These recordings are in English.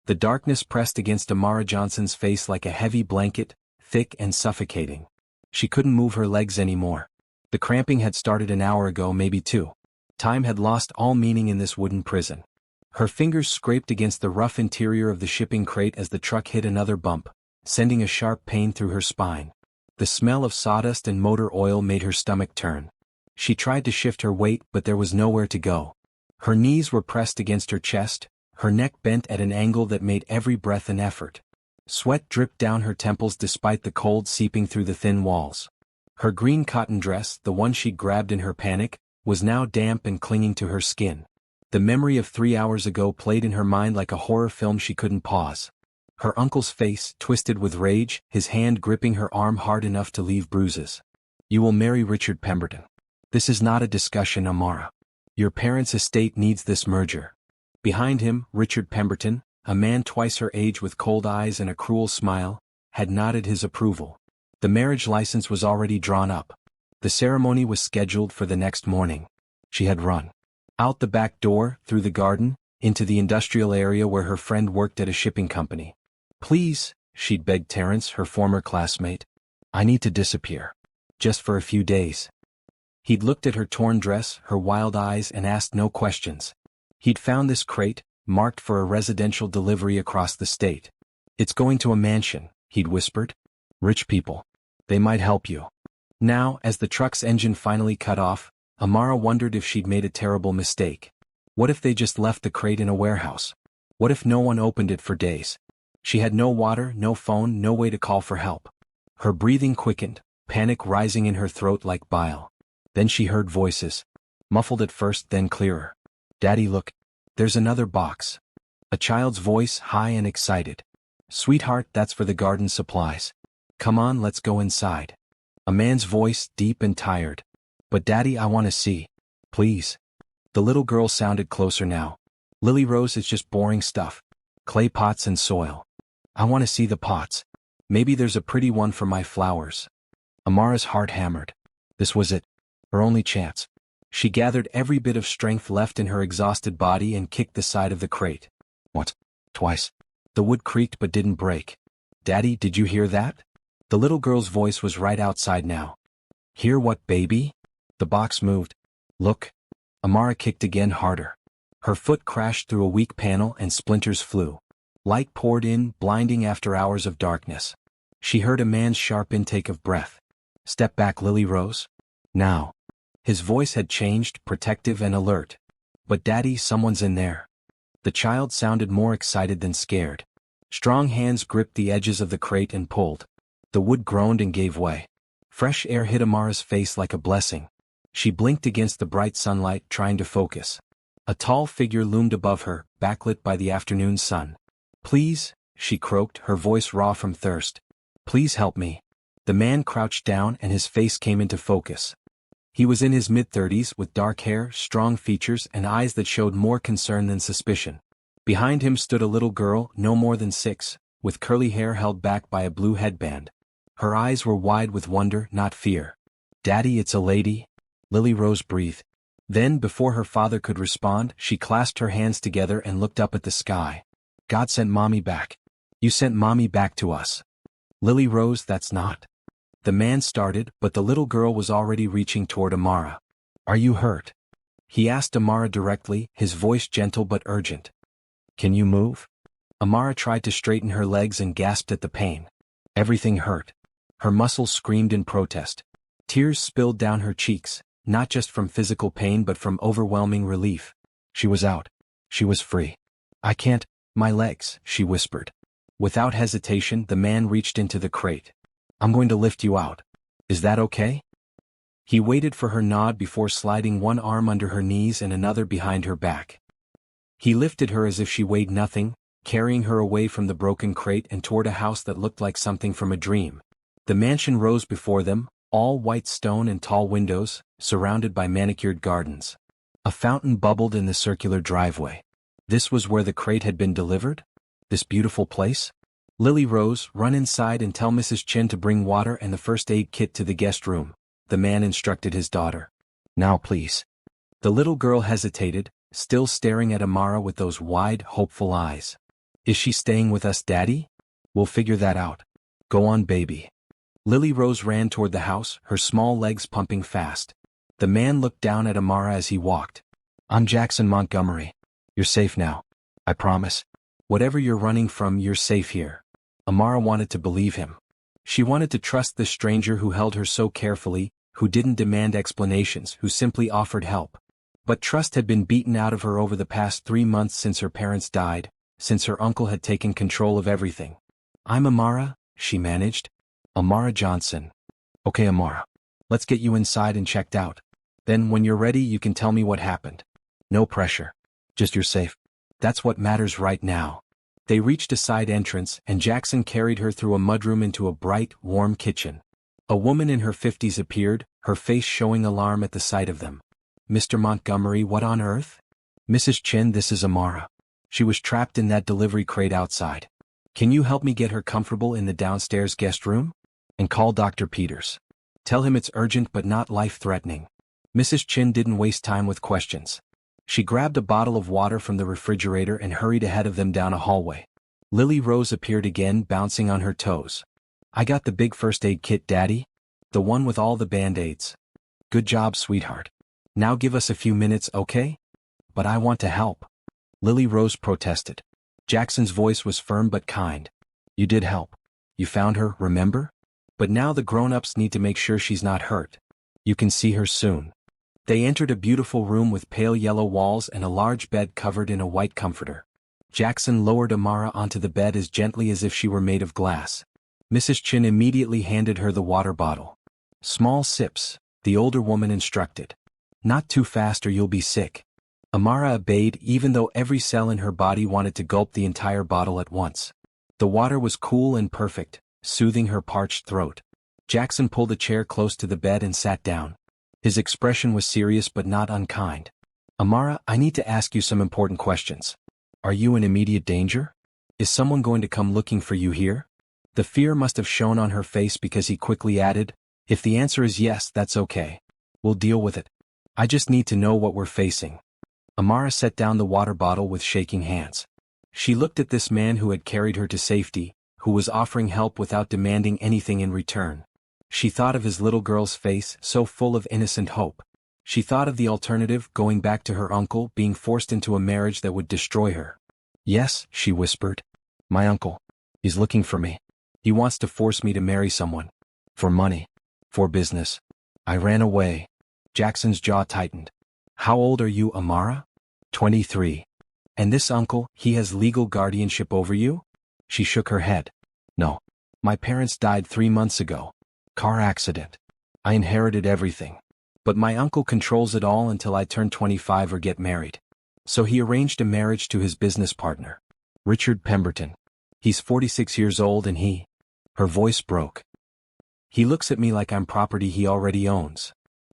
The darkness pressed against Amara Johnson's face like a heavy blanket, thick and suffocating. She couldn't move her legs anymore. The cramping had started an hour ago, maybe two. Time had lost all meaning in this wooden prison. Her fingers scraped against the rough interior of the shipping crate as the truck hit another bump, sending a sharp pain through her spine. The smell of sawdust and motor oil made her stomach turn. She tried to shift her weight, but there was nowhere to go. Her knees were pressed against her chest, her neck bent at an angle that made every breath an effort. Sweat dripped down her temples despite the cold seeping through the thin walls. Her green cotton dress, the one she'd grabbed in her panic, was now damp and clinging to her skin. The memory of 3 hours ago played in her mind like a horror film she couldn't pause. Her uncle's face, twisted with rage, his hand gripping her arm hard enough to leave bruises. "You will marry Richard Pemberton. This is not a discussion, Amara. Your parents' estate needs this merger." Behind him, Richard Pemberton, a man twice her age with cold eyes and a cruel smile, had nodded his approval. The marriage license was already drawn up. The ceremony was scheduled for the next morning. She had run out the back door, through the garden, into the industrial area where her friend worked at a shipping company. "Please," she'd begged Terrence, her former classmate. "I need to disappear. Just for a few days." He'd looked at her torn dress, her wild eyes, and asked no questions. He'd found this crate, marked for a residential delivery across the state. "It's going to a mansion," he'd whispered. "Rich people. They might help you." Now, as the truck's engine finally cut off, Amara wondered if she'd made a terrible mistake. What if they just left the crate in a warehouse? What if no one opened it for days? She had no water, no phone, no way to call for help. Her breathing quickened, panic rising in her throat like bile. Then she heard voices. Muffled at first, then clearer. "Daddy, look. There's another box." A child's voice, high and excited. "Sweetheart, that's for the garden supplies. Come on, let's go inside." A man's voice, deep and tired. "But Daddy, I want to see. Please." The little girl sounded closer now. "Lily Rose, it's just boring stuff. Clay pots and soil. I want to see the pots. Maybe there's a pretty one for my flowers." Amara's heart hammered. This was it. Her only chance. She gathered every bit of strength left in her exhausted body and kicked the side of the crate. "What?" Twice. The wood creaked but didn't break. "Daddy, did you hear that?" The little girl's voice was right outside now. "Hear what, baby?" The box moved. "Look." Amara kicked again, harder. Her foot crashed through a weak panel and splinters flew. Light poured in, blinding after hours of darkness. She heard a man's sharp intake of breath. "Step back, Lily Rose. Now." His voice had changed, protective and alert. "But Daddy, someone's in there." The child sounded more excited than scared. Strong hands gripped the edges of the crate and pulled. The wood groaned and gave way. Fresh air hit Amara's face like a blessing. She blinked against the bright sunlight, trying to focus. A tall figure loomed above her, backlit by the afternoon sun. "Please," she croaked, her voice raw from thirst. "Please help me." The man crouched down and his face came into focus. He was in his mid-30s, with dark hair, strong features, and eyes that showed more concern than suspicion. Behind him stood a little girl, no more than 6, with curly hair held back by a blue headband. Her eyes were wide with wonder, not fear. "Daddy, it's a lady." Lily Rose breathed. Then, before her father could respond, she clasped her hands together and looked up at the sky. "God sent Mommy back. You sent Mommy back to us." "Lily Rose, that's not." The man started, but the little girl was already reaching toward Amara. "Are you hurt?" He asked Amara directly, his voice gentle but urgent. "Can you move?" Amara tried to straighten her legs and gasped at the pain. Everything hurt. Her muscles screamed in protest. Tears spilled down her cheeks, not just from physical pain but from overwhelming relief. She was out. She was free. "I can't, my legs," she whispered. Without hesitation, the man reached into the crate. "I'm going to lift you out. Is that okay?" He waited for her nod before sliding one arm under her knees and another behind her back. He lifted her as if she weighed nothing, carrying her away from the broken crate and toward a house that looked like something from a dream. The mansion rose before them, all white stone and tall windows, surrounded by manicured gardens. A fountain bubbled in the circular driveway. This was where the crate had been delivered? This beautiful place? "Lily Rose, run inside and tell Mrs. Chin to bring water and the first aid kit to the guest room," the man instructed his daughter. "Now please." The little girl hesitated, still staring at Amara with those wide, hopeful eyes. Is she staying with us, Daddy? We'll figure that out. Go on, baby. Lily Rose ran toward the house, her small legs pumping fast. The man looked down at Amara as he walked. I'm Jackson Montgomery. You're safe now. I promise. Whatever you're running from, you're safe here. Amara wanted to believe him. She wanted to trust the stranger who held her so carefully, who didn't demand explanations, who simply offered help. But trust had been beaten out of her over the past 3 months since her parents died, since her uncle had taken control of everything. I'm Amara, she managed. Amara Johnson. Okay, Amara. Let's get you inside and checked out. Then when you're ready you can tell me what happened. No pressure. Just you're safe. That's what matters right now. They reached a side entrance and Jackson carried her through a mudroom into a bright, warm kitchen. A woman in her 50s appeared, her face showing alarm at the sight of them. Mr. Montgomery, what on earth? Mrs. Chin, this is Amara. She was trapped in that delivery crate outside. Can you help me get her comfortable in the downstairs guest room? And call Dr. Peters. Tell him it's urgent but not life-threatening. Mrs. Chin didn't waste time with questions. She grabbed a bottle of water from the refrigerator and hurried ahead of them down a hallway. Lily Rose appeared again, bouncing on her toes. I got the big first aid kit, Daddy. The one with all the band-aids. Good job, sweetheart. Now give us a few minutes, okay? But I want to help. Lily Rose protested. Jackson's voice was firm but kind. You did help. You found her, remember? But now the grown-ups need to make sure she's not hurt. You can see her soon. They entered a beautiful room with pale yellow walls and a large bed covered in a white comforter. Jackson lowered Amara onto the bed as gently as if she were made of glass. Mrs. Chin immediately handed her the water bottle. Small sips, the older woman instructed. Not too fast or you'll be sick. Amara obeyed even though every cell in her body wanted to gulp the entire bottle at once. The water was cool and perfect, soothing her parched throat. Jackson pulled a chair close to the bed and sat down. His expression was serious but not unkind. Amara, I need to ask you some important questions. Are you in immediate danger? Is someone going to come looking for you here? The fear must have shown on her face because he quickly added, if the answer is yes, that's okay. We'll deal with it. I just need to know what we're facing. Amara set down the water bottle with shaking hands. She looked at this man who had carried her to safety, who was offering help without demanding anything in return. She thought of his little girl's face, so full of innocent hope. She thought of the alternative, going back to her uncle, being forced into a marriage that would destroy her. Yes, she whispered. My uncle. He's looking for me. He wants to force me to marry someone. For money. For business. I ran away. Jackson's jaw tightened. How old are you, Amara? 23. And this uncle, he has legal guardianship over you? She shook her head. No. My parents died 3 months ago. Car accident. I inherited everything. But my uncle controls it all until I turn 25 or get married. So he arranged a marriage to his business partner, Richard Pemberton. He's 46 years old and he... Her voice broke. He looks at me like I'm property he already owns.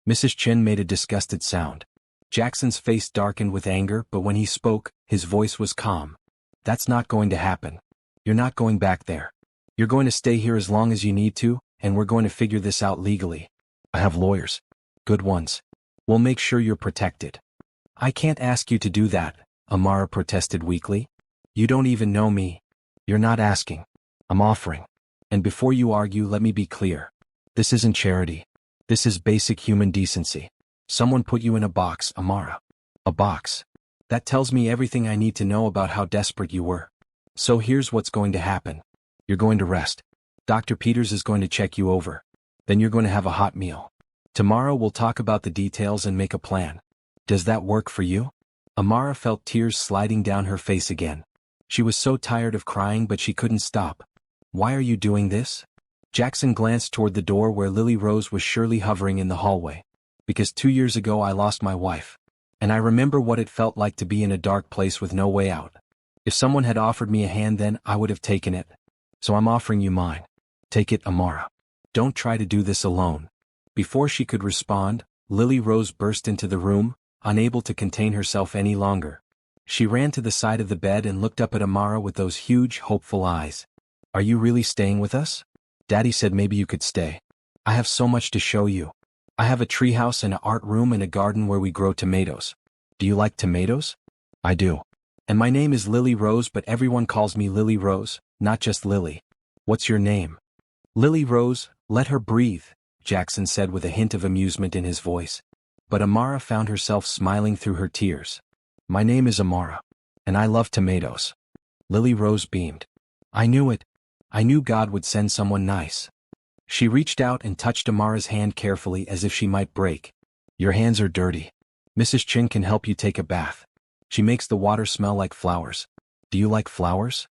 Mrs. Chin made a disgusted sound. Jackson's face darkened with anger, but when he spoke, his voice was calm. That's not going to happen. You're not going back there. You're going to stay here as long as you need to, and we're going to figure this out legally. I have lawyers. Good ones. We'll make sure you're protected. I can't ask you to do that, Amara protested weakly. You don't even know me. You're not asking. I'm offering. And before you argue, let me be clear. This isn't charity. This is basic human decency. Someone put you in a box, Amara. A box. That tells me everything I need to know about how desperate you were. So here's what's going to happen. You're going to rest. Dr. Peters is going to check you over. Then you're going to have a hot meal. Tomorrow we'll talk about the details and make a plan. Does that work for you? Amara felt tears sliding down her face again. She was so tired of crying but she couldn't stop. Why are you doing this? Jackson glanced toward the door where Lily Rose was surely hovering in the hallway. Because 2 years ago I lost my wife. And I remember what it felt like to be in a dark place with no way out. If someone had offered me a hand then, I would have taken it. So I'm offering you mine. Take it, Amara. Don't try to do this alone. Before she could respond, Lily Rose burst into the room, unable to contain herself any longer. She ran to the side of the bed and looked up at Amara with those huge, hopeful eyes. Are you really staying with us? Daddy said maybe you could stay. I have so much to show you. I have a treehouse and an art room and a garden where we grow tomatoes. Do you like tomatoes? I do. And my name is Lily Rose, but everyone calls me Lily Rose, not just Lily. What's your name? Lily Rose, let her breathe, Jackson said with a hint of amusement in his voice. But Amara found herself smiling through her tears. My name is Amara. And I love tomatoes. Lily Rose beamed. I knew it. I knew God would send someone nice. She reached out and touched Amara's hand carefully as if she might break. Your hands are dirty. Mrs. Chin can help you take a bath. She makes the water smell like flowers. Do you like flowers?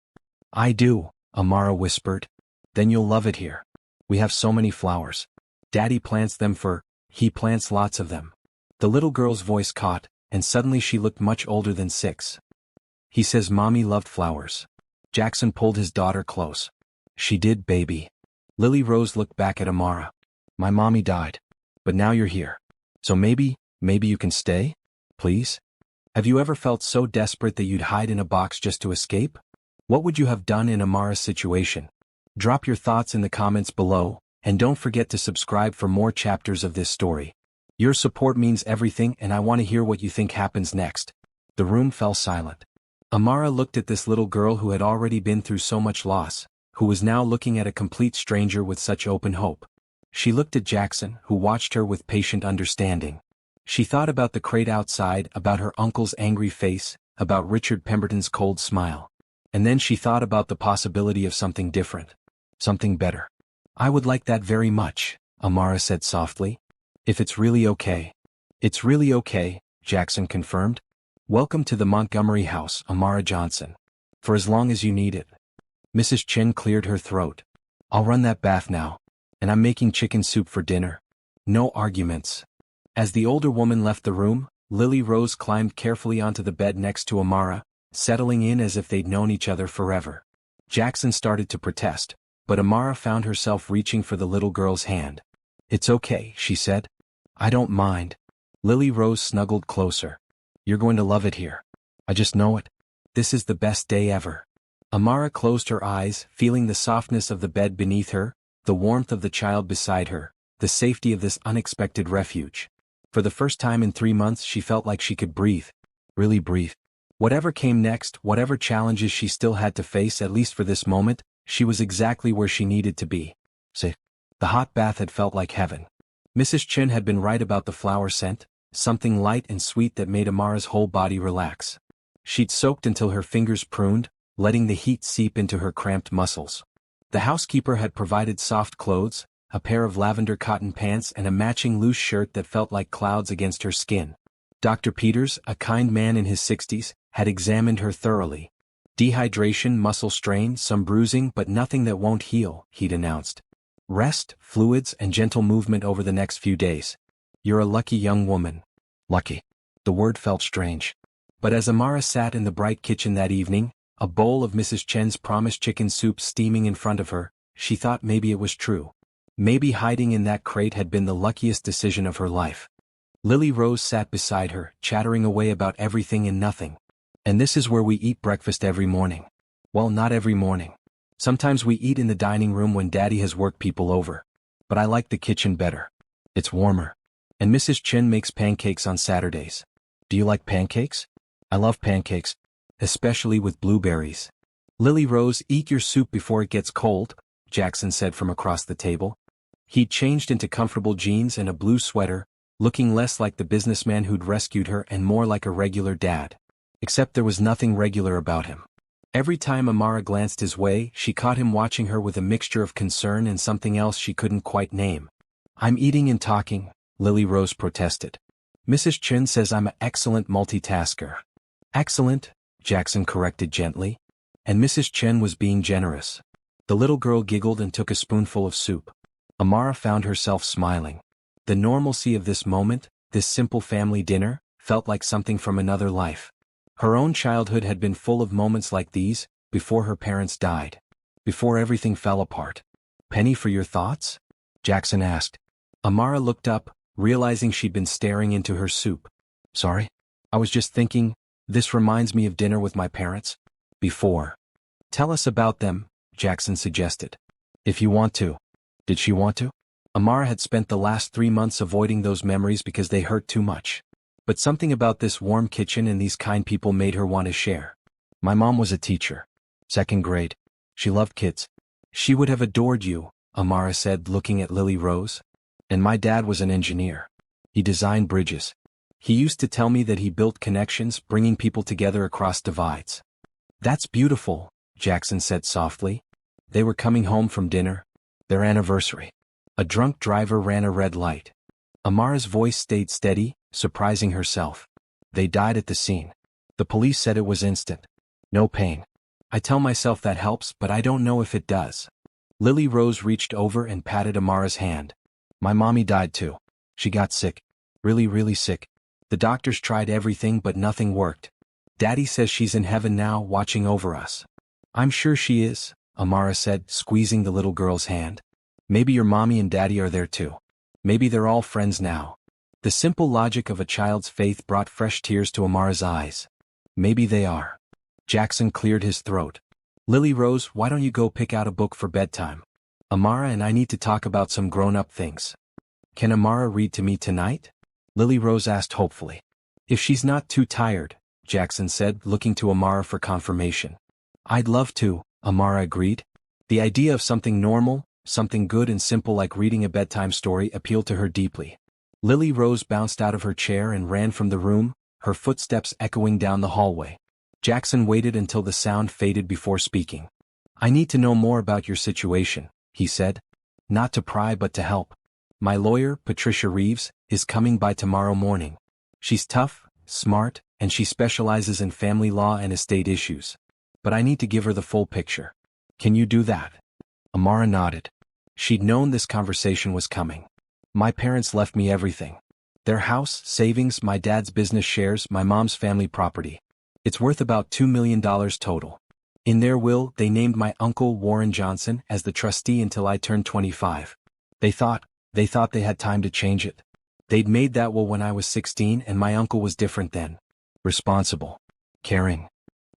I do, Amara whispered. Then you'll love it here. We have so many flowers. Daddy plants them he plants lots of them. The little girl's voice caught, and suddenly she looked much older than 6. He says Mommy loved flowers. Jackson pulled his daughter close. She did, baby. Lily Rose looked back at Amara. My mommy died. But now you're here. So maybe you can stay? Please? Have you ever felt so desperate that you'd hide in a box just to escape? What would you have done in Amara's situation? Drop your thoughts in the comments below, and don't forget to subscribe for more chapters of this story. Your support means everything, and I want to hear what you think happens next. The room fell silent. Amara looked at this little girl who had already been through so much loss, who was now looking at a complete stranger with such open hope. She looked at Jackson, who watched her with patient understanding. She thought about the crate outside, about her uncle's angry face, about Richard Pemberton's cold smile. And then she thought about the possibility of something different. Something better. I would like that very much, Amara said softly. If it's really okay. It's really okay, Jackson confirmed. Welcome to the Montgomery house, Amara Johnson. For as long as you need it. Mrs. Chin cleared her throat. I'll run that bath now. And I'm making chicken soup for dinner. No arguments. As the older woman left the room, Lily Rose climbed carefully onto the bed next to Amara, settling in as if they'd known each other forever. Jackson started to protest, but Amara found herself reaching for the little girl's hand. It's okay, she said. I don't mind. Lily Rose snuggled closer. You're going to love it here. I just know it. This is the best day ever. Amara closed her eyes, feeling the softness of the bed beneath her, the warmth of the child beside her, the safety of this unexpected refuge. For the first time in 3 months she felt like she could breathe. Really breathe. Whatever came next, whatever challenges she still had to face, at least for this moment, she was exactly where she needed to be. The hot bath had felt like heaven. Mrs. Chin had been right about the flower scent, something light and sweet that made Amara's whole body relax. She'd soaked until her fingers pruned, letting the heat seep into her cramped muscles. The housekeeper had provided soft clothes, a pair of lavender cotton pants and a matching loose shirt that felt like clouds against her skin. Dr. Peters, a kind man in his 60s, had examined her thoroughly. Dehydration, muscle strain, some bruising, but nothing that won't heal, he'd announced. Rest, fluids, and gentle movement over the next few days. You're a lucky young woman. Lucky. The word felt strange. But as Amara sat in the bright kitchen that evening, a bowl of Mrs. Chen's promised chicken soup steaming in front of her, she thought maybe it was true. Maybe hiding in that crate had been the luckiest decision of her life. Lily Rose sat beside her, chattering away about everything and nothing. And this is where we eat breakfast every morning. Well, not every morning. Sometimes we eat in the dining room when Daddy has work people over. But I like the kitchen better. It's warmer. And Mrs. Chin makes pancakes on Saturdays. Do you like pancakes? I love pancakes. Especially with blueberries. Lily Rose, eat your soup before it gets cold, Jackson said from across the table. He'd changed into comfortable jeans and a blue sweater, looking less like the businessman who'd rescued her and more like a regular dad. Except there was nothing regular about him. Every time Amara glanced his way, she caught him watching her with a mixture of concern and something else she couldn't quite name. I'm eating and talking, Lily Rose protested. Mrs. Chin says I'm an excellent multitasker. Excellent, Jackson corrected gently. And Mrs. Chen was being generous. The little girl giggled and took a spoonful of soup. Amara found herself smiling. The normalcy of this moment, this simple family dinner, felt like something from another life. Her own childhood had been full of moments like these, before her parents died. Before everything fell apart. Penny for your thoughts? Jackson asked. Amara looked up, realizing she'd been staring into her soup. Sorry? I was just thinking, this reminds me of dinner with my parents. Before. Tell us about them, Jackson suggested. If you want to. Did she want to? Amara had spent the last 3 months avoiding those memories because they hurt too much. But something about this warm kitchen and these kind people made her want to share. My mom was a teacher. Second grade. She loved kids. She would have adored you, Amara said, looking at Lily Rose. And my dad was an engineer. He designed bridges. He used to tell me that he built connections, bringing people together across divides. That's beautiful, Jackson said softly. They were coming home from dinner. Their anniversary. A drunk driver ran a red light. Amara's voice stayed steady, surprising herself. They died at the scene. The police said it was instant. No pain. I tell myself that helps, but I don't know if it does. Lily Rose reached over and patted Amara's hand. My mommy died too. She got sick. Really, really sick. The doctors tried everything but nothing worked. Daddy says she's in heaven now, watching over us. I'm sure she is, Amara said, squeezing the little girl's hand. Maybe your mommy and daddy are there too. Maybe they're all friends now. The simple logic of a child's faith brought fresh tears to Amara's eyes. Maybe they are. Jackson cleared his throat. Lily Rose, why don't you go pick out a book for bedtime? Amara and I need to talk about some grown-up things. Can Amara read to me tonight? Lily Rose asked hopefully. If she's not too tired, Jackson said, looking to Amara for confirmation. I'd love to, Amara agreed. The idea of something normal, something good and simple like reading a bedtime story appealed to her deeply. Lily Rose bounced out of her chair and ran from the room, her footsteps echoing down the hallway. Jackson waited until the sound faded before speaking. I need to know more about your situation, he said. Not to pry but to help. My lawyer, Patricia Reeves, is coming by tomorrow morning. She's tough, smart, and she specializes in family law and estate issues. But I need to give her the full picture. Can you do that? Amara nodded. She'd known this conversation was coming. My parents left me everything. Their house, savings, my dad's business shares, my mom's family property. It's worth about $2 million total. In their will, they named my uncle Warren Johnson as the trustee until I turned 25. They thought they had time to change it. They'd made that will when I was 16 and my uncle was different then. Responsible. Caring.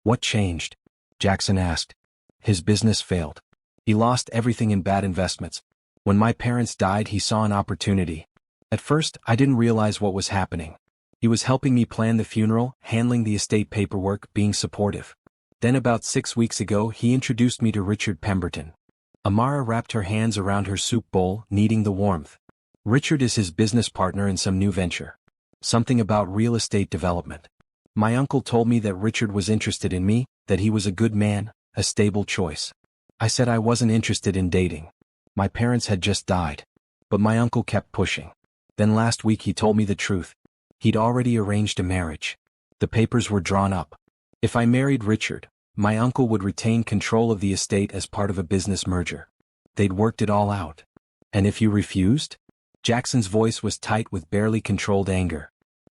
What changed? Jackson asked. His business failed. He lost everything in bad investments. When my parents died, he saw an opportunity. At first, I didn't realize what was happening. He was helping me plan the funeral, handling the estate paperwork, being supportive. Then about 6 weeks ago, he introduced me to Richard Pemberton. Amara wrapped her hands around her soup bowl, needing the warmth. Richard is his business partner in some new venture. Something about real estate development. My uncle told me that Richard was interested in me, that he was a good man, a stable choice. I said I wasn't interested in dating. My parents had just died. But my uncle kept pushing. Then last week he told me the truth. He'd already arranged a marriage. The papers were drawn up. If I married Richard, my uncle would retain control of the estate as part of a business merger. They'd worked it all out. And if you refused? Jackson's voice was tight with barely controlled anger.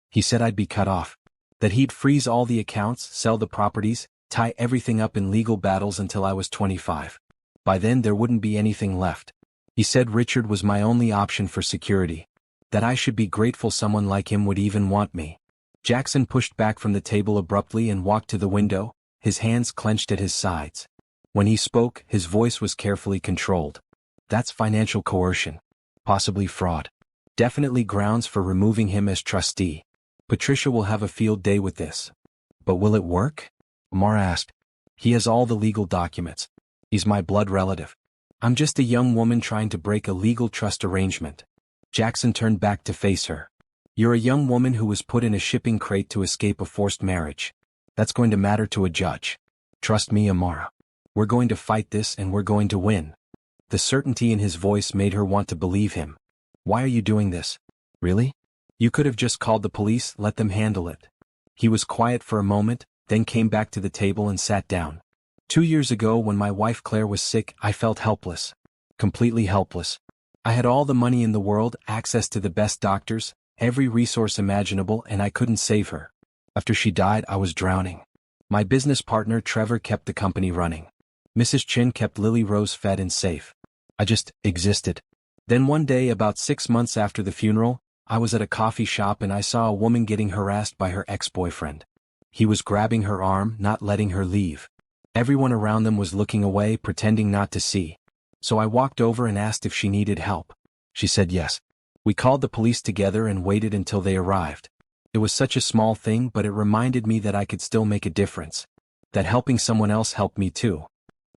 He said I'd be cut off. That he'd freeze all the accounts, sell the properties, tie everything up in legal battles until I was 25. By then there wouldn't be anything left. He said Richard was my only option for security. That I should be grateful someone like him would even want me. Jackson pushed back from the table abruptly and walked to the window, his hands clenched at his sides. When he spoke, his voice was carefully controlled. That's financial coercion. Possibly fraud. Definitely grounds for removing him as trustee. Patricia will have a field day with this. But will it work? Amara asked. He has all the legal documents. He's my blood relative. I'm just a young woman trying to break a legal trust arrangement. Jackson turned back to face her. You're a young woman who was put in a shipping crate to escape a forced marriage. That's going to matter to a judge. Trust me, Amara. We're going to fight this and we're going to win. The certainty in his voice made her want to believe him. Why are you doing this? Really? You could have just called the police, let them handle it. He was quiet for a moment, then came back to the table and sat down. 2 years ago when my wife Claire was sick, I felt helpless. Completely helpless. I had all the money in the world, access to the best doctors, every resource imaginable, and I couldn't save her. After she died, I was drowning. My business partner Trevor kept the company running. Mrs. Chin kept Lily Rose fed and safe. I just existed. Then one day, about 6 months after the funeral, I was at a coffee shop and I saw a woman getting harassed by her ex-boyfriend. He was grabbing her arm, not letting her leave. Everyone around them was looking away, pretending not to see. So I walked over and asked if she needed help. She said yes. We called the police together and waited until they arrived. It was such a small thing, but it reminded me that I could still make a difference. that helping someone else helped me too.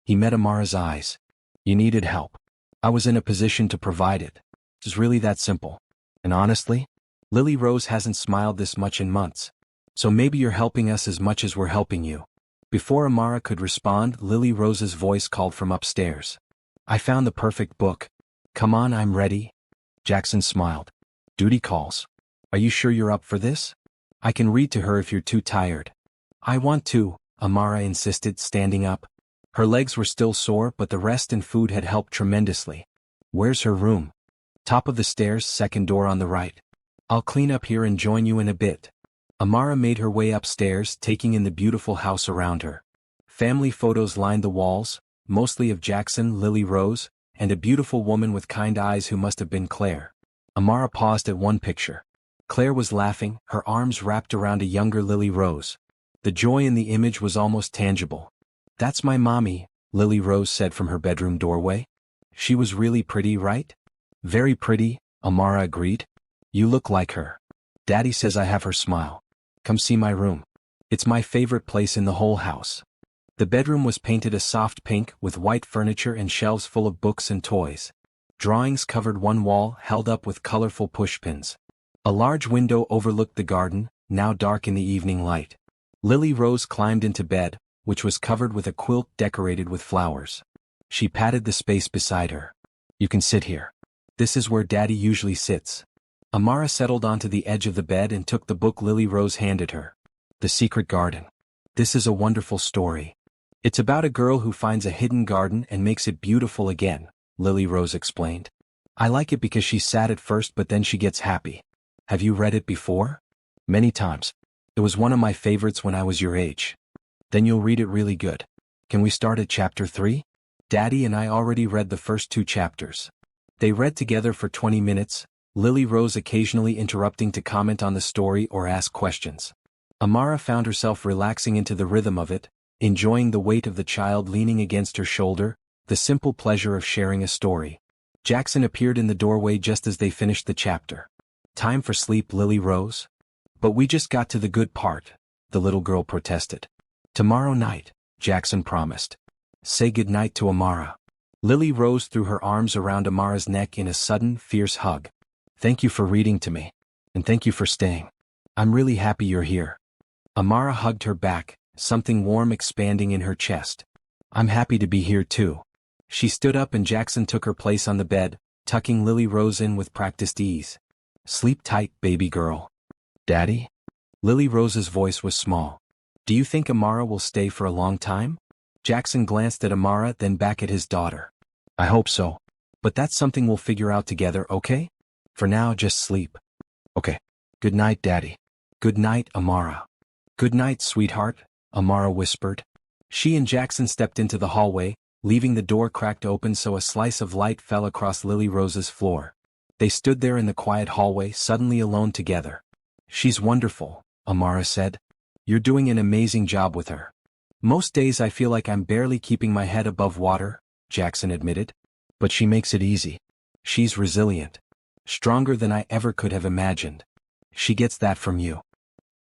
He met Amara's eyes. You needed help. I was in a position to provide it. It's really that simple. And honestly, Lily Rose hasn't smiled this much in months. So maybe you're helping us as much as we're helping you. Before Amara could respond, Lily Rose's voice called from upstairs. I found the perfect book. Come on, I'm ready. Jackson smiled. Duty calls. Are you sure you're up for this? I can read to her if you're too tired. I want to, Amara insisted, standing up. Her legs were still sore, but the rest and food had helped tremendously. Where's her room? Top of the stairs, second door on the right. I'll clean up here and join you in a bit. Amara made her way upstairs, taking in the beautiful house around her. Family photos lined the walls, mostly of Jackson, Lily Rose, and a beautiful woman with kind eyes who must have been Claire. Amara paused at one picture. Claire was laughing, her arms wrapped around a younger Lily Rose. The joy in the image was almost tangible. That's my mommy, Lily Rose said from her bedroom doorway. She was really pretty, right? Very pretty, Amara agreed. You look like her. Daddy says I have her smile. Come see my room. It's my favorite place in the whole house. The bedroom was painted a soft pink with white furniture and shelves full of books and toys. Drawings covered one wall, held up with colorful pushpins. A large window overlooked the garden, now dark in the evening light. Lily Rose climbed into bed, which was covered with a quilt decorated with flowers. She patted the space beside her. You can sit here. This is where Daddy usually sits. Amara settled onto the edge of the bed and took the book Lily Rose handed her. The Secret Garden. This is a wonderful story. It's about a girl who finds a hidden garden and makes it beautiful again, Lily Rose explained. I like it because she's sad at first but then she gets happy. Have you read it before? Many times. It was one of my favorites when I was your age. Then you'll read it really good. Can we start at chapter 3? Daddy and I already read the first 2 chapters. They read together for 20 minutes, Lily Rose occasionally interrupting to comment on the story or ask questions. Amara found herself relaxing into the rhythm of it, enjoying the weight of the child leaning against her shoulder, the simple pleasure of sharing a story. Jackson appeared in the doorway just as they finished the chapter. Time for sleep, Lily Rose? But we just got to the good part, the little girl protested. Tomorrow night, Jackson promised. Say goodnight to Amara. Lily Rose threw her arms around Amara's neck in a sudden, fierce hug. Thank you for reading to me. And thank you for staying. I'm really happy you're here. Amara hugged her back, something warm expanding in her chest. I'm happy to be here too. She stood up and Jackson took her place on the bed, tucking Lily Rose in with practiced ease. Sleep tight, baby girl. Daddy? Lily Rose's voice was small. Do you think Amara will stay for a long time? Jackson glanced at Amara, then back at his daughter. I hope so. But that's something we'll figure out together, okay? For now, just sleep. Okay. Good night, Daddy. Good night, Amara. Good night, sweetheart, Amara whispered. She and Jackson stepped into the hallway, leaving the door cracked open so a slice of light fell across Lily Rose's floor. They stood there in the quiet hallway, suddenly alone together. She's wonderful, Amara said. You're doing an amazing job with her. Most days I feel like I'm barely keeping my head above water, Jackson admitted. But she makes it easy. She's resilient. Stronger than I ever could have imagined. She gets that from you.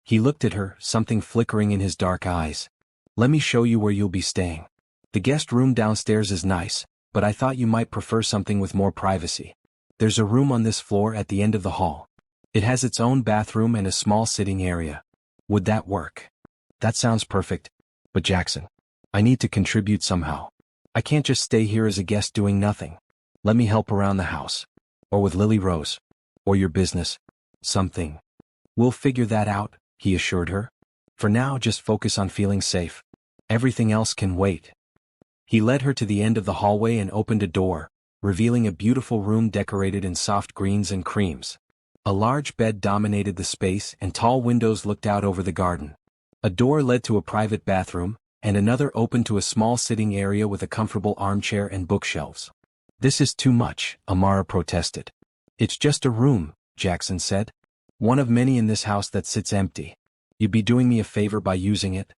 He looked at her, something flickering in his dark eyes. Let me show you where you'll be staying. The guest room downstairs is nice, but I thought you might prefer something with more privacy. There's a room on this floor at the end of the hall. It has its own bathroom and a small sitting area. Would that work? That sounds perfect. But Jackson, I need to contribute somehow. I can't just stay here as a guest doing nothing. Let me help around the house. Or with Lily Rose. Or your business. Something. We'll figure that out, he assured her. For now, just focus on feeling safe. Everything else can wait. He led her to the end of the hallway and opened a door, revealing a beautiful room decorated in soft greens and creams. A large bed dominated the space and tall windows looked out over the garden. A door led to a private bathroom, and another opened to a small sitting area with a comfortable armchair and bookshelves. This is too much, Amara protested. It's just a room, Jackson said. One of many in this house that sits empty. You'd be doing me a favor by using it.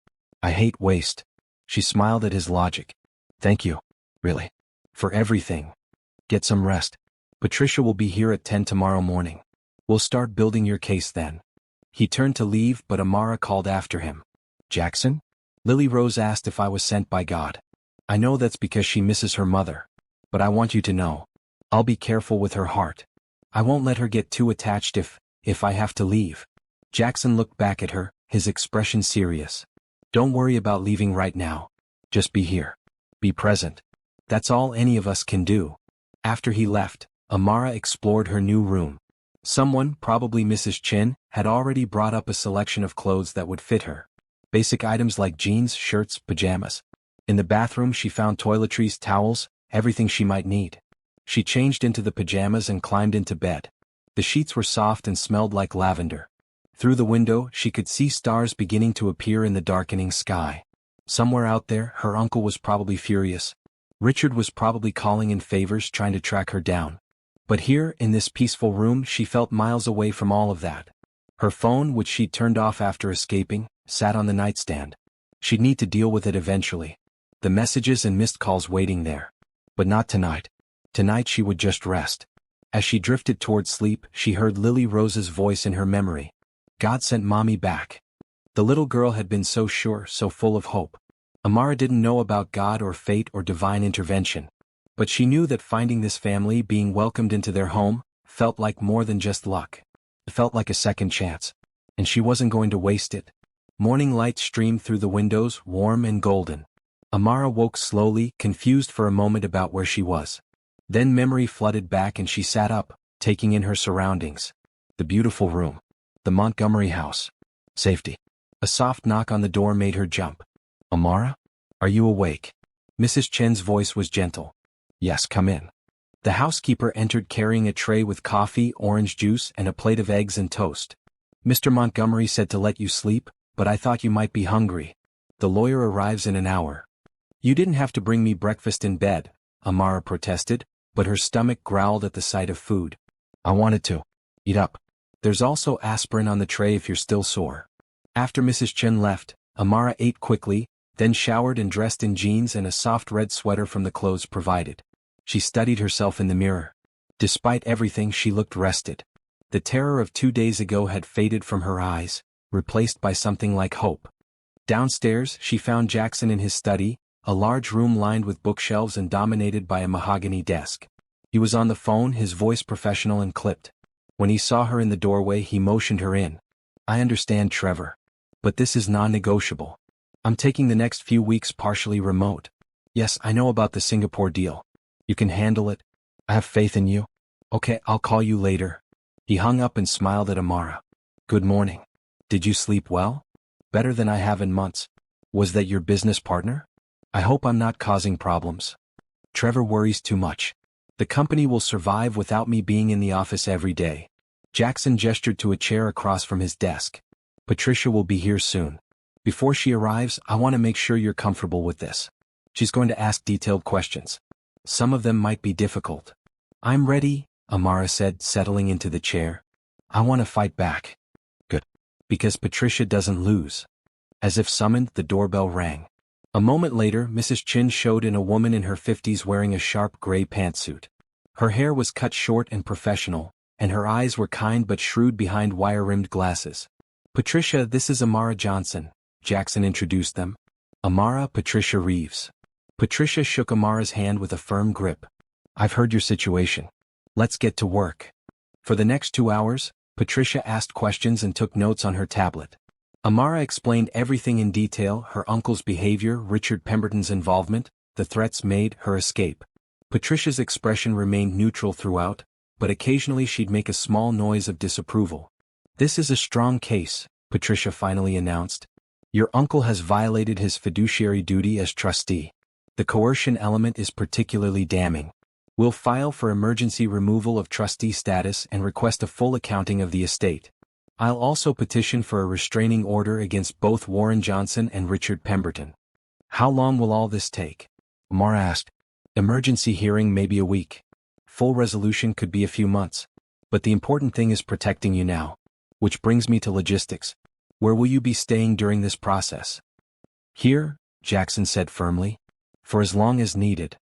I hate waste. She smiled at his logic. Thank you. Really. For everything. Get some rest. Patricia will be here at 10 tomorrow morning. We'll start building your case then. He turned to leave but Amara called after him. Jackson? Lily Rose asked if I was sent by God. I know that's because she misses her mother. But I want you to know. I'll be careful with her heart. I won't let her get too attached if I have to leave. Jackson looked back at her, his expression serious. Don't worry about leaving right now. Just be here. Be present. That's all any of us can do. After he left, Amara explored her new room. Someone, probably Mrs. Chin, had already brought up a selection of clothes that would fit her. Basic items like jeans, shirts, pajamas. In the bathroom she found toiletries, towels, everything she might need. She changed into the pajamas and climbed into bed. The sheets were soft and smelled like lavender. Through the window she could see stars beginning to appear in the darkening sky. Somewhere out there, her uncle was probably furious. Richard was probably calling in favors, trying to track her down. But here, in this peaceful room, she felt miles away from all of that. Her phone, which she'd turned off after escaping, sat on the nightstand. She'd need to deal with it eventually. The messages and missed calls waiting there. But not tonight. Tonight she would just rest. As she drifted toward sleep, she heard Lily Rose's voice in her memory. God sent Mommy back. The little girl had been so sure, so full of hope. Amara didn't know about God or fate or divine intervention. But she knew that finding this family, being welcomed into their home, felt like more than just luck. It felt like a second chance. And she wasn't going to waste it. Morning light streamed through the windows, warm and golden. Amara woke slowly, confused for a moment about where she was. Then memory flooded back and she sat up, taking in her surroundings. The beautiful room. The Montgomery house. Safety. A soft knock on the door made her jump. Amara? Are you awake? Mrs. Chen's voice was gentle. Yes, come in. The housekeeper entered carrying a tray with coffee, orange juice, and a plate of eggs and toast. Mr. Montgomery said to let you sleep, but I thought you might be hungry. The lawyer arrives in an hour. You didn't have to bring me breakfast in bed, Amara protested, but her stomach growled at the sight of food. I wanted to. Eat up. There's also aspirin on the tray if you're still sore. After Mrs. Chen left, Amara ate quickly, then showered and dressed in jeans and a soft red sweater from the clothes provided. She studied herself in the mirror. Despite everything, she looked rested. The terror of 2 days ago had faded from her eyes, replaced by something like hope. Downstairs, she found Jackson in his study, a large room lined with bookshelves and dominated by a mahogany desk. He was on the phone, his voice professional and clipped. When he saw her in the doorway, he motioned her in. I understand, Trevor. But this is non-negotiable. I'm taking the next few weeks partially remote. Yes, I know about the Singapore deal. You can handle it. I have faith in you. Okay, I'll call you later. He hung up and smiled at Amara. Good morning. Did you sleep well? Better than I have in months. Was that your business partner? I hope I'm not causing problems. Trevor worries too much. The company will survive without me being in the office every day. Jackson gestured to a chair across from his desk. Patricia will be here soon. Before she arrives, I want to make sure you're comfortable with this. She's going to ask detailed questions. Some of them might be difficult. I'm ready, Amara said, settling into the chair. I want to fight back. Good. Because Patricia doesn't lose. As if summoned, the doorbell rang. A moment later, Mrs. Chin showed in a woman in her 50s wearing a sharp gray pantsuit. Her hair was cut short and professional, and her eyes were kind but shrewd behind wire-rimmed glasses. Patricia, this is Amara Johnson, Jackson introduced them. Amara, Patricia Reeves. Patricia shook Amara's hand with a firm grip. I've heard your situation. Let's get to work. For the next 2 hours, Patricia asked questions and took notes on her tablet. Amara explained everything in detail, her uncle's behavior, Richard Pemberton's involvement, the threats made, her escape. Patricia's expression remained neutral throughout, but occasionally she'd make a small noise of disapproval. This is a strong case, Patricia finally announced. Your uncle has violated his fiduciary duty as trustee. The coercion element is particularly damning. We'll file for emergency removal of trustee status and request a full accounting of the estate. I'll also petition for a restraining order against both Warren Johnson and Richard Pemberton. How long will all this take? Amara asked. Emergency hearing may be a week. Full resolution could be a few months. But the important thing is protecting you now. Which brings me to logistics. Where will you be staying during this process? Here, Jackson said firmly. For as long as needed.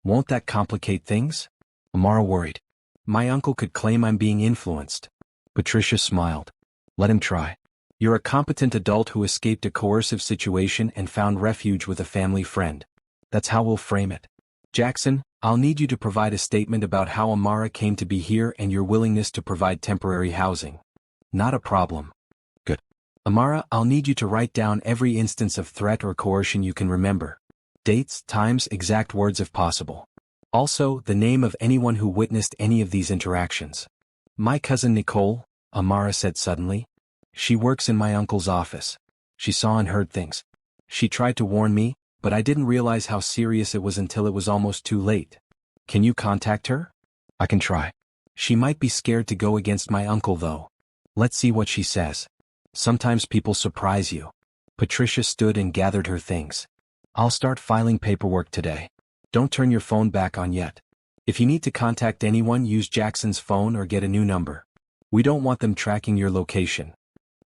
Won't that complicate things? Amara worried. My uncle could claim I'm being influenced. Patricia smiled. Let him try. You're a competent adult who escaped a coercive situation and found refuge with a family friend. That's how we'll frame it. Jackson, I'll need you to provide a statement about how Amara came to be here and your willingness to provide temporary housing. Not a problem. Good. Amara, I'll need you to write down every instance of threat or coercion you can remember. Dates, times, exact words if possible. Also, the name of anyone who witnessed any of these interactions. My cousin Nicole, Amara said suddenly. She works in my uncle's office. She saw and heard things. She tried to warn me, but I didn't realize how serious it was until it was almost too late. Can you contact her? I can try. She might be scared to go against my uncle though. Let's see what she says. Sometimes people surprise you. Patricia stood and gathered her things. I'll start filing paperwork today. Don't turn your phone back on yet. If you need to contact anyone, use Jackson's phone or get a new number. We don't want them tracking your location.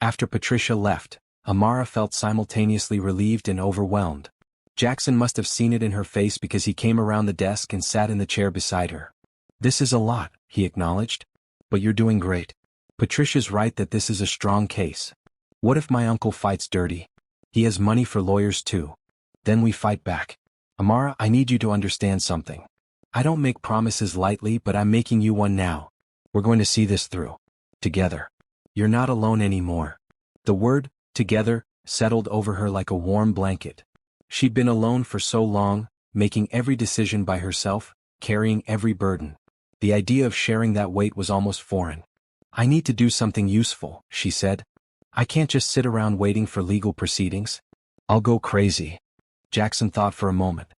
After Patricia left, Amara felt simultaneously relieved and overwhelmed. Jackson must have seen it in her face because he came around the desk and sat in the chair beside her. This is a lot, he acknowledged. But you're doing great. Patricia's right that this is a strong case. What if my uncle fights dirty? He has money for lawyers too. Then we fight back. Amara, I need you to understand something. I don't make promises lightly, but I'm making you one now. We're going to see this through. Together. You're not alone anymore. The word, together, settled over her like a warm blanket. She'd been alone for so long, making every decision by herself, carrying every burden. The idea of sharing that weight was almost foreign. I need to do something useful, she said. I can't just sit around waiting for legal proceedings. I'll go crazy. Jackson thought for a moment.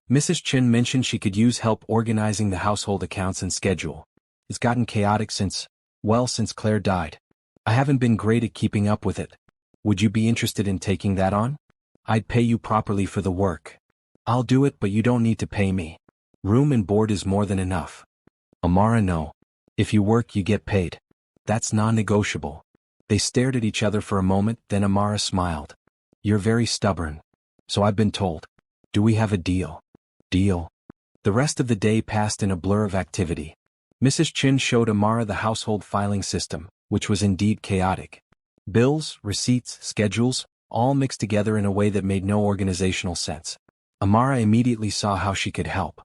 Mrs. Chin mentioned she could use help organizing the household accounts and schedule. It's gotten chaotic since Claire died. I haven't been great at keeping up with it. Would you be interested in taking that on? I'd pay you properly for the work. I'll do it, but you don't need to pay me. Room and board is more than enough. Amara, no. If you work, you get paid. That's non-negotiable. They stared at each other for a moment, then Amara smiled. You're very stubborn. So I've been told. Do we have a deal? Deal. The rest of the day passed in a blur of activity. Mrs. Chin showed Amara the household filing system, which was indeed chaotic. Bills, receipts, schedules, all mixed together in a way that made no organizational sense. Amara immediately saw how she could help.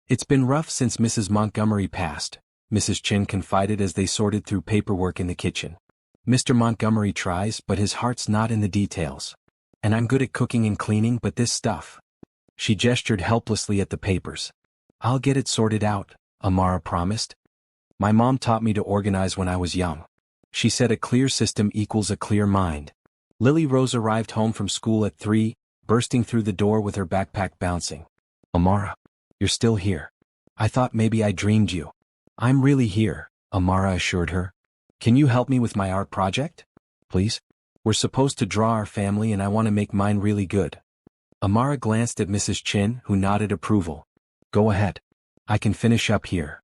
It's been rough since Mrs. Montgomery passed, Mrs. Chin confided as they sorted through paperwork in the kitchen. Mr. Montgomery tries, but his heart's not in the details. And I'm good at cooking and cleaning, but this stuff. She gestured helplessly at the papers. I'll get it sorted out, Amara promised. My mom taught me to organize when I was young. She said a clear system equals a clear mind. Lily Rose arrived home from school at 3, bursting through the door with her backpack bouncing. Amara, you're still here. I thought maybe I dreamed you. I'm really here, Amara assured her. Can you help me with my art project? Please? We're supposed to draw our family and I want to make mine really good. Amara glanced at Mrs. Chin, who nodded approval. Go ahead. I can finish up here.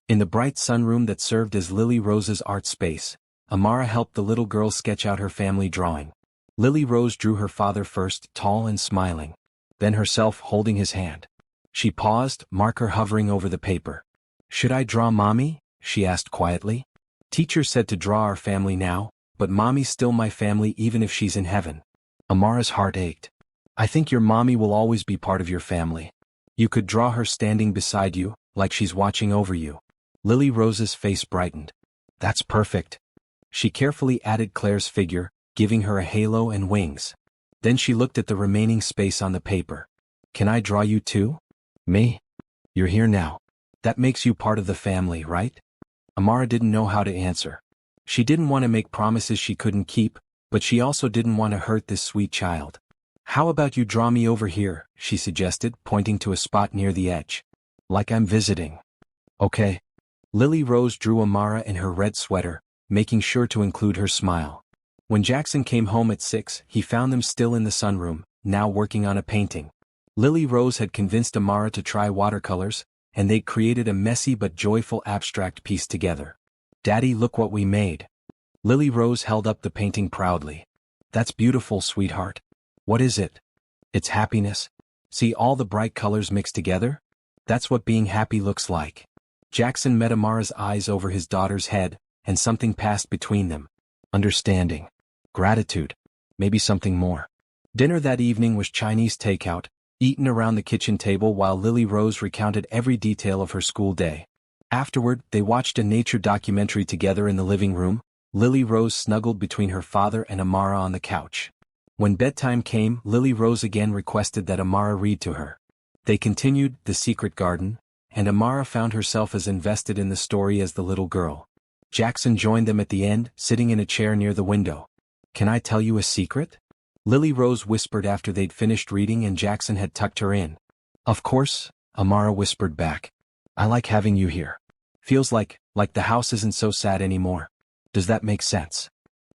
In the bright sunroom that served as Lily Rose's art space, Amara helped the little girl sketch out her family drawing. Lily Rose drew her father first, tall and smiling. Then herself holding his hand. She paused, marker hovering over the paper. Should I draw Mommy? She asked quietly. Teacher said to draw our family now, but Mommy's still my family even if she's in heaven. Amara's heart ached. I think your mommy will always be part of your family. You could draw her standing beside you, like she's watching over you. Lily Rose's face brightened. That's perfect. She carefully added Claire's figure, giving her a halo and wings. Then she looked at the remaining space on the paper. Can I draw you too? Me? You're here now. That makes you part of the family, right? Amara didn't know how to answer. She didn't want to make promises she couldn't keep, but she also didn't want to hurt this sweet child. How about you draw me over here, she suggested, pointing to a spot near the edge. Like I'm visiting. Okay. Lily Rose drew Amara in her red sweater, making sure to include her smile. When Jackson came home at 6, he found them still in the sunroom, now working on a painting. Lily Rose had convinced Amara to try watercolors, and they'd created a messy but joyful abstract piece together. Daddy, look what we made. Lily Rose held up the painting proudly. That's beautiful, sweetheart. What is it? It's happiness. See all the bright colors mixed together? That's what being happy looks like. Jackson met Amara's eyes over his daughter's head, and something passed between them. Understanding. Gratitude. Maybe something more. Dinner that evening was Chinese takeout, eaten around the kitchen table while Lily Rose recounted every detail of her school day. Afterward, they watched a nature documentary together in the living room, Lily Rose snuggled between her father and Amara on the couch. When bedtime came, Lily Rose again requested that Amara read to her. They continued The Secret Garden, and Amara found herself as invested in the story as the little girl. Jackson joined them at the end, sitting in a chair near the window. "Can I tell you a secret?" Lily Rose whispered after they'd finished reading and Jackson had tucked her in. "Of course," Amara whispered back. "I like having you here. Feels like the house isn't so sad anymore. Does that make sense?"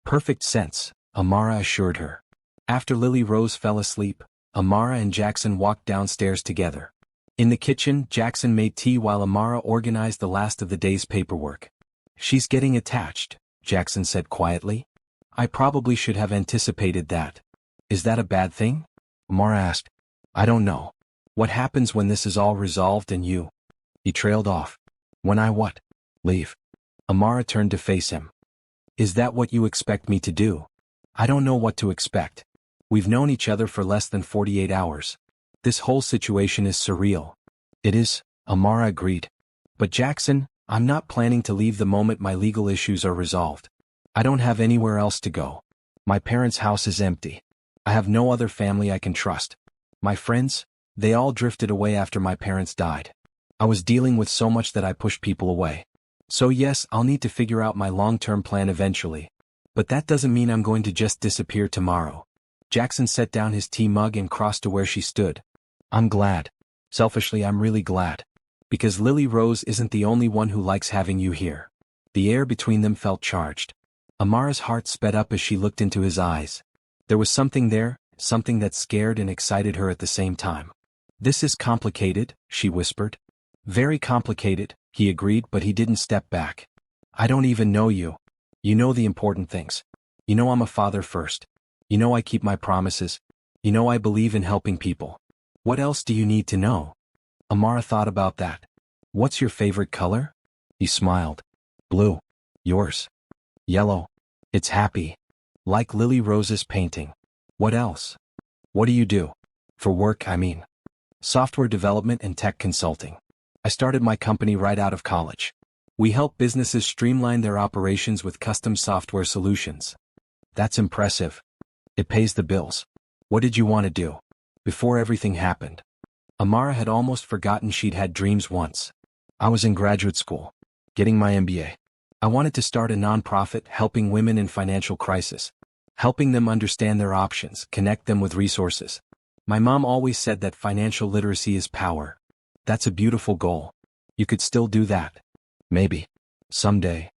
"Perfect sense," Amara assured her. After Lily Rose fell asleep, Amara and Jackson walked downstairs together. In the kitchen, Jackson made tea while Amara organized the last of the day's paperwork. "She's getting attached," Jackson said quietly. "I probably should have anticipated that. Is that a bad thing?" Amara asked. "I don't know. What happens when this is all resolved and you?" He trailed off. "When I what?" "Leave." Amara turned to face him. "Is that what you expect me to do?" "I don't know what to expect. We've known each other for less than 48 hours. This whole situation is surreal." "It is," Amara agreed. "But Jackson, I'm not planning to leave the moment my legal issues are resolved. I don't have anywhere else to go. My parents' house is empty. I have no other family I can trust. My friends, they all drifted away after my parents died. I was dealing with so much that I pushed people away. So yes, I'll need to figure out my long-term plan eventually. But that doesn't mean I'm going to just disappear tomorrow." Jackson set down his tea mug and crossed to where she stood. "I'm glad. Selfishly, I'm really glad. Because Lily Rose isn't the only one who likes having you here." The air between them felt charged. Amara's heart sped up as she looked into his eyes. There was something there, something that scared and excited her at the same time. "This is complicated," she whispered. "Very complicated," he agreed, but he didn't step back. "I don't even know you. You know the important things. You know I'm a father first. You know I keep my promises. You know I believe in helping people. What else do you need to know?" Amara thought about that. "What's your favorite color?" He smiled. "Blue. Yours?" "Yellow. It's happy. Like Lily Rose's painting." "What else?" "What do you do?" "For work, I mean." "Software development and tech consulting. I started my company right out of college. We help businesses streamline their operations with custom software solutions." "That's impressive. It pays the bills. What did you want to do before everything happened?" Amara had almost forgotten she'd had dreams once. "I was in graduate school, getting my MBA. I wanted to start a nonprofit helping women in financial crisis, helping them understand their options, connect them with resources. My mom always said that financial literacy is power. That's a beautiful goal. You could still do that. Maybe. Someday."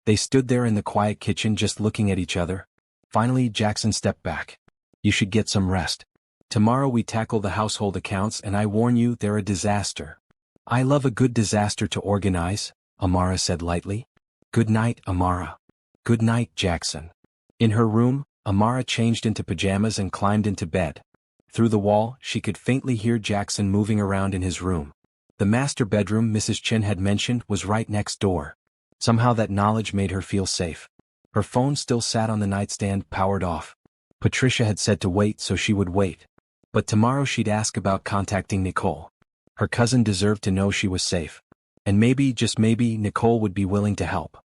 They stood there in the quiet kitchen just looking at each other. Finally, Jackson stepped back. "You should get some rest. Tomorrow we tackle the household accounts and I warn you they're a disaster." "I love a good disaster to organize," Amara said lightly. "Good night, Amara." "Good night, Jackson." In her room, Amara changed into pajamas and climbed into bed. Through the wall, she could faintly hear Jackson moving around in his room. The master bedroom Mrs. Chen had mentioned was right next door. Somehow that knowledge made her feel safe. Her phone still sat on the nightstand, powered off. Patricia had said to wait, so she would wait. But tomorrow she'd ask about contacting Nicole. Her cousin deserved to know she was safe. And maybe, just maybe, Nicole would be willing to help.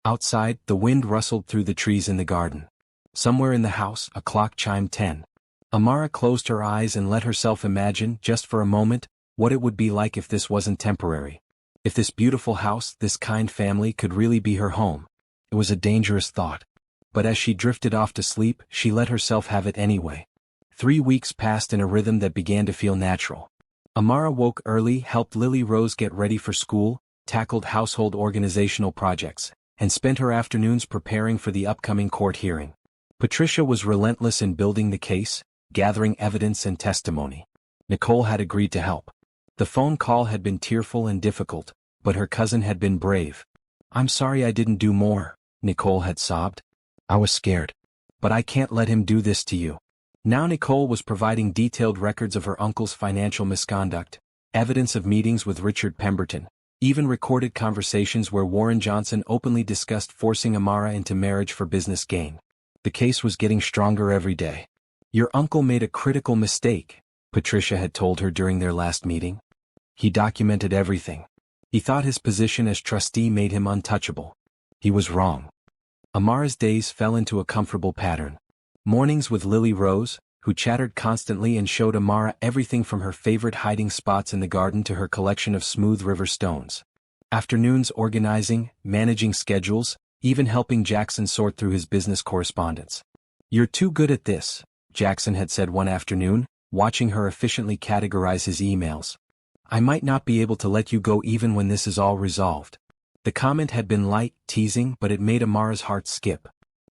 Outside, the wind rustled through the trees in the garden. Somewhere in the house, a clock chimed 10. Amara closed her eyes and let herself imagine, just for a moment, what it would be like if this wasn't temporary. If this beautiful house, this kind family could really be her home. It was a dangerous thought. But as she drifted off to sleep, she let herself have it anyway. 3 weeks passed in a rhythm that began to feel natural. Amara woke early, helped Lily Rose get ready for school, tackled household organizational projects, and spent her afternoons preparing for the upcoming court hearing. Patricia was relentless in building the case, gathering evidence and testimony. Nicole had agreed to help. The phone call had been tearful and difficult, but her cousin had been brave. "I'm sorry I didn't do more," Nicole had sobbed. "I was scared. But I can't let him do this to you." Now Nicole was providing detailed records of her uncle's financial misconduct, evidence of meetings with Richard Pemberton, even recorded conversations where Warren Johnson openly discussed forcing Amara into marriage for business gain. The case was getting stronger every day. Your uncle made a critical mistake, Patricia had told her during their last meeting. He documented everything. He thought his position as trustee made him untouchable. He was wrong. Amara's days fell into a comfortable pattern. Mornings with Lily Rose, who chattered constantly and showed Amara everything from her favorite hiding spots in the garden to her collection of smooth river stones. Afternoons organizing, managing schedules, even helping Jackson sort through his business correspondence. "You're too good at this," Jackson had said one afternoon, watching her efficiently categorize his emails. "I might not be able to let you go even when this is all resolved." The comment had been light, teasing, but it made Amara's heart skip.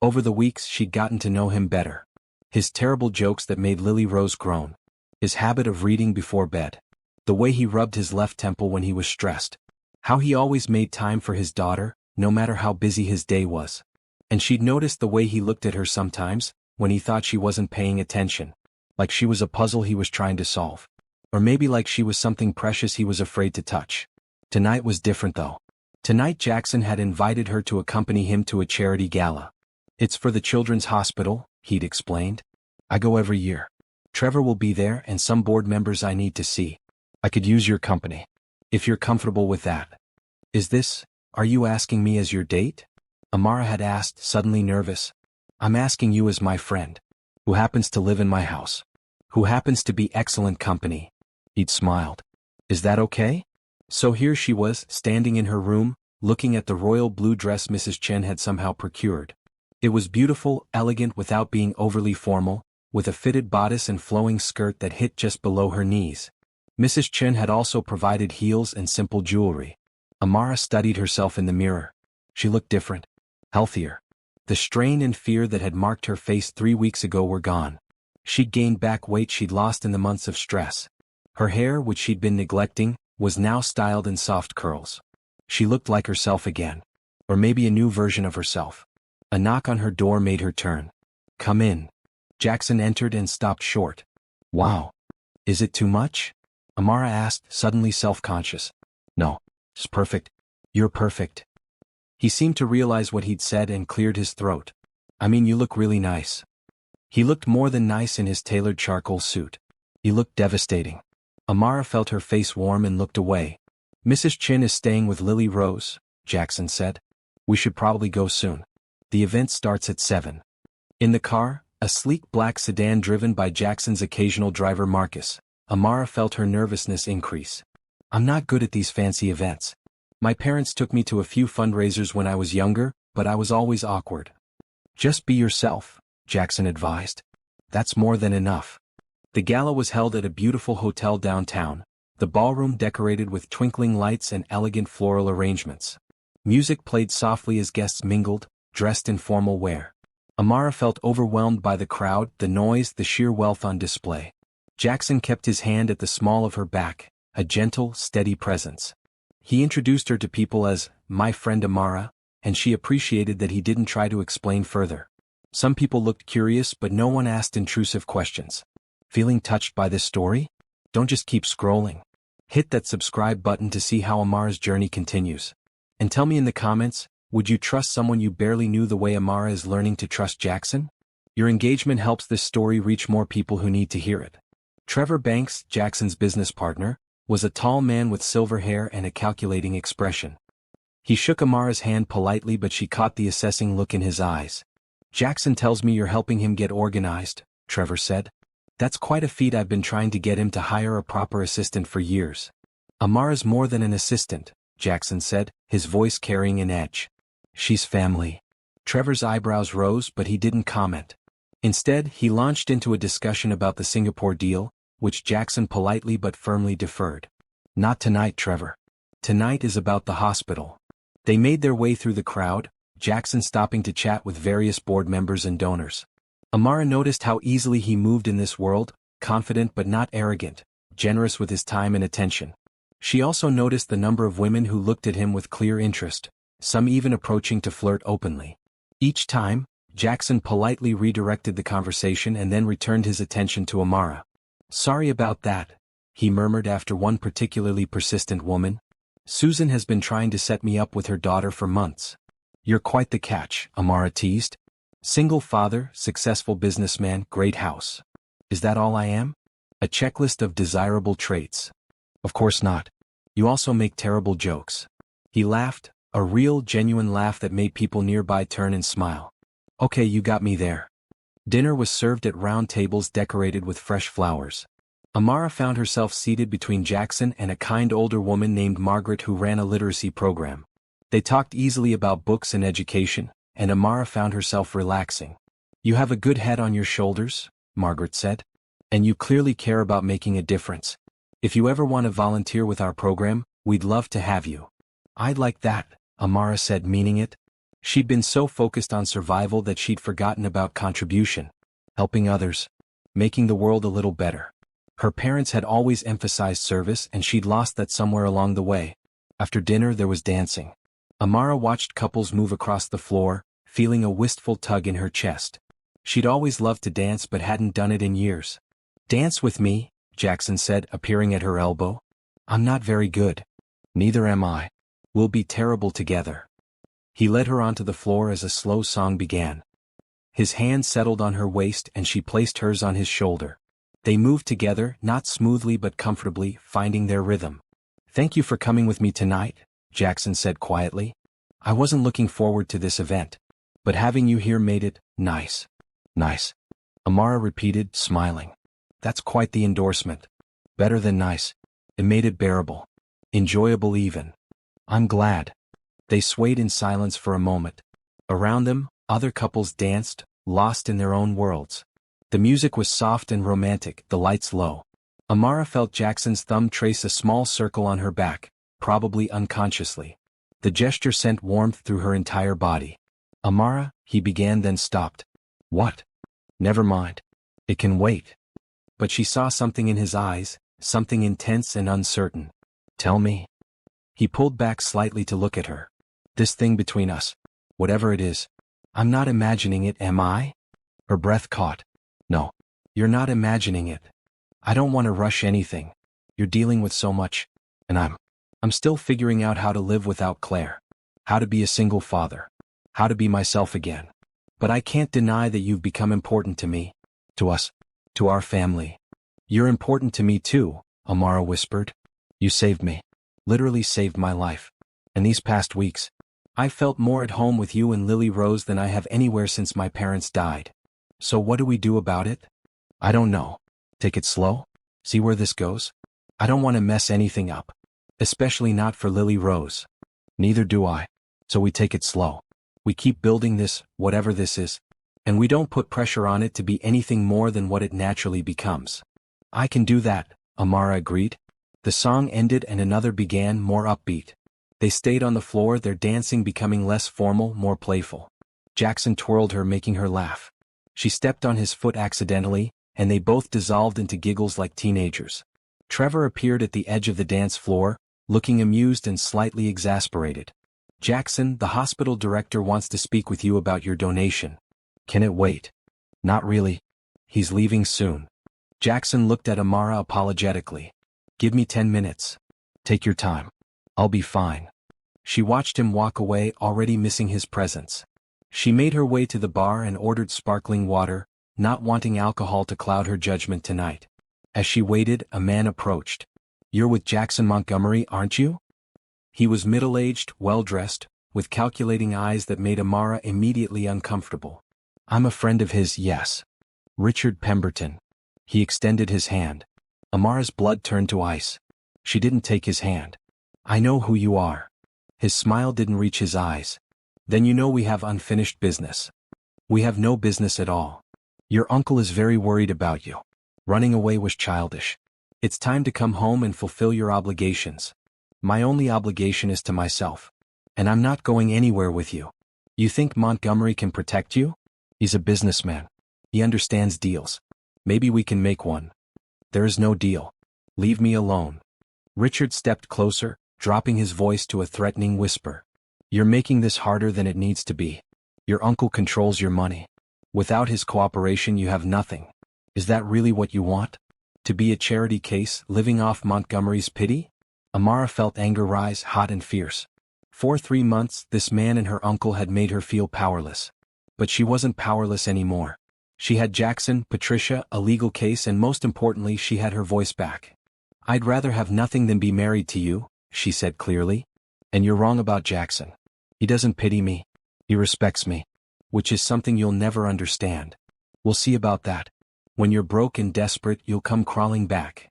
Over the weeks she'd gotten to know him better. His terrible jokes that made Lily Rose groan. His habit of reading before bed. The way he rubbed his left temple when he was stressed. How he always made time for his daughter, no matter how busy his day was. And she'd noticed the way he looked at her sometimes, when he thought she wasn't paying attention. Like she was a puzzle he was trying to solve. Or maybe like she was something precious he was afraid to touch. Tonight was different though. Tonight Jackson had invited her to accompany him to a charity gala. "It's for the children's hospital," he'd explained. "I go every year. Trevor will be there and some board members I need to see. I could use your company. If you're comfortable with that." Are you asking me as your date?" Amara had asked, suddenly nervous. "I'm asking you as my friend. Who happens to live in my house. Who happens to be excellent company." He'd smiled. "Is that okay?" So here she was, standing in her room, looking at the royal blue dress Mrs. Chen had somehow procured. It was beautiful, elegant without being overly formal, with a fitted bodice and flowing skirt that hit just below her knees. Mrs. Chen had also provided heels and simple jewelry. Amara studied herself in the mirror. She looked different. Healthier. The strain and fear that had marked her face 3 weeks ago were gone. She'd gained back weight she'd lost in the months of stress. Her hair, which she'd been neglecting, was now styled in soft curls. She looked like herself again. Or maybe a new version of herself. A knock on her door made her turn. "Come in." Jackson entered and stopped short. "Wow. Is it too much?" Amara asked, suddenly self-conscious. "No. It's perfect. You're perfect." He seemed to realize what he'd said and cleared his throat. "I mean, you look really nice." He looked more than nice in his tailored charcoal suit. He looked devastating. Amara felt her face warm and looked away. "Mrs. Chin is staying with Lily Rose," Jackson said. "We should probably go soon. The event starts at 7. In the car, a sleek black sedan driven by Jackson's occasional driver Marcus, Amara felt her nervousness increase. "I'm not good at these fancy events. My parents took me to a few fundraisers when I was younger, but I was always awkward." "Just be yourself," Jackson advised. "That's more than enough." The gala was held at a beautiful hotel downtown, the ballroom decorated with twinkling lights and elegant floral arrangements. Music played softly as guests mingled, dressed in formal wear. Amara felt overwhelmed by the crowd, the noise, the sheer wealth on display. Jackson kept his hand at the small of her back, a gentle, steady presence. He introduced her to people as, "my friend Amara," and she appreciated that he didn't try to explain further. Some people looked curious but no one asked intrusive questions. Feeling touched by this story? Don't just keep scrolling. Hit that subscribe button to see how Amara's journey continues. And tell me in the comments, would you trust someone you barely knew the way Amara is learning to trust Jackson? Your engagement helps this story reach more people who need to hear it. Trevor Banks, Jackson's business partner, was a tall man with silver hair and a calculating expression. He shook Amara's hand politely but she caught the assessing look in his eyes. "Jackson tells me you're helping him get organized," Trevor said. "That's quite a feat. I've been trying to get him to hire a proper assistant for years." "Amara's more than an assistant," Jackson said, his voice carrying an edge. "She's family." Trevor's eyebrows rose but he didn't comment. Instead, he launched into a discussion about the Singapore deal, which Jackson politely but firmly deferred. "Not tonight, Trevor. Tonight is about the hospital." They made their way through the crowd, Jackson stopping to chat with various board members and donors. Amara noticed how easily he moved in this world, confident but not arrogant, generous with his time and attention. She also noticed the number of women who looked at him with clear interest, some even approaching to flirt openly. Each time, Jackson politely redirected the conversation and then returned his attention to Amara. "Sorry about that," he murmured after one particularly persistent woman. "Susan has been trying to set me up with her daughter for months." "You're quite the catch," Amara teased. Single father, successful businessman, great house. Is that all I am? A checklist of desirable traits. Of course not. You also make terrible jokes. He laughed, a real, genuine laugh that made people nearby turn and smile. Okay, you got me there. Dinner was served at round tables decorated with fresh flowers. Amara found herself seated between Jackson and a kind older woman named Margaret who ran a literacy program. They talked easily about books and education, and Amara found herself relaxing. You have a good head on your shoulders, Margaret said. And you clearly care about making a difference. If you ever want to volunteer with our program, we'd love to have you. I'd like that, Amara said, meaning it. She'd been so focused on survival that she'd forgotten about contribution, helping others, making the world a little better. Her parents had always emphasized service and she'd lost that somewhere along the way. After dinner there was dancing. Amara watched couples move across the floor, feeling a wistful tug in her chest. She'd always loved to dance but hadn't done it in years. Dance with me, Jackson said, appearing at her elbow. I'm not very good. Neither am I. We'll be terrible together. He led her onto the floor as a slow song began. His hand settled on her waist and she placed hers on his shoulder. They moved together, not smoothly but comfortably, finding their rhythm. Thank you for coming with me tonight, Jackson said quietly. I wasn't looking forward to this event, but having you here made it nice. Nice. Amara repeated, smiling. That's quite the endorsement. Better than nice. It made it bearable. Enjoyable even. I'm glad. They swayed in silence for a moment. Around them, other couples danced, lost in their own worlds. The music was soft and romantic, the lights low. Amara felt Jackson's thumb trace a small circle on her back, probably unconsciously. The gesture sent warmth through her entire body. Amara, he began, then stopped. What? Never mind. It can wait. But she saw something in his eyes, something intense and uncertain. Tell me. He pulled back slightly to look at her. This thing between us. Whatever it is. I'm not imagining it, am I? Her breath caught. No. You're not imagining it. I don't want to rush anything. You're dealing with so much. And I'm still figuring out how to live without Claire. How to be a single father. How to be myself again. But I can't deny that you've become important to me. To us. To our family. You're important to me too, Amara whispered. You saved me. Literally saved my life. And these past weeks, I've felt more at home with you and Lily Rose than I have anywhere since my parents died. So what do we do about it? I don't know. Take it slow? See where this goes? I don't want to mess anything up. Especially not for Lily Rose. Neither do I. So we take it slow. We keep building this, whatever this is. And we don't put pressure on it to be anything more than what it naturally becomes. I can do that, Amara agreed. The song ended and another began, more upbeat. They stayed on the floor, their dancing becoming less formal, more playful. Jackson twirled her, making her laugh. She stepped on his foot accidentally, and they both dissolved into giggles like teenagers. Trevor appeared at the edge of the dance floor, looking amused and slightly exasperated. Jackson, the hospital director wants to speak with you about your donation. Can it wait? Not really. He's leaving soon. Jackson looked at Amara apologetically. Give me 10 minutes. Take your time. I'll be fine. She watched him walk away, already missing his presence. She made her way to the bar and ordered sparkling water, not wanting alcohol to cloud her judgment tonight. As she waited, a man approached. You're with Jackson Montgomery, aren't you? He was middle-aged, well-dressed, with calculating eyes that made Amara immediately uncomfortable. I'm a friend of his, yes. Richard Pemberton. He extended his hand. Amara's blood turned to ice. She didn't take his hand. I know who you are. His smile didn't reach his eyes. Then you know we have unfinished business. We have no business at all. Your uncle is very worried about you. Running away was childish. It's time to come home and fulfill your obligations. My only obligation is to myself. And I'm not going anywhere with you. You think Montgomery can protect you? He's a businessman. He understands deals. Maybe we can make one. There is no deal. Leave me alone. Richard stepped closer, dropping his voice to a threatening whisper. You're making this harder than it needs to be. Your uncle controls your money. Without his cooperation you have nothing. Is that really what you want? To be a charity case, living off Montgomery's pity? Amara felt anger rise, hot and fierce. For 3 months, this man and her uncle had made her feel powerless. But she wasn't powerless anymore. She had Jackson, Patricia, a legal case, and most importantly, she had her voice back. "I'd rather have nothing than be married to you," she said clearly. "And you're wrong about Jackson. He doesn't pity me. He respects me. Which is something you'll never understand. We'll see about that. When you're broke and desperate, you'll come crawling back.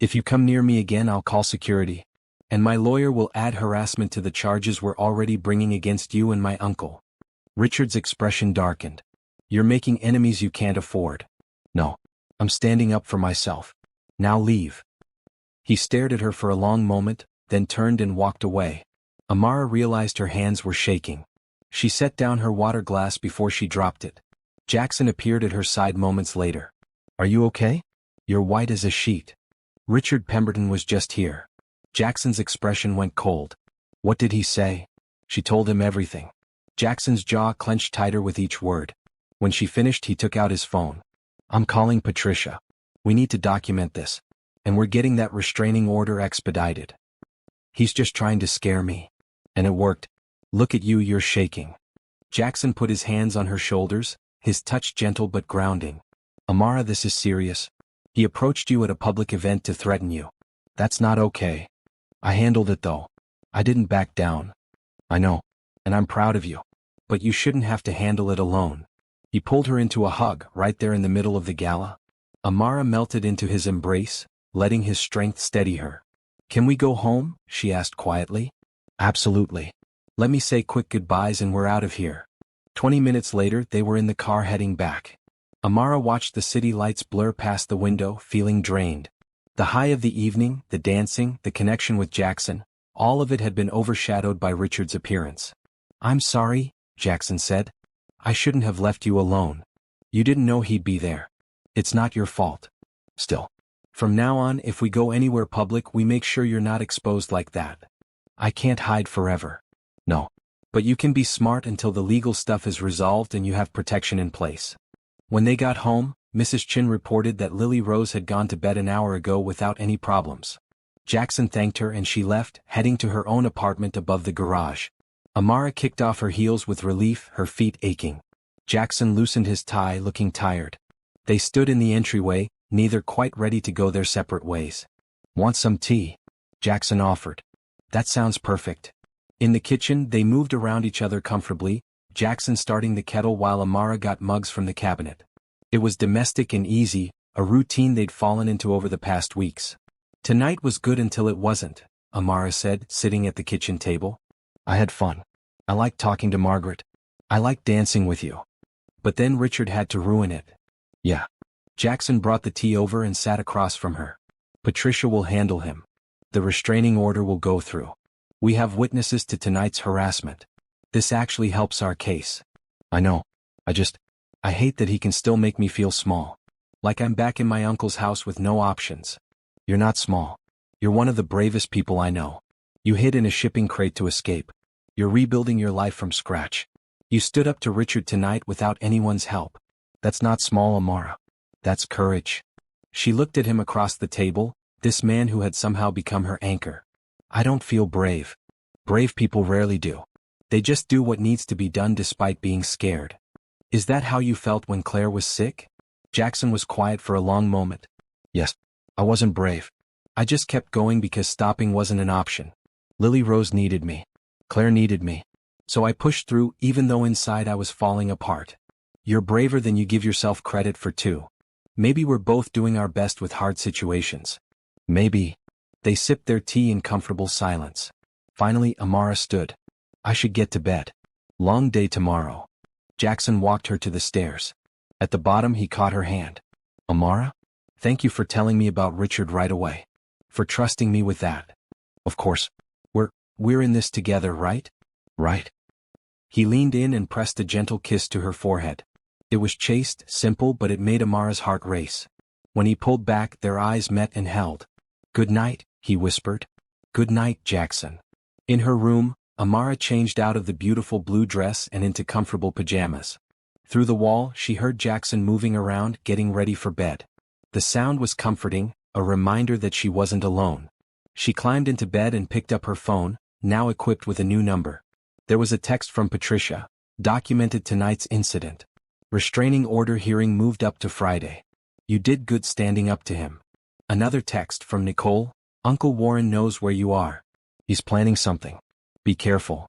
If you come near me again, I'll call security. And my lawyer will add harassment to the charges we're already bringing against you and my uncle." Richard's expression darkened. "You're making enemies you can't afford." "No. I'm standing up for myself. Now leave." He stared at her for a long moment, then turned and walked away. Amara realized her hands were shaking. She set down her water glass before she dropped it. Jackson appeared at her side moments later. "Are you okay? You're white as a sheet." Richard Pemberton was just here. Jackson's expression went cold. "What did he say?" She told him everything. Jackson's jaw clenched tighter with each word. When she finished, he took out his phone. "I'm calling Patricia. We need to document this. And we're getting that restraining order expedited. He's just trying to scare me. And it worked. Look at you, you're shaking." Jackson put his hands on her shoulders, his touch gentle but grounding. "Amara, this is serious. He approached you at a public event to threaten you. That's not okay. I handled it though. I didn't back down. I know. And I'm proud of you. But you shouldn't have to handle it alone." He pulled her into a hug right there in the middle of the gala. Amara melted into his embrace, letting his strength steady her. "Can we go home?" she asked quietly. "Absolutely. Let me say quick goodbyes and we're out of here." 20 minutes later, they were in the car heading back. Amara watched the city lights blur past the window, feeling drained. The high of the evening, the dancing, the connection with Jackson, all of it had been overshadowed by Richard's appearance. "I'm sorry," Jackson said. "I shouldn't have left you alone. You didn't know he'd be there. It's not your fault. Still, from now on, if we go anywhere public, we make sure you're not exposed like that. I can't hide forever." "No. But you can be smart until the legal stuff is resolved and you have protection in place." When they got home, Mrs. Chin reported that Lily Rose had gone to bed an hour ago without any problems. Jackson thanked her and she left, heading to her own apartment above the garage. Amara kicked off her heels with relief, her feet aching. Jackson loosened his tie, looking tired. They stood in the entryway, neither quite ready to go their separate ways. "Want some tea?" Jackson offered. "That sounds perfect." In the kitchen, they moved around each other comfortably, Jackson starting the kettle while Amara got mugs from the cabinet. It was domestic and easy, a routine they'd fallen into over the past weeks. "Tonight was good until it wasn't," Amara said, sitting at the kitchen table. "I had fun. I liked talking to Margaret. I liked dancing with you. But then Richard had to ruin it." "Yeah." Jackson brought the tea over and sat across from her. "Patricia will handle him. The restraining order will go through. We have witnesses to tonight's harassment. This actually helps our case." "I know. I hate that he can still make me feel small. Like I'm back in my uncle's house with no options." "You're not small. You're one of the bravest people I know. You hid in a shipping crate to escape. You're rebuilding your life from scratch. You stood up to Richard tonight without anyone's help. That's not small, Amara. That's courage." She looked at him across the table, this man who had somehow become her anchor. "I don't feel brave. Brave people rarely do. They just do what needs to be done despite being scared." "Is that how you felt when Claire was sick?" Jackson was quiet for a long moment. "Yes. I wasn't brave. I just kept going because stopping wasn't an option. Lily Rose needed me. Claire needed me. So I pushed through even though inside I was falling apart." "You're braver than you give yourself credit for too. Maybe we're both doing our best with hard situations." "Maybe." They sipped their tea in comfortable silence. Finally, Amara stood. "I should get to bed. Long day tomorrow." Jackson walked her to the stairs. At the bottom, he caught her hand. "Amara? Thank you for telling me about Richard right away. For trusting me with that. Of course. We're in this together, right?" "Right." He leaned in and pressed a gentle kiss to her forehead. It was chaste, simple, but it made Amara's heart race. When he pulled back, their eyes met and held. "Good night," he whispered. "Good night, Jackson." In her room, Amara changed out of the beautiful blue dress and into comfortable pajamas. Through the wall, she heard Jackson moving around, getting ready for bed. The sound was comforting, a reminder that she wasn't alone. She climbed into bed and picked up her phone, now equipped with a new number. There was a text from Patricia. Documented tonight's incident. Restraining order hearing moved up to Friday. You did good standing up to him. Another text from Nicole. Uncle Warren knows where you are. He's planning something. Be careful.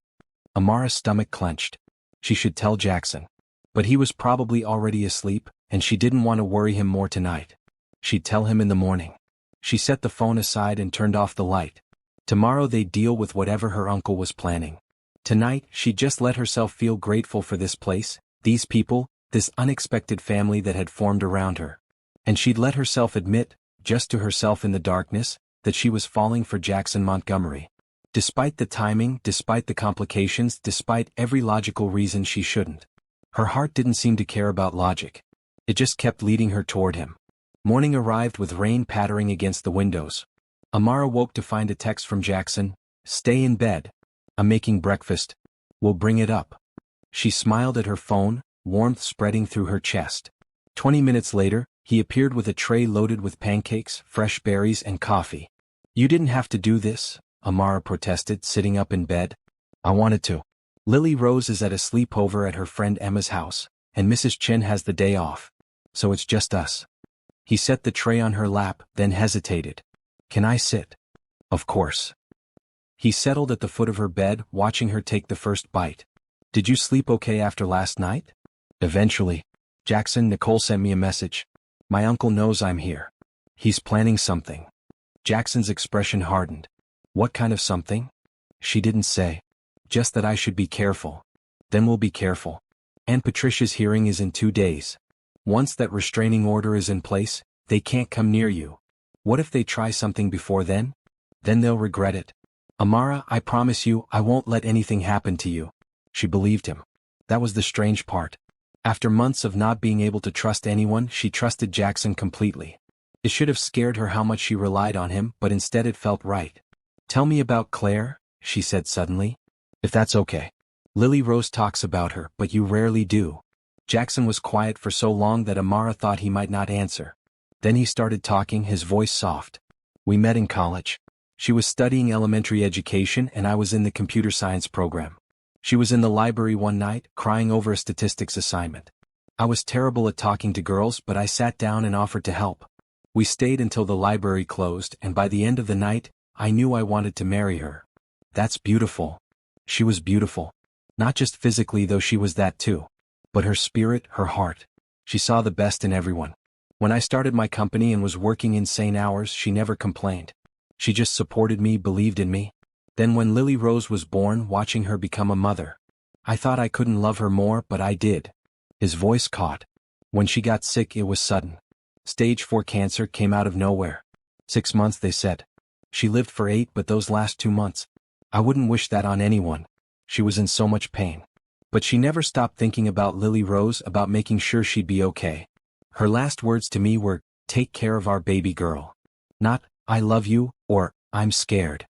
Amara's stomach clenched. She should tell Jackson. But he was probably already asleep, and she didn't want to worry him more tonight. She'd tell him in the morning. She set the phone aside and turned off the light. Tomorrow they'd deal with whatever her uncle was planning. Tonight, she'd just let herself feel grateful for this place, these people, this unexpected family that had formed around her. And she'd let herself admit, just to herself in the darkness, that she was falling for Jackson Montgomery. Despite the timing, despite the complications, despite every logical reason she shouldn't. Her heart didn't seem to care about logic. It just kept leading her toward him. Morning arrived with rain pattering against the windows. Amara woke to find a text from Jackson. Stay in bed. I'm making breakfast. We'll bring it up. She smiled at her phone, warmth spreading through her chest. 20 minutes later, he appeared with a tray loaded with pancakes, fresh berries, and coffee. You didn't have to do this, Amara protested, sitting up in bed. I wanted to. Lily Rose is at a sleepover at her friend Emma's house, and Mrs. Chin has the day off. So it's just us. He set the tray on her lap, then hesitated. Can I sit? Of course. He settled at the foot of her bed, watching her take the first bite. Did you sleep okay after last night? Eventually. Jackson, Nicole sent me a message. My uncle knows I'm here. He's planning something. Jackson's expression hardened. What kind of something? She didn't say. Just that I should be careful. Then we'll be careful. Aunt Patricia's hearing is in 2 days. Once that restraining order is in place, they can't come near you. What if they try something before then? Then they'll regret it. Amara, I promise you, I won't let anything happen to you. She believed him. That was the strange part. After months of not being able to trust anyone, she trusted Jackson completely. It should have scared her how much she relied on him, but instead it felt right. Tell me about Claire, she said suddenly. If that's okay. Lily Rose talks about her, but you rarely do. Jackson was quiet for so long that Amara thought he might not answer. Then he started talking, his voice soft. We met in college. She was studying elementary education and I was in the computer science program. She was in the library one night, crying over a statistics assignment. I was terrible at talking to girls, but I sat down and offered to help. We stayed until the library closed, and by the end of the night, I knew I wanted to marry her. That's beautiful. She was beautiful. Not just physically, though she was that too. But her spirit, her heart. She saw the best in everyone. When I started my company and was working insane hours, she never complained. She just supported me, believed in me. Then when Lily Rose was born, watching her become a mother, I thought I couldn't love her more, but I did. His voice caught. When she got sick, it was sudden. Stage 4 cancer came out of nowhere. 6 months, they said. She lived for 8, but those last 2 months. I wouldn't wish that on anyone. She was in so much pain. But she never stopped thinking about Lily Rose, about making sure she'd be okay. Her last words to me were, take care of our baby girl. Not, I love you, or, I'm scared.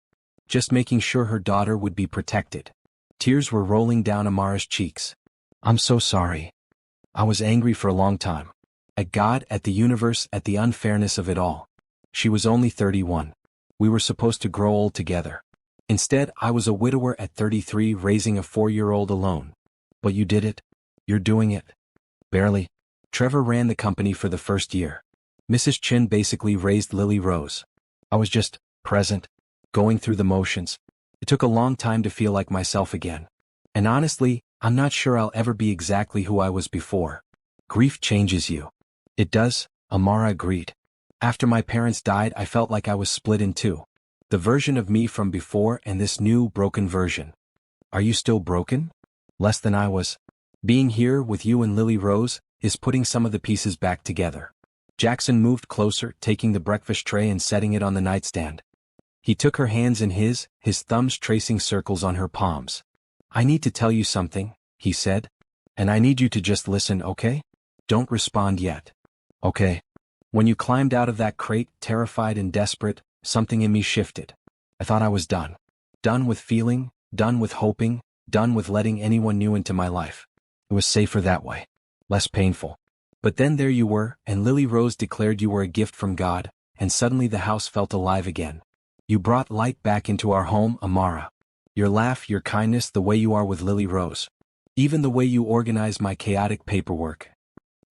Just making sure her daughter would be protected. Tears were rolling down Amara's cheeks. I'm so sorry. I was angry for a long time. At God, at the universe, at the unfairness of it all. She was only 31. We were supposed to grow old together. Instead, I was a widower at 33 raising a 4-year-old alone. But you did it. You're doing it. Barely. Trevor ran the company for the first year. Mrs. Chin basically raised Lily Rose. I was just present, going through the motions. It took a long time to feel like myself again. And honestly, I'm not sure I'll ever be exactly who I was before. Grief changes you. It does, Amara agreed. After my parents died, I felt like I was split in two. The version of me from before and this new, broken version. Are you still broken? Less than I was. Being here with you and Lily Rose is putting some of the pieces back together. Jackson moved closer, taking the breakfast tray and setting it on the nightstand. He took her hands in his thumbs tracing circles on her palms. I need to tell you something, he said. And I need you to just listen, okay? Don't respond yet. Okay. When you climbed out of that crate, terrified and desperate, something in me shifted. I thought I was done. Done with feeling, done with hoping, done with letting anyone new into my life. It was safer that way. Less painful. But then there you were, and Lily Rose declared you were a gift from God, and suddenly the house felt alive again. You brought light back into our home, Amara. Your laugh, your kindness, the way you are with Lily Rose. Even the way you organize my chaotic paperwork.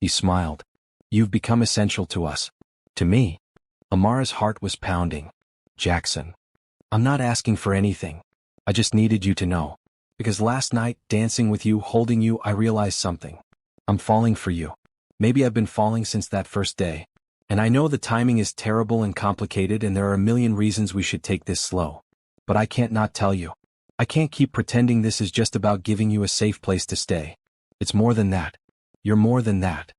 He smiled. You've become essential to us. To me. Amara's heart was pounding. Jackson. I'm not asking for anything. I just needed you to know. Because last night, dancing with you, holding you, I realized something. I'm falling for you. Maybe I've been falling since that first day. And I know the timing is terrible and complicated and there are a million reasons we should take this slow. But I can't not tell you. I can't keep pretending this is just about giving you a safe place to stay. It's more than that. You're more than that.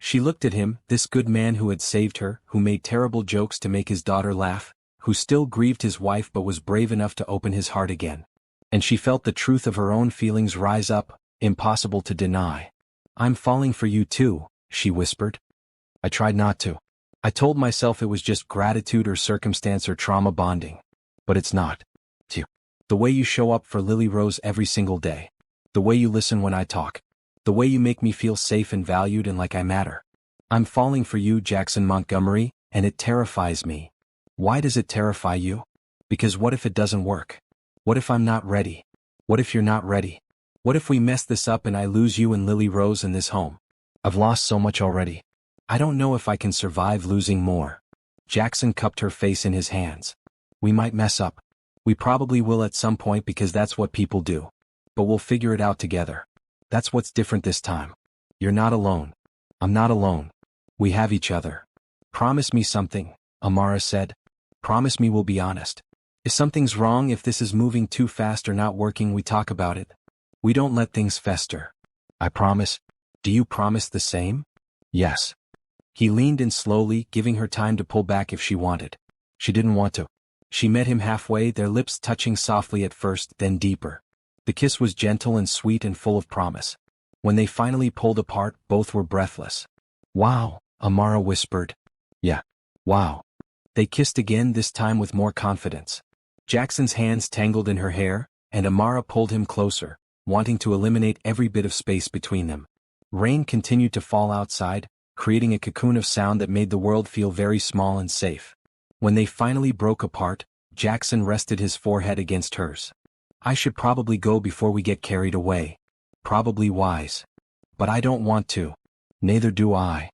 She looked at him, this good man who had saved her, who made terrible jokes to make his daughter laugh, who still grieved his wife but was brave enough to open his heart again. And she felt the truth of her own feelings rise up, impossible to deny. I'm falling for you too, she whispered. I tried not to. I told myself it was just gratitude or circumstance or trauma bonding. But it's not. The way you show up for Lily Rose every single day. The way you listen when I talk. The way you make me feel safe and valued and like I matter. I'm falling for you, Jackson Montgomery, and it terrifies me. Why does it terrify you? Because what if it doesn't work? What if I'm not ready? What if you're not ready? What if we mess this up and I lose you and Lily Rose in this home? I've lost so much already. I don't know if I can survive losing more. Jackson cupped her face in his hands. We might mess up. We probably will at some point because that's what people do. But we'll figure it out together. That's what's different this time. You're not alone. I'm not alone. We have each other. Promise me something, Amara said. Promise me we'll be honest. If something's wrong, if this is moving too fast or not working, we talk about it. We don't let things fester. I promise. Do you promise the same? Yes. He leaned in slowly, giving her time to pull back if she wanted. She didn't want to. She met him halfway, their lips touching softly at first, then deeper. The kiss was gentle and sweet and full of promise. When they finally pulled apart, both were breathless. Wow, Amara whispered. Yeah. Wow. They kissed again, this time with more confidence. Jackson's hands tangled in her hair, and Amara pulled him closer, wanting to eliminate every bit of space between them. Rain continued to fall outside, creating a cocoon of sound that made the world feel very small and safe. When they finally broke apart, Jackson rested his forehead against hers. I should probably go before we get carried away. Probably wise. But I don't want to. Neither do I.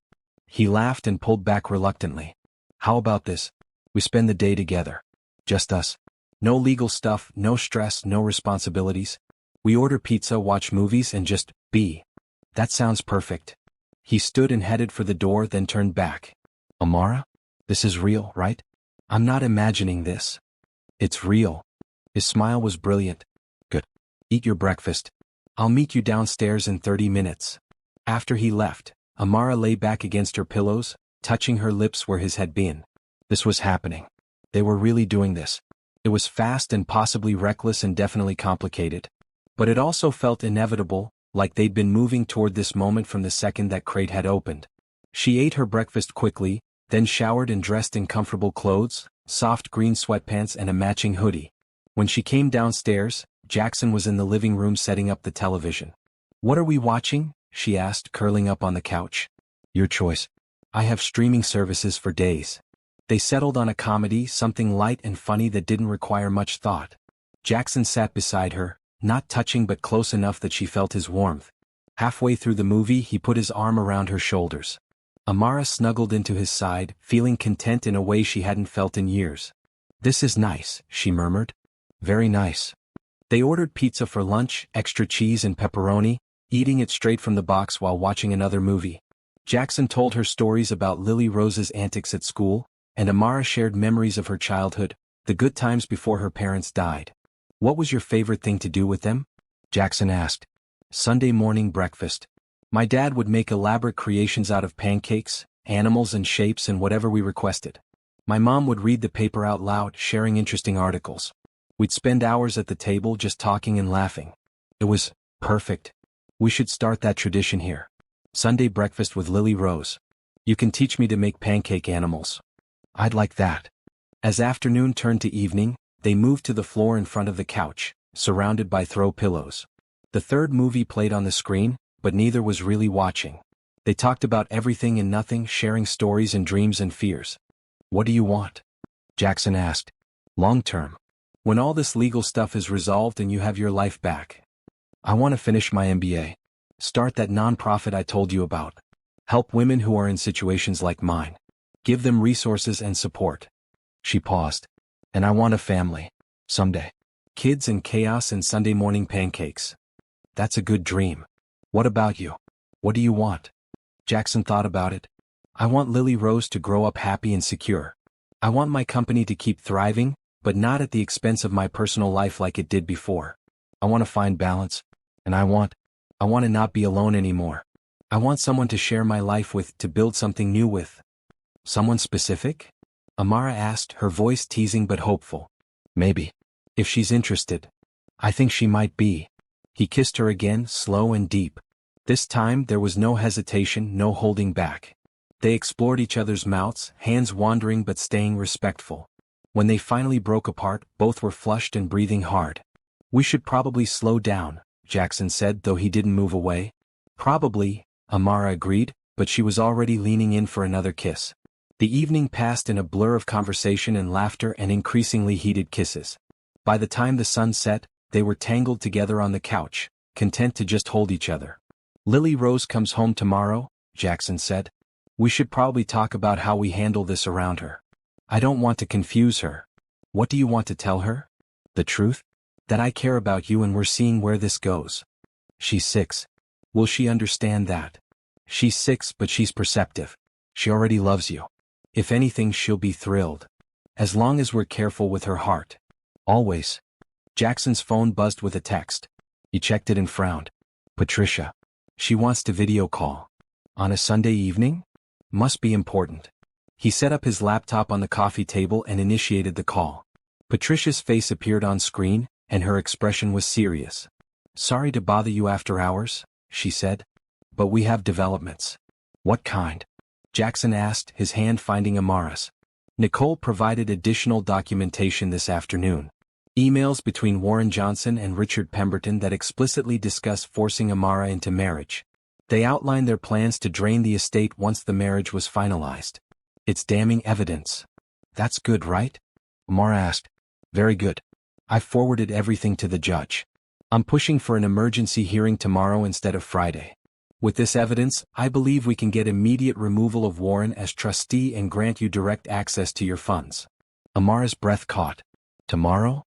He laughed and pulled back reluctantly. How about this? We spend the day together. Just us. No legal stuff, no stress, no responsibilities. We order pizza, watch movies, and just be. That sounds perfect. He stood and headed for the door, then turned back. Amara? This is real, right? I'm not imagining this. It's real. His smile was brilliant. Good. Eat your breakfast. I'll meet you downstairs in 30 minutes. After he left, Amara lay back against her pillows, touching her lips where his had been. This was happening. They were really doing this. It was fast and possibly reckless and definitely complicated. But it also felt inevitable, like they'd been moving toward this moment from the second that crate had opened. She ate her breakfast quickly, then showered and dressed in comfortable clothes, soft green sweatpants and a matching hoodie. When she came downstairs, Jackson was in the living room setting up the television. What are we watching? She asked, curling up on the couch. Your choice. I have streaming services for days. They settled on a comedy, something light and funny that didn't require much thought. Jackson sat beside her, not touching but close enough that she felt his warmth. Halfway through the movie, he put his arm around her shoulders. Amara snuggled into his side, feeling content in a way she hadn't felt in years. This is nice, she murmured. Very nice. They ordered pizza for lunch, extra cheese and pepperoni, eating it straight from the box while watching another movie. Jackson told her stories about Lily Rose's antics at school, and Amara shared memories of her childhood, the good times before her parents died. What was your favorite thing to do with them? Jackson asked. Sunday morning breakfast. My dad would make elaborate creations out of pancakes, animals and shapes and whatever we requested. My mom would read the paper out loud, sharing interesting articles. We'd spend hours at the table just talking and laughing. It was perfect. We should start that tradition here. Sunday breakfast with Lily Rose. You can teach me to make pancake animals. I'd like that. As afternoon turned to evening, they moved to the floor in front of the couch, surrounded by throw pillows. The third movie played on the screen, but neither was really watching. They talked about everything and nothing, sharing stories and dreams and fears. What do you want? Jackson asked. Long term. When all this legal stuff is resolved and you have your life back. I want to finish my MBA. Start that nonprofit I told you about. Help women who are in situations like mine. Give them resources and support. She paused. And I want a family. Someday. Kids and chaos and Sunday morning pancakes. That's a good dream. What about you? What do you want? Jackson thought about it. I want Lily Rose to grow up happy and secure. I want my company to keep thriving, but not at the expense of my personal life like it did before. I want to find balance. And I want to not be alone anymore. I want someone to share my life with, to build something new with. Someone specific? Amara asked, her voice teasing but hopeful. Maybe. If she's interested. I think she might be. He kissed her again, slow and deep. This time there was no hesitation, no holding back. They explored each other's mouths, hands wandering but staying respectful. When they finally broke apart, both were flushed and breathing hard. We should probably slow down, Jackson said, though he didn't move away. Probably, Amara agreed, but she was already leaning in for another kiss. The evening passed in a blur of conversation and laughter and increasingly heated kisses. By the time the sun set, they were tangled together on the couch, content to just hold each other. Lily Rose comes home tomorrow, Jackson said. We should probably talk about how we handle this around her. I don't want to confuse her. What do you want to tell her? The truth? That I care about you and we're seeing where this goes. She's 6. Will she understand that? She's 6, but she's perceptive. She already loves you. If anything, she'll be thrilled. As long as we're careful with her heart. Always. Jackson's phone buzzed with a text. He checked it and frowned. Patricia. She wants to video call. On a Sunday evening? Must be important. He set up his laptop on the coffee table and initiated the call. Patricia's face appeared on screen, and her expression was serious. Sorry to bother you after hours, she said. But we have developments. What kind? Jackson asked, his hand finding Amara's. Nicole provided additional documentation this afternoon. Emails between Warren Johnson and Richard Pemberton that explicitly discuss forcing Amara into marriage. They outlined their plans to drain the estate once the marriage was finalized. It's damning evidence. That's good, right? Amara asked. Very good. I forwarded everything to the judge. I'm pushing for an emergency hearing tomorrow instead of Friday. With this evidence, I believe we can get immediate removal of Warren as trustee and grant you direct access to your funds. Amara's breath caught. Tomorrow?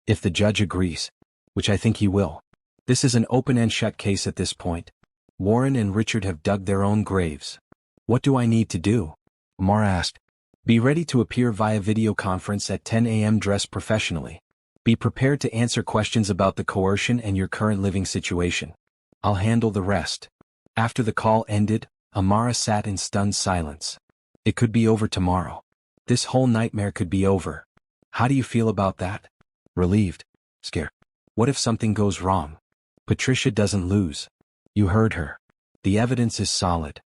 If the judge agrees. Which I think he will. This is an open and shut case at this point. Warren and Richard have dug their own graves. What do I need to do? Amara asked. Be ready to appear via video conference at 10 a.m. Dress professionally. Be prepared to answer questions about the coercion and your current living situation. I'll handle the rest. After the call ended, Amara sat in stunned silence. It could be over tomorrow. This whole nightmare could be over. How do you feel about that? Relieved. Scared. What if something goes wrong? Patricia doesn't lose. You heard her. The evidence is solid.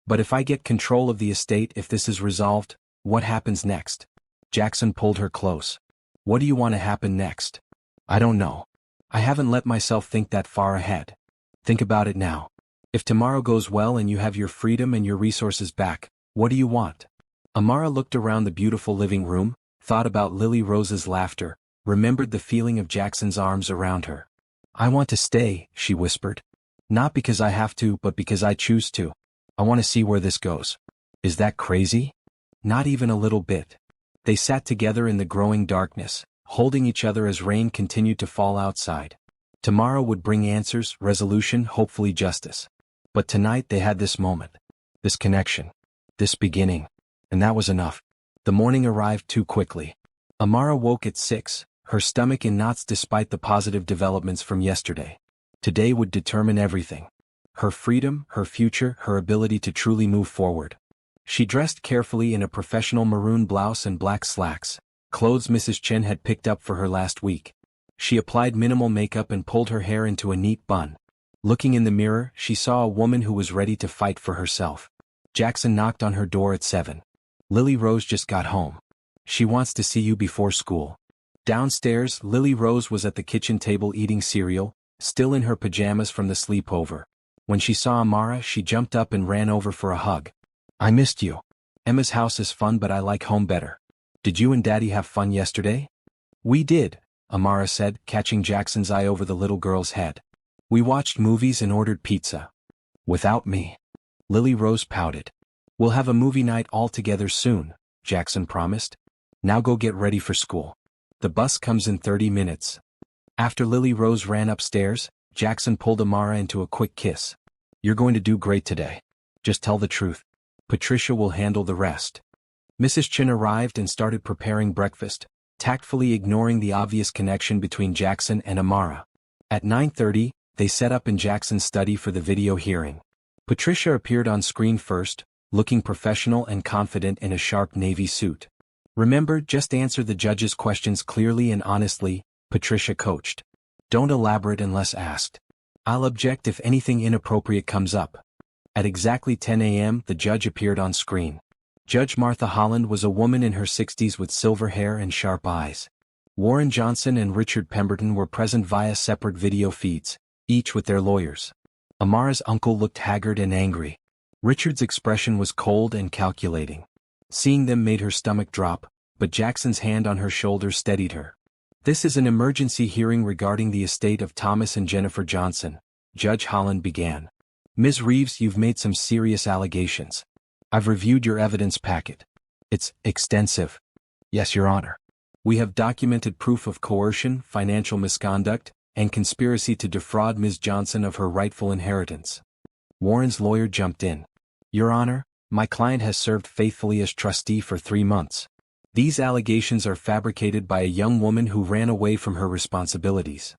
But if I get control of the estate, if this is resolved, what happens next? Jackson pulled her close. What do you want to happen next? I don't know. I haven't let myself think that far ahead. Think about it now. If tomorrow goes well and you have your freedom and your resources back, what do you want? Amara looked around the beautiful living room, thought about Lily Rose's laughter, remembered the feeling of Jackson's arms around her. I want to stay, she whispered. Not because I have to, but because I choose to. I want to see where this goes. Is that crazy? Not even a little bit. They sat together in the growing darkness, holding each other as rain continued to fall outside. Tomorrow would bring answers, resolution, hopefully justice. But tonight they had this moment. This connection. This beginning. And that was enough. The morning arrived too quickly. Amara woke at 6, her stomach in knots despite the positive developments from yesterday. Today would determine everything. Her freedom, her future, her ability to truly move forward. She dressed carefully in a professional maroon blouse and black slacks, clothes Mrs. Chen had picked up for her last week. She applied minimal makeup and pulled her hair into a neat bun. Looking in the mirror, she saw a woman who was ready to fight for herself. Jackson knocked on her door at 7. Lily Rose just got home. She wants to see you before school. Downstairs, Lily Rose was at the kitchen table eating cereal, still in her pajamas from the sleepover. When she saw Amara, she jumped up and ran over for a hug. I missed you. Emma's house is fun, but I like home better. Did you and Daddy have fun yesterday? We did, Amara said, catching Jackson's eye over the little girl's head. We watched movies and ordered pizza. Without me. Lily Rose pouted. We'll have a movie night all together soon, Jackson promised. Now go get ready for school. The bus comes in 30 minutes. After Lily Rose ran upstairs, Jackson pulled Amara into a quick kiss. You're going to do great today. Just tell the truth. Patricia will handle the rest. Mrs. Chin arrived and started preparing breakfast, tactfully ignoring the obvious connection between Jackson and Amara. At 9:30, they set up in Jackson's study for the video hearing. Patricia appeared on screen first, looking professional and confident in a sharp navy suit. Remember, just answer the judge's questions clearly and honestly, Patricia coached. Don't elaborate unless asked. I'll object if anything inappropriate comes up. At exactly 10 a.m., the judge appeared on screen. Judge Martha Holland was a woman in her 60s with silver hair and sharp eyes. Warren Johnson and Richard Pemberton were present via separate video feeds, each with their lawyers. Amara's uncle looked haggard and angry. Richard's expression was cold and calculating. Seeing them made her stomach drop, but Jackson's hand on her shoulder steadied her. This is an emergency hearing regarding the estate of Thomas and Jennifer Johnson, Judge Holland began. Ms. Reeves, you've made some serious allegations. I've reviewed your evidence packet. It's extensive. Yes, Your Honor. We have documented proof of coercion, financial misconduct, and conspiracy to defraud Ms. Johnson of her rightful inheritance. Warren's lawyer jumped in. Your Honor, my client has served faithfully as trustee for 3 months. These allegations are fabricated by a young woman who ran away from her responsibilities.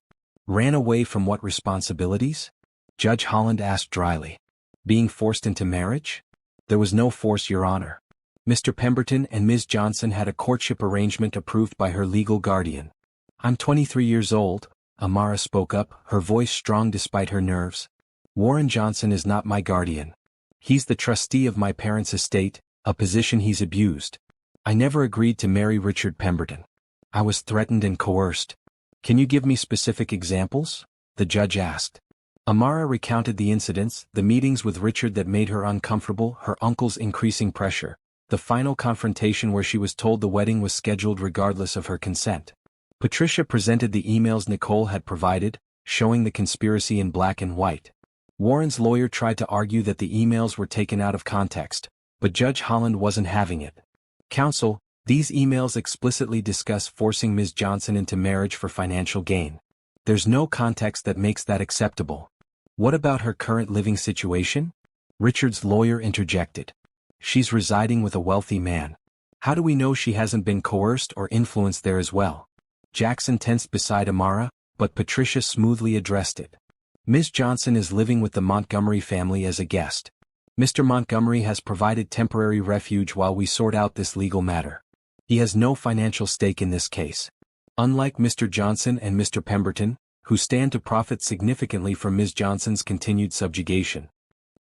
Ran away from what responsibilities? Judge Holland asked dryly. Being forced into marriage? There was no force, Your Honor. Mr. Pemberton and Ms. Johnson had a courtship arrangement approved by her legal guardian. I'm 23 years old, Amara spoke up, her voice strong despite her nerves. Warren Johnson is not my guardian. He's the trustee of my parents' estate, a position he's abused. I never agreed to marry Richard Pemberton. I was threatened and coerced. Can you give me specific examples? The judge asked. Amara recounted the incidents, the meetings with Richard that made her uncomfortable, her uncle's increasing pressure, the final confrontation where she was told the wedding was scheduled regardless of her consent. Patricia presented the emails Nicole had provided, showing the conspiracy in black and white. Warren's lawyer tried to argue that the emails were taken out of context, but Judge Holland wasn't having it. Counsel, these emails explicitly discuss forcing Ms. Johnson into marriage for financial gain. There's no context that makes that acceptable. What about her current living situation? Richard's lawyer interjected. She's residing with a wealthy man. How do we know she hasn't been coerced or influenced there as well? Jackson tensed beside Amara, but Patricia smoothly addressed it. Ms. Johnson is living with the Montgomery family as a guest. Mr. Montgomery has provided temporary refuge while we sort out this legal matter. He has no financial stake in this case. Unlike Mr. Johnson and Mr. Pemberton, who stand to profit significantly from Ms. Johnson's continued subjugation.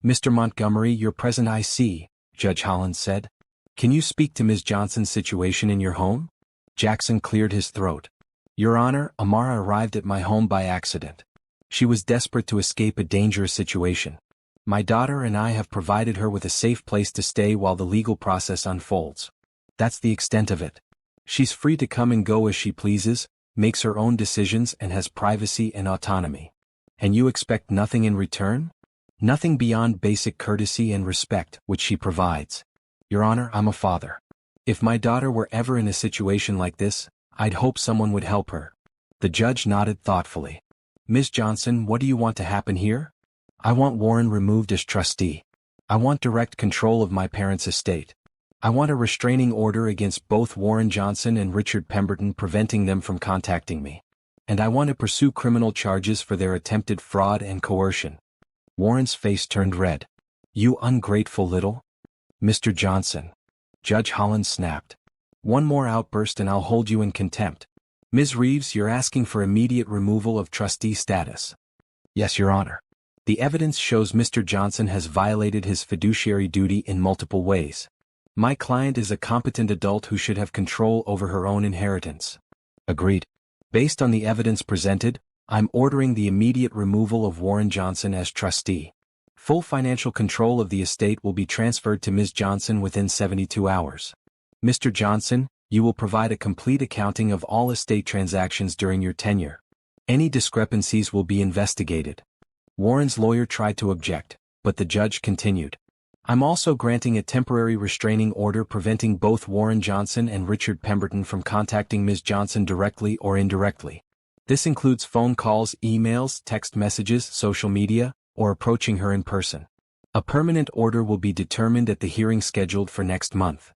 Mr. Montgomery, you're present, I see, Judge Holland said. Can you speak to Ms. Johnson's situation in your home? Jackson cleared his throat. Your Honor, Amara arrived at my home by accident. She was desperate to escape a dangerous situation. My daughter and I have provided her with a safe place to stay while the legal process unfolds. That's the extent of it. She's free to come and go as she pleases, makes her own decisions and has privacy and autonomy. And you expect nothing in return? Nothing beyond basic courtesy and respect, which she provides. Your Honor, I'm a father. If my daughter were ever in a situation like this, I'd hope someone would help her. The judge nodded thoughtfully. Ms. Johnson, what do you want to happen here? I want Warren removed as trustee. I want direct control of my parents' estate. I want a restraining order against both Warren Johnson and Richard Pemberton preventing them from contacting me. And I want to pursue criminal charges for their attempted fraud and coercion. Warren's face turned red. You ungrateful little... Mr. Johnson. Judge Holland snapped. One more outburst and I'll hold you in contempt. Ms. Reeves, you're asking for immediate removal of trustee status. Yes, Your Honor. The evidence shows Mr. Johnson has violated his fiduciary duty in multiple ways. My client is a competent adult who should have control over her own inheritance. Agreed. Based on the evidence presented, I'm ordering the immediate removal of Warren Johnson as trustee. Full financial control of the estate will be transferred to Ms. Johnson within 72 hours. Mr. Johnson, you will provide a complete accounting of all estate transactions during your tenure. Any discrepancies will be investigated. Warren's lawyer tried to object, but the judge continued. I'm also granting a temporary restraining order preventing both Warren Johnson and Richard Pemberton from contacting Ms. Johnson directly or indirectly. This includes phone calls, emails, text messages, social media, or approaching her in person. A permanent order will be determined at the hearing scheduled for next month.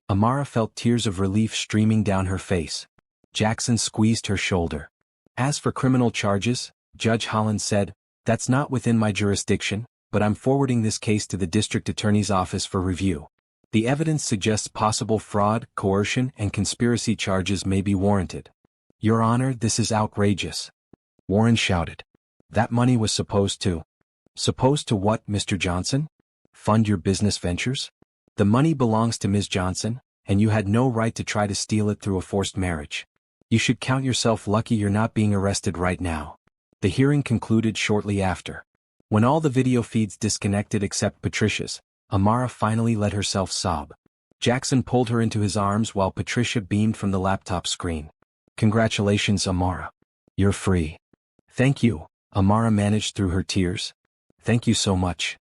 Amara felt tears of relief streaming down her face. Jackson squeezed her shoulder. As for criminal charges, Judge Holland said, that's not within my jurisdiction, but I'm forwarding this case to the district attorney's office for review. The evidence suggests possible fraud, coercion, and conspiracy charges may be warranted. Your Honor, this is outrageous. Warren shouted. That money was supposed to. Supposed to what, Mr. Johnson? Fund your business ventures? The money belongs to Ms. Johnson, and you had no right to try to steal it through a forced marriage. You should count yourself lucky you're not being arrested right now. The hearing concluded shortly after. When all the video feeds disconnected except Patricia's, Amara finally let herself sob. Jackson pulled her into his arms while Patricia beamed from the laptop screen. Congratulations, Amara. You're free. Thank you, Amara managed through her tears. Thank you so much.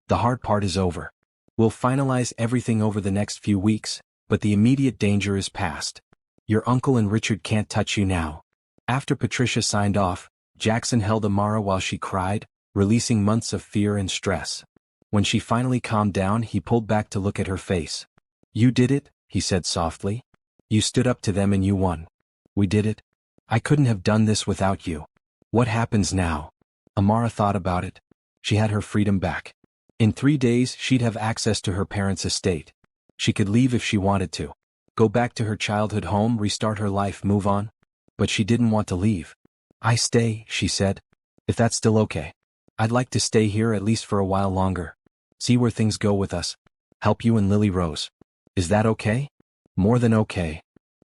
The hard part is over. We'll finalize everything over the next few weeks, but the immediate danger is past. Your uncle and Richard can't touch you now. After Patricia signed off, Jackson held Amara while she cried, releasing months of fear and stress. When she finally calmed down, he pulled back to look at her face. You did it, he said softly. You stood up to them and you won. We did it. I couldn't have done this without you. What happens now? Amara thought about it. She had her freedom back. In 3 days, she'd have access to her parents' estate. She could leave if she wanted to. Go back to her childhood home, restart her life, move on. But she didn't want to leave. I stay, she said. If that's still okay. I'd like to stay here at least for a while longer. See where things go with us. Help you and Lily Rose. Is that okay? More than okay.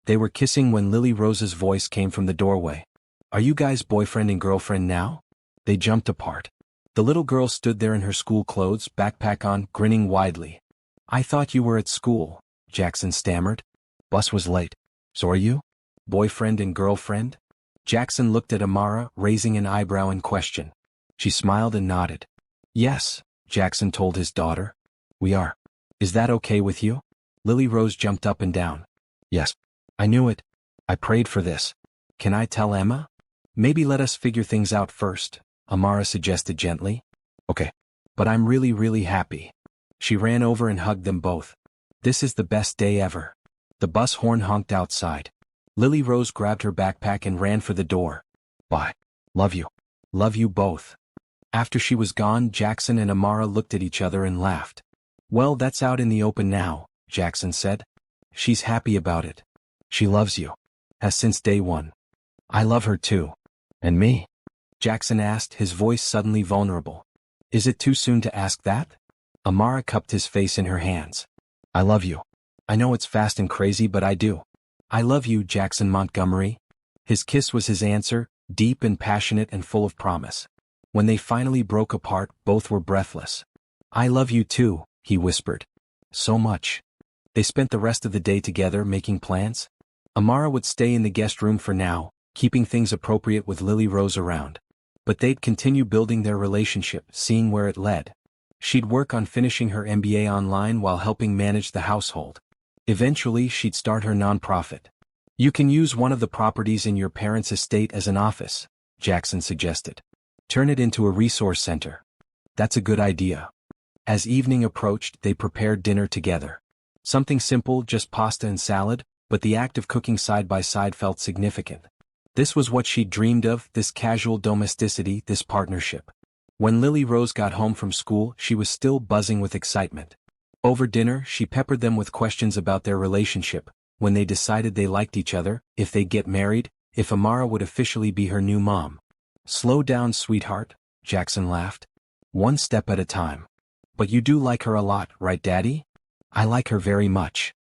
They were kissing when Lily Rose's voice came from the doorway. Are you guys boyfriend and girlfriend now? They jumped apart. The little girl stood there in her school clothes, backpack on, grinning widely. I thought you were at school, Jackson stammered. Bus was late. So are you? Boyfriend and girlfriend? Jackson looked at Amara, raising an eyebrow in question. She smiled and nodded. Yes, Jackson told his daughter. We are. Is that okay with you? Lily Rose jumped up and down. Yes. I knew it. I prayed for this. Can I tell Emma? Maybe let us figure things out first, Amara suggested gently. Okay. But I'm really happy. She ran over and hugged them both. This is the best day ever. The bus horn honked outside. Lily Rose grabbed her backpack and ran for the door. Bye. Love you. Love you both. After she was gone, Jackson and Amara looked at each other and laughed. Well, that's out in the open now, Jackson said. She's happy about it. She loves you. Has since day one. I love her too. And me? Jackson asked, his voice suddenly vulnerable. Is it too soon to ask that? Amara cupped his face in her hands. I love you. I know it's fast and crazy, but I do. I love you, Jackson Montgomery. His kiss was his answer, deep and passionate and full of promise. When they finally broke apart, both were breathless. I love you too, he whispered. So much. They spent the rest of the day together making plans. Amara would stay in the guest room for now, keeping things appropriate with Lily Rose around. But they'd continue building their relationship, seeing where it led. She'd work on finishing her MBA online while helping manage the household. Eventually, she'd start her nonprofit. You can use one of the properties in your parents' estate as an office, Jackson suggested. Turn it into a resource center. That's a good idea. As evening approached, they prepared dinner together. Something simple, just pasta and salad, but the act of cooking side by side felt significant. This was what she'd dreamed of, this casual domesticity, this partnership. When Lily Rose got home from school, she was still buzzing with excitement. Over dinner, she peppered them with questions about their relationship, when they decided they liked each other, if they'd get married, if Amara would officially be her new mom. Slow down, sweetheart, Jackson laughed. One step at a time. But you do like her a lot, right, Daddy? I like her very much.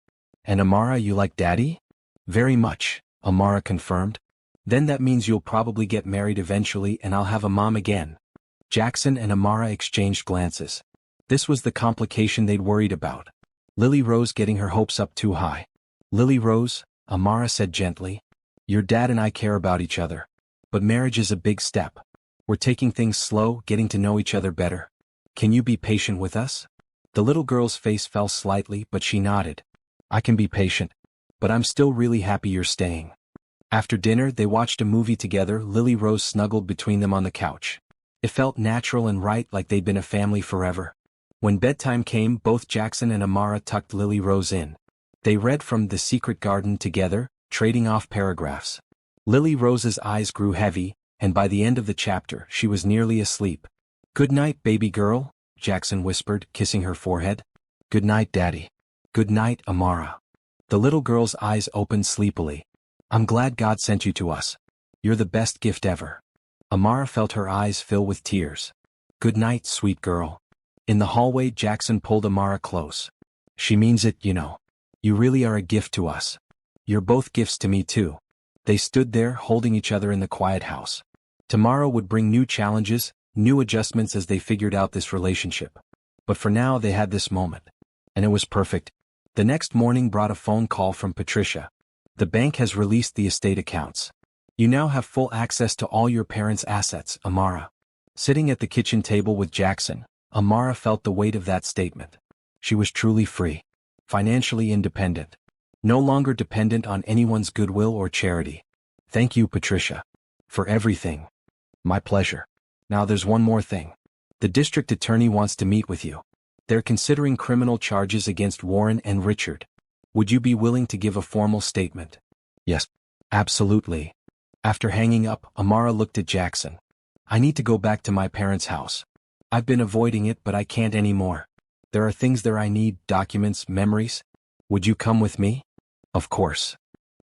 And Amara, you like Daddy? Very much, Amara confirmed. Then that means you'll probably get married eventually and I'll have a mom again. Jackson and Amara exchanged glances. This was the complication they'd worried about. Lily Rose getting her hopes up too high. Lily Rose, Amara said gently. Your dad and I care about each other. But marriage is a big step. We're taking things slow, getting to know each other better. Can you be patient with us? The little girl's face fell slightly, but she nodded. I can be patient. But I'm still really happy you're staying. After dinner, they watched a movie together. Lily Rose snuggled between them on the couch. It felt natural and right, like they'd been a family forever. When bedtime came, both Jackson and Amara tucked Lily Rose in. They read from The Secret Garden together, trading off paragraphs. Lily Rose's eyes grew heavy, and by the end of the chapter, she was nearly asleep. "Good night, baby girl," Jackson whispered, kissing her forehead. "Good night, Daddy." "Good night, Amara." The little girl's eyes opened sleepily. "I'm glad God sent you to us. You're the best gift ever." Amara felt her eyes fill with tears. "Good night, sweet girl." In the hallway, Jackson pulled Amara close. "She means it, you know. You really are a gift to us. You're both gifts to me too." They stood there, holding each other in the quiet house. Tomorrow would bring new challenges, new adjustments as they figured out this relationship. But for now they had this moment. And it was perfect. The next morning brought a phone call from Patricia. "The bank has released the estate accounts. You now have full access to all your parents' assets, Amara." Sitting at the kitchen table with Jackson, Amara felt the weight of that statement. She was truly free. Financially independent. No longer dependent on anyone's goodwill or charity. "Thank you, Patricia. For everything." "My pleasure. Now there's one more thing. The district attorney wants to meet with you. They're considering criminal charges against Warren and Richard. Would you be willing to give a formal statement?" "Yes. Absolutely." After hanging up, Amara looked at Jackson. "I need to go back to my parents' house. I've been avoiding it, but I can't anymore. There are things there I need, documents, memories. Would you come with me?" "Of course."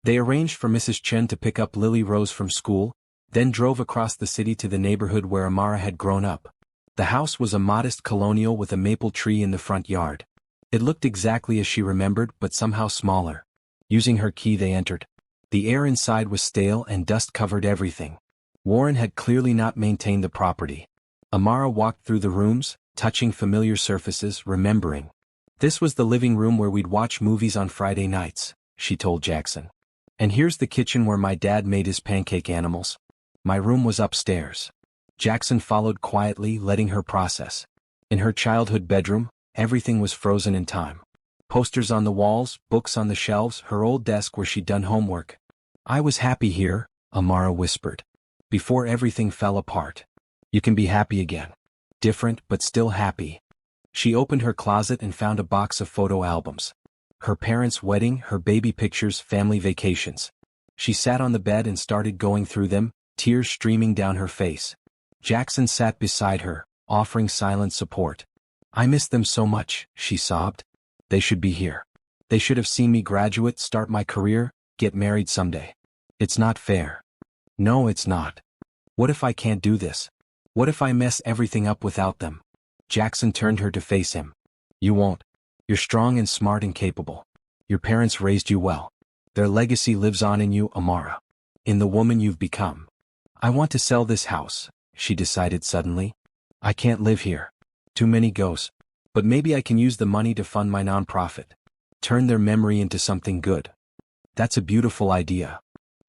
They arranged for Mrs. Chen to pick up Lily Rose from school, then drove across the city to the neighborhood where Amara had grown up. The house was a modest colonial with a maple tree in the front yard. It looked exactly as she remembered, but somehow smaller. Using her key, they entered. The air inside was stale and dust covered everything. Warren had clearly not maintained the property. Amara walked through the rooms, touching familiar surfaces, remembering. "This was the living room where we'd watch movies on Friday nights," she told Jackson. "And here's the kitchen where my dad made his pancake animals. My room was upstairs." Jackson followed quietly, letting her process. In her childhood bedroom, everything was frozen in time. Posters on the walls, books on the shelves, her old desk where she'd done homework. "I was happy here," Amara whispered. "Before everything fell apart. You can be happy again. Different, but still happy." She opened her closet and found a box of photo albums. Her parents' wedding, her baby pictures, family vacations. She sat on the bed and started going through them, tears streaming down her face. Jackson sat beside her, offering silent support. "I miss them so much," she sobbed. "They should be here. They should have seen me graduate, start my career, get married someday. It's not fair." "No, it's not. What if I can't do this? What if I mess everything up without them?" Jackson turned her to face him. "You won't. You're strong and smart and capable. Your parents raised you well. Their legacy lives on in you, Amara. In the woman you've become." "I want to sell this house," she decided suddenly. "I can't live here. Too many ghosts. But maybe I can use the money to fund my nonprofit. Turn their memory into something good." "That's a beautiful idea."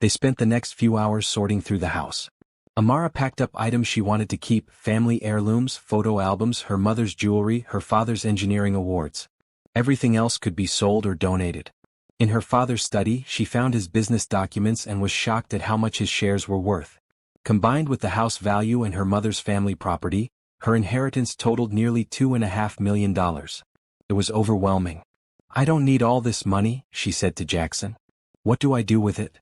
They spent the next few hours sorting through the house. Amara packed up items she wanted to keep, family heirlooms, photo albums, her mother's jewelry, her father's engineering awards. Everything else could be sold or donated. In her father's study, she found his business documents and was shocked at how much his shares were worth. Combined with the house value and her mother's family property, her inheritance totaled nearly $2.5 million. It was overwhelming. "I don't need all this money," she said to Jackson. "What do I do with it?"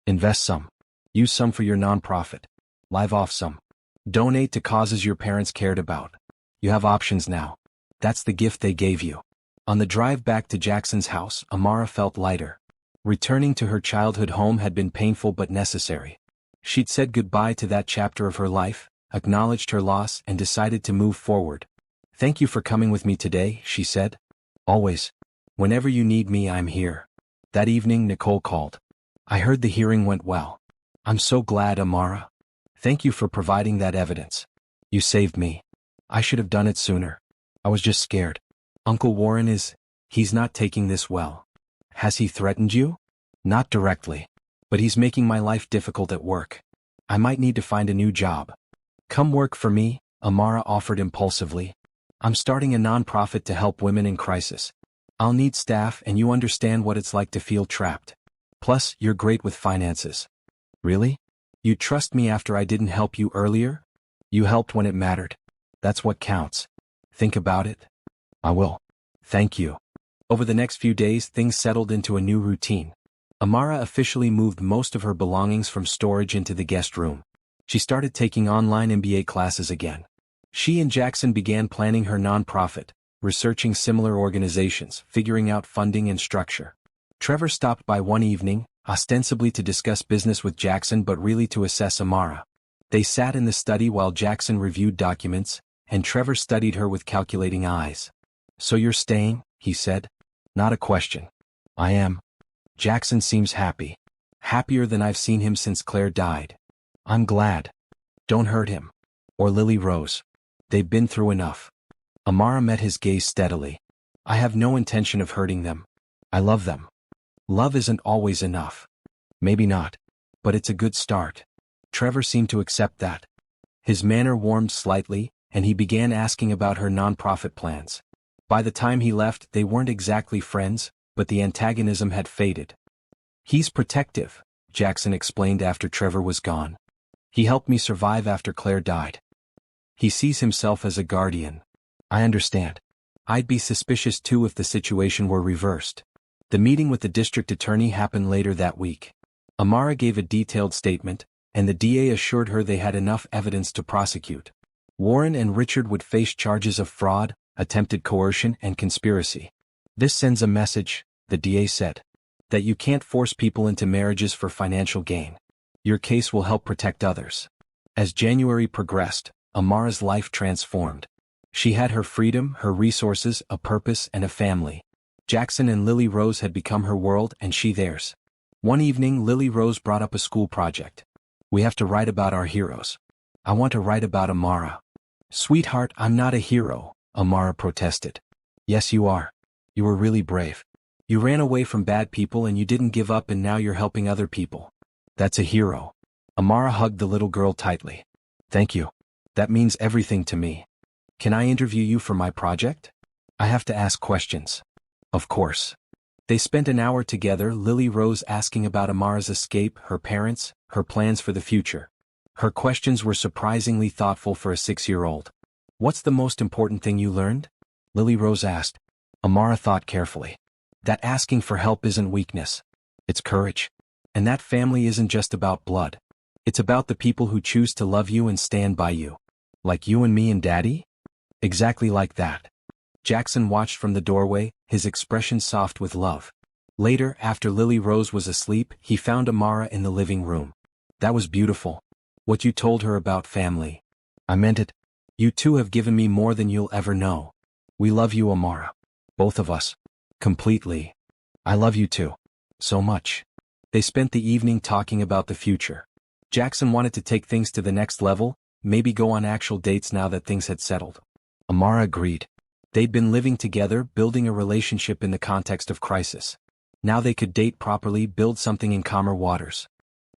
"Invest some. Use some for your nonprofit. Live off some. Donate to causes your parents cared about. You have options now. That's the gift they gave you." On the drive back to Jackson's house, Amara felt lighter. Returning to her childhood home had been painful but necessary. She'd said goodbye to that chapter of her life, acknowledged her loss, and decided to move forward. "Thank you for coming with me today," she said. "Always. Whenever you need me, I'm here." That evening, Nicole called. "I heard the hearing went well. I'm so glad, Amara. Thank you for providing that evidence. You saved me. I should have done it sooner. I was just scared. Uncle Warren he's not taking this well." "Has he threatened you?" "Not directly. But he's making my life difficult at work. I might need to find a new job." Come work for me, Amara offered impulsively. I'm starting a nonprofit to help women in crisis. I'll need staff and you understand what it's like to feel trapped. Plus, you're great with finances. Really? You trust me after I didn't help you earlier? You helped when it mattered. That's what counts. Think about it. I will. Thank you. Over the next few days, things settled into a new routine. Amara officially moved most of her belongings from storage into the guest room. She started taking online MBA classes again. She and Jackson began planning her nonprofit, researching similar organizations, figuring out funding and structure. Trevor stopped by one evening, ostensibly to discuss business with Jackson but really to assess Amara. They sat in the study while Jackson reviewed documents, and Trevor studied her with calculating eyes. So you're staying, he said. Not a question. I am. Jackson seems happy. Happier than I've seen him since Claire died. I'm glad. Don't hurt him. Or Lily Rose. They've been through enough. Amara met his gaze steadily. I have no intention of hurting them. I love them. Love isn't always enough. Maybe not. But it's a good start. Trevor seemed to accept that. His manner warmed slightly, and he began asking about her nonprofit plans. By the time he left, they weren't exactly friends, but the antagonism had faded. He's protective, Jackson explained after Trevor was gone. He helped me survive after Claire died. He sees himself as a guardian. I understand. I'd be suspicious too if the situation were reversed. The meeting with the district attorney happened later that week. Amara gave a detailed statement, and the DA assured her they had enough evidence to prosecute. Warren and Richard would face charges of fraud, attempted coercion, and conspiracy. This sends a message, the DA said, that you can't force people into marriages for financial gain. Your case will help protect others. As January progressed, Amara's life transformed. She had her freedom, her resources, a purpose, and a family. Jackson and Lily Rose had become her world and she theirs. One evening, Lily Rose brought up a school project. We have to write about our heroes. I want to write about Amara. Sweetheart, I'm not a hero, Amara protested. Yes, you are. You were really brave. You ran away from bad people and you didn't give up and now you're helping other people. That's a hero. Amara hugged the little girl tightly. Thank you. That means everything to me. Can I interview you for my project? I have to ask questions. Of course. They spent an hour together, Lily Rose asking about Amara's escape, her parents, her plans for the future. Her questions were surprisingly thoughtful for a 6-year-old. What's the most important thing you learned? Lily Rose asked. Amara thought carefully. That asking for help isn't weakness. It's courage. And that family isn't just about blood. It's about the people who choose to love you and stand by you. Like you and me and Daddy? Exactly like that. Jackson watched from the doorway, his expression soft with love. Later, after Lily Rose was asleep, he found Amara in the living room. That was beautiful. What you told her about family. I meant it. You two have given me more than you'll ever know. We love you, Amara. Both of us. Completely. I love you too. So much. They spent the evening talking about the future. Jackson wanted to take things to the next level, maybe go on actual dates now that things had settled. Amara agreed. They'd been living together, building a relationship in the context of crisis. Now they could date properly, build something in calmer waters.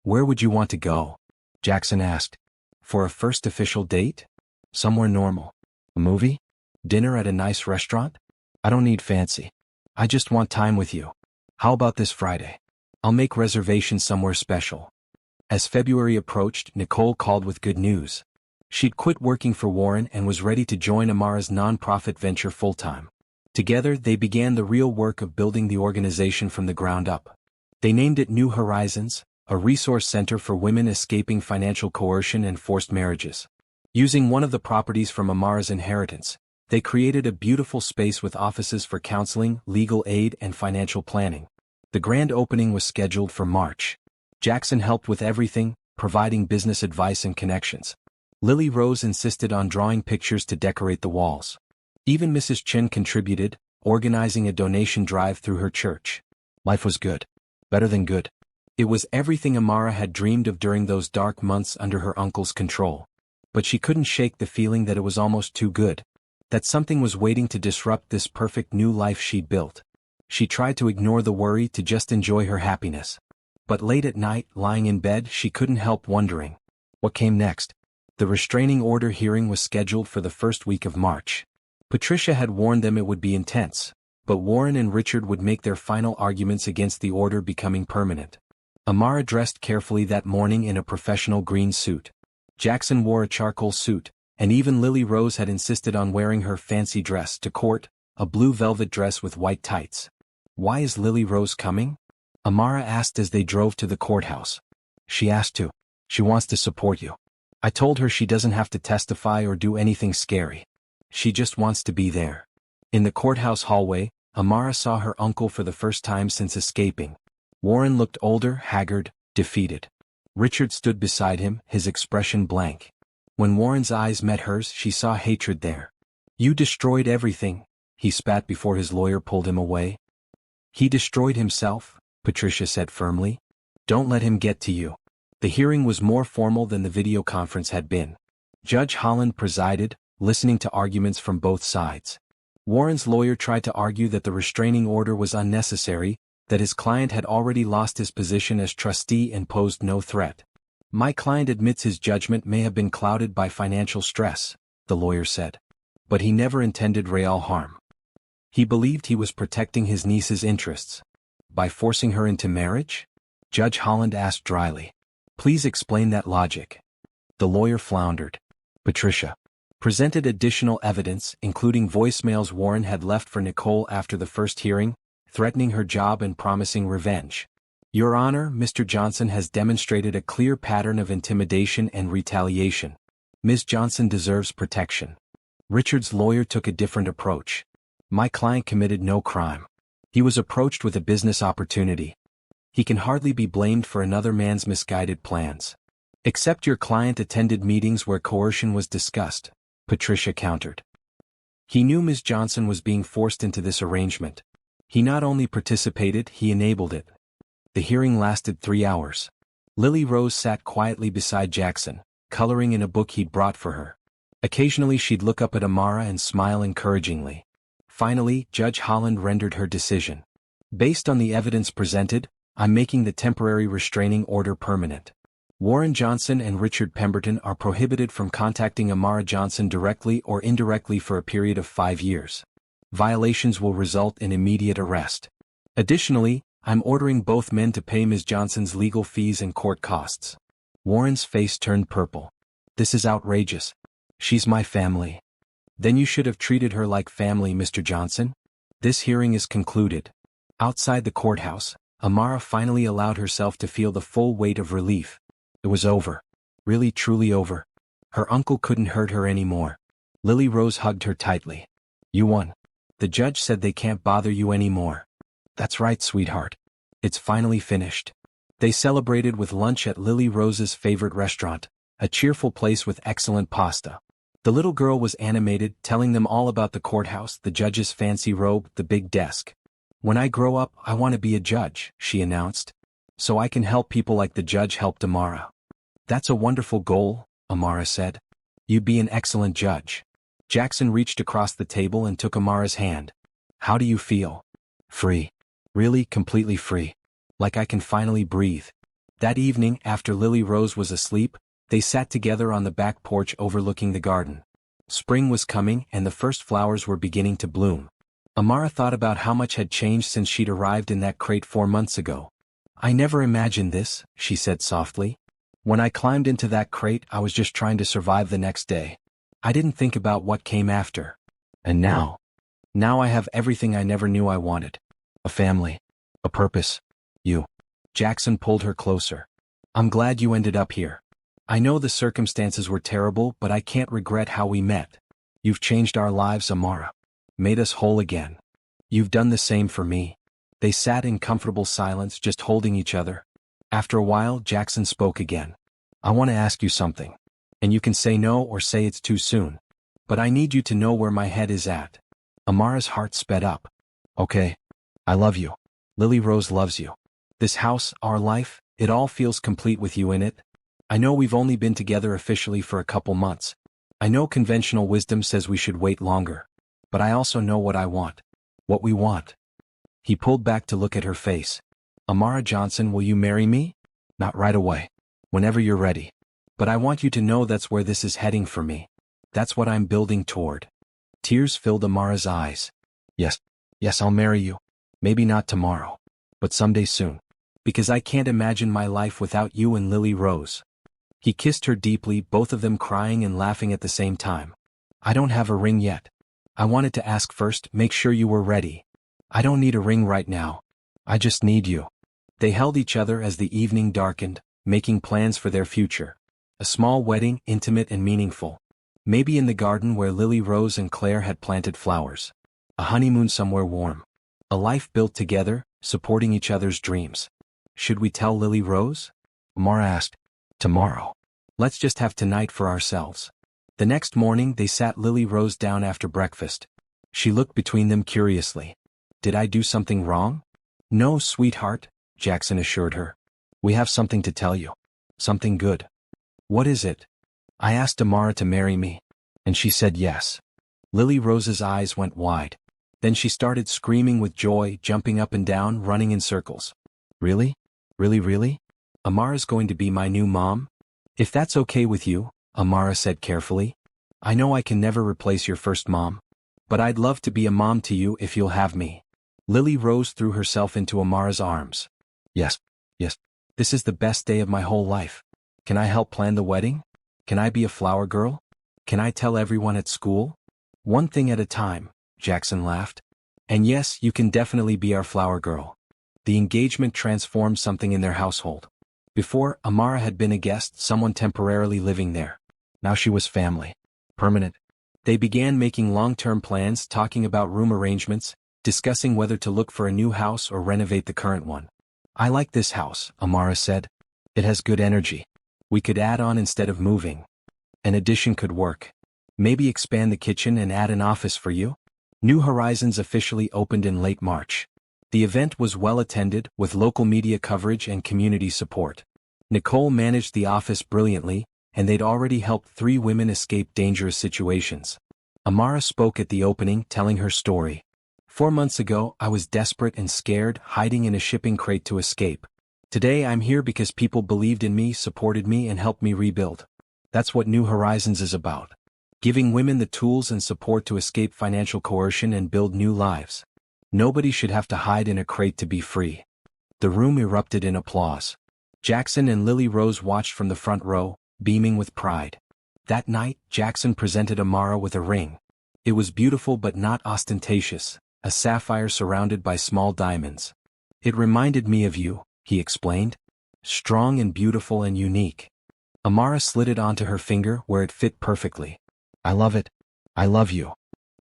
Where would you want to go? Jackson asked. For a first official date? Somewhere normal. A movie? Dinner at a nice restaurant? I don't need fancy. I just want time with you. How about this Friday? I'll make reservations somewhere special. As February approached, Nicole called with good news. She'd quit working for Warren and was ready to join Amara's nonprofit venture full-time. Together, they began the real work of building the organization from the ground up. They named it New Horizons, a resource center for women escaping financial coercion and forced marriages. Using one of the properties from Amara's inheritance, they created a beautiful space with offices for counseling, legal aid, and financial planning. The grand opening was scheduled for March. Jackson helped with everything, providing business advice and connections. Lily Rose insisted on drawing pictures to decorate the walls. Even Mrs. Chen contributed, organizing a donation drive through her church. Life was good. Better than good. It was everything Amara had dreamed of during those dark months under her uncle's control. But she couldn't shake the feeling that it was almost too good. That something was waiting to disrupt this perfect new life she'd built. She tried to ignore the worry, to just enjoy her happiness. But late at night, lying in bed, she couldn't help wondering. What came next? The restraining order hearing was scheduled for the first week of March. Patricia had warned them it would be intense, but Warren and Richard would make their final arguments against the order becoming permanent. Amara dressed carefully that morning in a professional green suit. Jackson wore a charcoal suit, and even Lily Rose had insisted on wearing her fancy dress to court, a blue velvet dress with white tights. "Why is Lily Rose coming?" Amara asked as they drove to the courthouse. "She asked to. She wants to support you. I told her she doesn't have to testify or do anything scary. She just wants to be there." In the courthouse hallway, Amara saw her uncle for the first time since escaping. Warren looked older, haggard, defeated. Richard stood beside him, his expression blank. When Warren's eyes met hers, she saw hatred there. "You destroyed everything," he spat before his lawyer pulled him away. "He destroyed himself," Patricia said firmly. "Don't let him get to you." The hearing was more formal than the video conference had been. Judge Holland presided, listening to arguments from both sides. Warren's lawyer tried to argue that the restraining order was unnecessary, that his client had already lost his position as trustee and posed no threat. "My client admits his judgment may have been clouded by financial stress," the lawyer said. "But he never intended real harm. He believed he was protecting his niece's interests." "By forcing her into marriage?" Judge Holland asked dryly. "Please explain that logic." The lawyer floundered. Patricia presented additional evidence, including voicemails Warren had left for Nicole after the first hearing, threatening her job and promising revenge. "Your Honor, Mr. Johnson has demonstrated a clear pattern of intimidation and retaliation. Ms. Johnson deserves protection." Richard's lawyer took a different approach. "My client committed no crime. He was approached with a business opportunity. He can hardly be blamed for another man's misguided plans." "Except your client attended meetings where coercion was discussed," Patricia countered. "He knew Ms. Johnson was being forced into this arrangement. He not only participated, he enabled it." The hearing lasted 3 hours. Lily Rose sat quietly beside Jackson, coloring in a book he'd brought for her. Occasionally she'd look up at Amara and smile encouragingly. Finally, Judge Holland rendered her decision. "Based on the evidence presented, I'm making the temporary restraining order permanent. Warren Johnson and Richard Pemberton are prohibited from contacting Amara Johnson directly or indirectly for a period of 5 years. Violations will result in immediate arrest. Additionally, I'm ordering both men to pay Ms. Johnson's legal fees and court costs." Warren's face turned purple. "This is outrageous. She's my family." "Then you should have treated her like family, Mr. Johnson." This hearing is concluded. Outside the courthouse, Amara finally allowed herself to feel the full weight of relief. It was over. Really truly over. Her uncle couldn't hurt her anymore. Lily Rose hugged her tightly. "You won. The judge said they can't bother you anymore." "That's right, sweetheart. It's finally finished." They celebrated with lunch at Lily Rose's favorite restaurant, a cheerful place with excellent pasta. The little girl was animated, telling them all about the courthouse, the judge's fancy robe, the big desk. "When I grow up, I want to be a judge," she announced. "So I can help people like the judge helped Amara." "That's a wonderful goal," Amara said. "You'd be an excellent judge." Jackson reached across the table and took Amara's hand. "How do you feel?" "Free. Really, completely free. Like I can finally breathe." That evening, after Lily Rose was asleep, they sat together on the back porch overlooking the garden. Spring was coming and the first flowers were beginning to bloom. Amara thought about how much had changed since she'd arrived in that crate 4 months ago. "I never imagined this," she said softly. "When I climbed into that crate, I was just trying to survive the next day. I didn't think about what came after. And now I have everything I never knew I wanted. A family. A purpose. You." Jackson pulled her closer. "I'm glad you ended up here. I know the circumstances were terrible, but I can't regret how we met. You've changed our lives, Amara. Made us whole again. You've done the same for me." They sat in comfortable silence, just holding each other. After a while, Jackson spoke again. "I want to ask you something. And you can say no or say it's too soon. But I need you to know where my head is at." Amara's heart sped up. "Okay. I love you. Lily Rose loves you. This house, our life, it all feels complete with you in it. I know we've only been together officially for a couple months. I know conventional wisdom says we should wait longer. But I also know what I want. What we want." He pulled back to look at her face. "Amara Johnson, will you marry me?" "Not right away. Whenever you're ready." But I want you to know that's where this is heading for me. That's what I'm building toward. Tears filled Amara's eyes. Yes, yes, I'll marry you. Maybe not tomorrow, but someday soon. Because I can't imagine my life without you and Lily Rose. He kissed her deeply, both of them crying and laughing at the same time. I don't have a ring yet. I wanted to ask first, make sure you were ready. I don't need a ring right now. I just need you. They held each other as the evening darkened, making plans for their future. A small wedding, intimate and meaningful. Maybe in the garden where Lily Rose and Claire had planted flowers. A honeymoon somewhere warm. A life built together, supporting each other's dreams. Should we tell Lily Rose? Amara asked. Tomorrow. Let's just have tonight for ourselves. The next morning they sat Lily Rose down after breakfast. She looked between them curiously. Did I do something wrong? No, sweetheart, Jackson assured her. We have something to tell you. Something good. What is it? I asked Amara to marry me, and she said yes. Lily Rose's eyes went wide. Then she started screaming with joy, jumping up and down, running in circles. Really? Really? Amara's going to be my new mom? If that's okay with you, Amara said carefully. I know I can never replace your first mom. But I'd love to be a mom to you if you'll have me. Lily Rose threw herself into Amara's arms. Yes. This is the best day of my whole life. Can I help plan the wedding? Can I be a flower girl? Can I tell everyone at school? One thing at a time, Jackson laughed. And yes, you can definitely be our flower girl. The engagement transformed something in their household. Before, Amara had been a guest, someone temporarily living there. Now she was family. Permanent. They began making long-term plans, talking about room arrangements, discussing whether to look for a new house or renovate the current one. I like this house, Amara said. It has good energy. We could add on instead of moving. An addition could work. Maybe expand the kitchen and add an office for you? New Horizons officially opened in late March. The event was well attended, with local media coverage and community support. Nicole managed the office brilliantly, and they'd already helped 3 women escape dangerous situations. Amara spoke at the opening, telling her story. 4 months ago, I was desperate and scared, hiding in a shipping crate to escape. Today I'm here because people believed in me, supported me, and helped me rebuild. That's what New Horizons is about. Giving women the tools and support to escape financial coercion and build new lives. Nobody should have to hide in a crate to be free. The room erupted in applause. Jackson and Lily Rose watched from the front row, beaming with pride. That night, Jackson presented Amara with a ring. It was beautiful but not ostentatious, a sapphire surrounded by small diamonds. It reminded me of you, he explained. Strong and beautiful and unique. Amara slid it onto her finger where it fit perfectly. I love it. I love you.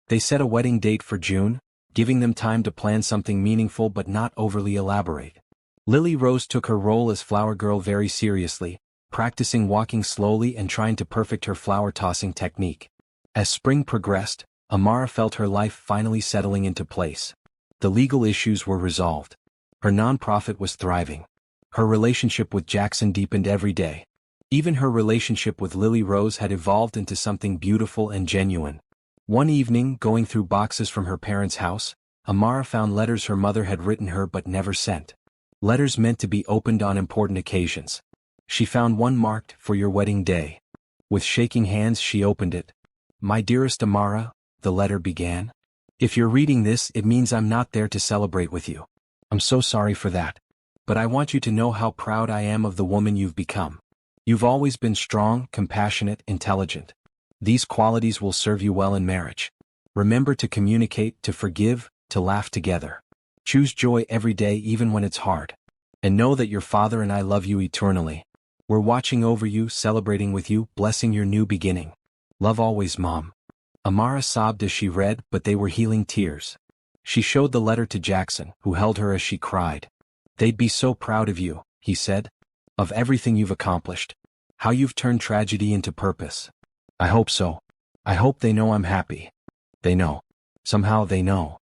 They set a wedding date for June, giving them time to plan something meaningful but not overly elaborate. Lily Rose took her role as flower girl very seriously, practicing walking slowly and trying to perfect her flower tossing technique. As spring progressed, Amara felt her life finally settling into place. The legal issues were resolved. Her nonprofit was thriving. Her relationship with Jackson deepened every day. Even her relationship with Lily Rose had evolved into something beautiful and genuine. One evening, going through boxes from her parents' house, Amara found letters her mother had written her but never sent. Letters meant to be opened on important occasions. She found one marked, "For your wedding day." With shaking hands she opened it. "My dearest Amara," the letter began. "If you're reading this, it means I'm not there to celebrate with you. I'm so sorry for that. But I want you to know how proud I am of the woman you've become. You've always been strong, compassionate, intelligent. These qualities will serve you well in marriage. Remember to communicate, to forgive, to laugh together. Choose joy every day even when it's hard. And know that your father and I love you eternally. We're watching over you, celebrating with you, blessing your new beginning. Love always, Mom." Amara sobbed as she read, but they were healing tears. She showed the letter to Jackson, who held her as she cried. "They'd be so proud of you," he said. "Of everything you've accomplished. How you've turned tragedy into purpose. I hope so. I hope they know I'm happy." They know. Somehow they know.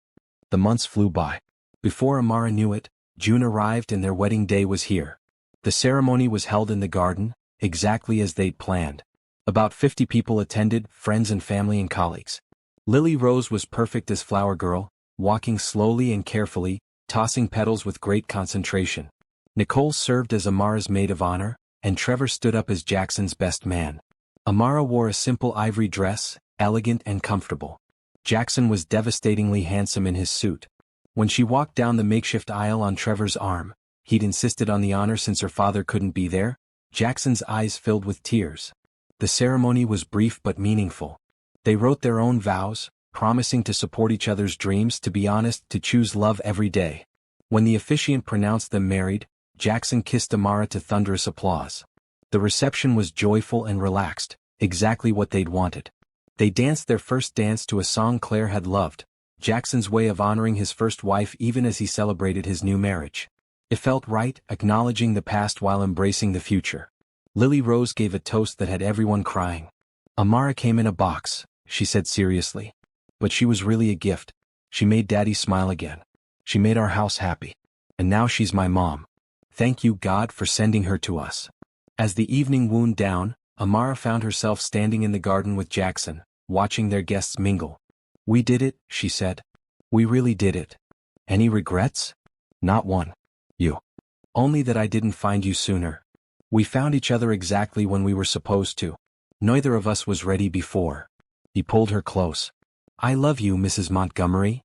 The months flew by. Before Amara knew it, June arrived and their wedding day was here. The ceremony was held in the garden, exactly as they'd planned. About 50 people attended, friends and family and colleagues. Lily Rose was perfect as flower girl, walking slowly and carefully, tossing petals with great concentration. Nicole served as Amara's maid of honor, and Trevor stood up as Jackson's best man. Amara wore a simple ivory dress, elegant and comfortable. Jackson was devastatingly handsome in his suit. When she walked down the makeshift aisle on Trevor's arm, he'd insisted on the honor since her father couldn't be there. Jackson's eyes filled with tears. The ceremony was brief but meaningful. They wrote their own vows, promising to support each other's dreams, to be honest, to choose love every day. When the officiant pronounced them married, Jackson kissed Amara to thunderous applause. The reception was joyful and relaxed, exactly what they'd wanted. They danced their first dance to a song Claire had loved, Jackson's way of honoring his first wife even as he celebrated his new marriage. It felt right, acknowledging the past while embracing the future. Lily Rose gave a toast that had everyone crying. Amara came in a box, she said seriously. But she was really a gift. She made Daddy smile again. She made our house happy. And now she's my mom. Thank you, God, for sending her to us. As the evening wound down, Amara found herself standing in the garden with Jackson, watching their guests mingle. We did it, she said. We really did it. Any regrets? Not one. You. Only that I didn't find you sooner. We found each other exactly when we were supposed to. Neither of us was ready before. He pulled her close. I love you, Mrs. Montgomery.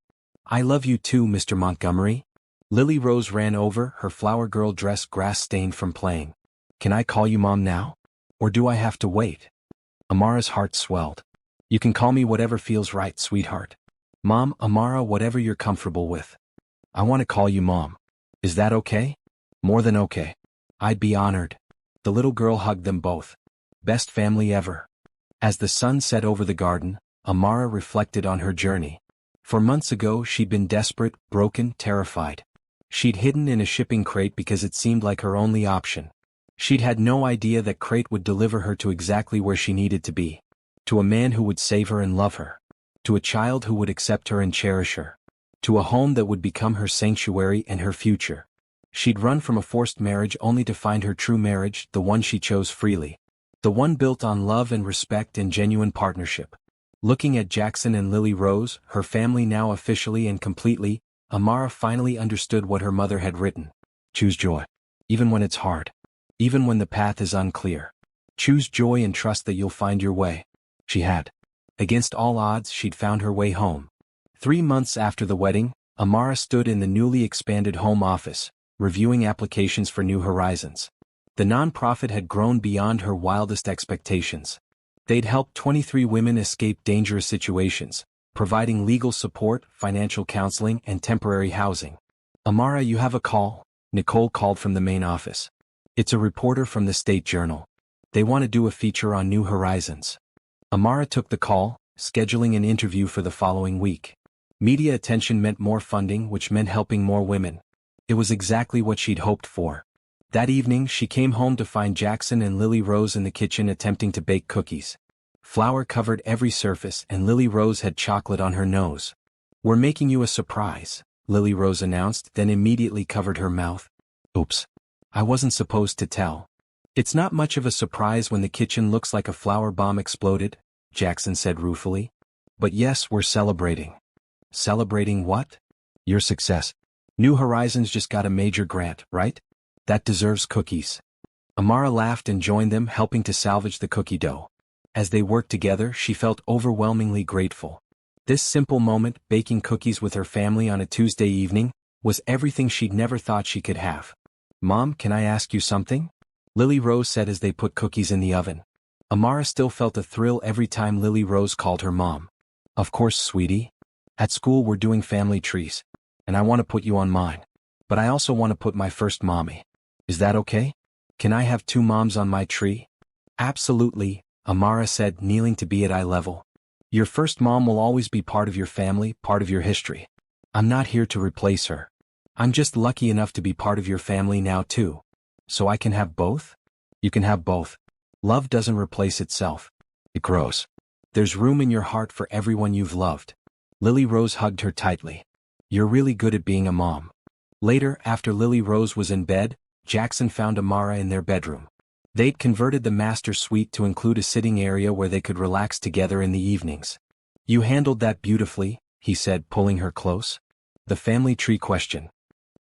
I love you too, Mr. Montgomery. Lily Rose ran over, her flower girl dress grass-stained from playing. Can I call you Mom now? Or do I have to wait? Amara's heart swelled. You can call me whatever feels right, sweetheart. Mom, Amara, whatever you're comfortable with. I want to call you Mom. Is that okay? More than okay. I'd be honored. The little girl hugged them both. Best family ever. As the sun set over the garden, Amara reflected on her journey. For months ago she'd been desperate, broken, terrified. She'd hidden in a shipping crate because it seemed like her only option. She'd had no idea that crate would deliver her to exactly where she needed to be. To a man who would save her and love her. To a child who would accept her and cherish her. To a home that would become her sanctuary and her future. She'd run from a forced marriage only to find her true marriage, the one she chose freely. The one built on love and respect and genuine partnership. Looking at Jackson and Lily Rose, her family now officially and completely, Amara finally understood what her mother had written. Choose joy. Even when it's hard. Even when the path is unclear. Choose joy and trust that you'll find your way. She had. Against all odds, she'd found her way home. 3 months after the wedding, Amara stood in the newly expanded home office, reviewing applications for New Horizons. The nonprofit had grown beyond her wildest expectations. They'd helped 23 women escape dangerous situations, providing legal support, financial counseling, and temporary housing. Amara, you have a call, Nicole called from the main office. It's a reporter from the State Journal. They want to do a feature on New Horizons. Amara took the call, scheduling an interview for the following week. Media attention meant more funding, which meant helping more women. It was exactly what she'd hoped for. That evening, she came home to find Jackson and Lily Rose in the kitchen attempting to bake cookies. Flour covered every surface and Lily Rose had chocolate on her nose. We're making you a surprise, Lily Rose announced, then immediately covered her mouth. Oops. I wasn't supposed to tell. It's not much of a surprise when the kitchen looks like a flour bomb exploded, Jackson said ruefully. But yes, we're celebrating. Celebrating what? Your success. New Horizons just got a major grant, right? That deserves cookies. Amara laughed and joined them, helping to salvage the cookie dough. As they worked together, she felt overwhelmingly grateful. This simple moment, baking cookies with her family on a Tuesday evening, was everything she'd never thought she could have. Mom, can I ask you something? Lily Rose said as they put cookies in the oven. Amara still felt a thrill every time Lily Rose called her mom. Of course, sweetie. At school we're doing family trees. And I want to put you on mine. But I also want to put my first mommy. Is that okay? Can I have 2 moms on my tree? Absolutely, Amara said, kneeling to be at eye level. Your first mom will always be part of your family, part of your history. I'm not here to replace her. I'm just lucky enough to be part of your family now too. So I can have both? You can have both. Love doesn't replace itself. It grows. There's room in your heart for everyone you've loved. Lily Rose hugged her tightly. You're really good at being a mom. Later, after Lily Rose was in bed, Jackson found Amara in their bedroom. They'd converted the master suite to include a sitting area where they could relax together in the evenings. You handled that beautifully, he said, pulling her close. The family tree question.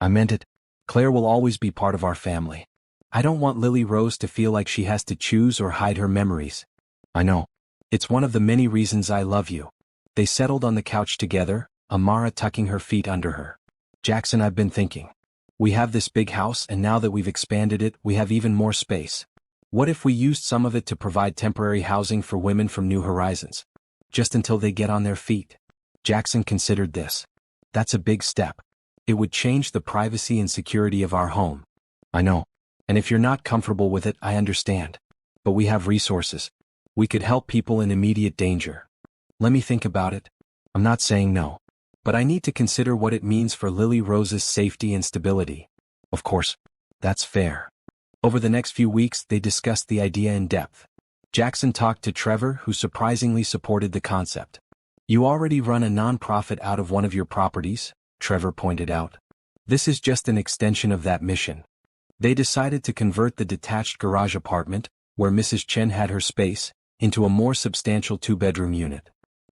I meant it. Claire will always be part of our family. I don't want Lily Rose to feel like she has to choose or hide her memories. I know. It's one of the many reasons I love you. They settled on the couch together, Amara tucking her feet under her. Jackson, I've been thinking. We have this big house, and now that we've expanded it, we have even more space. What if we used some of it to provide temporary housing for women from New Horizons? Just until they get on their feet. Jackson considered this. That's a big step. It would change the privacy and security of our home. I know. And if you're not comfortable with it, I understand. But we have resources. We could help people in immediate danger. Let me think about it. I'm not saying no. But I need to consider what it means for Lily Rose's safety and stability. Of course. That's fair. Over the next few weeks, they discussed the idea in depth. Jackson talked to Trevor, who surprisingly supported the concept. You already run a non-profit out of one of your properties, Trevor pointed out. This is just an extension of that mission. They decided to convert the detached garage apartment, where Mrs. Chen had her space, into a more substantial two-bedroom unit.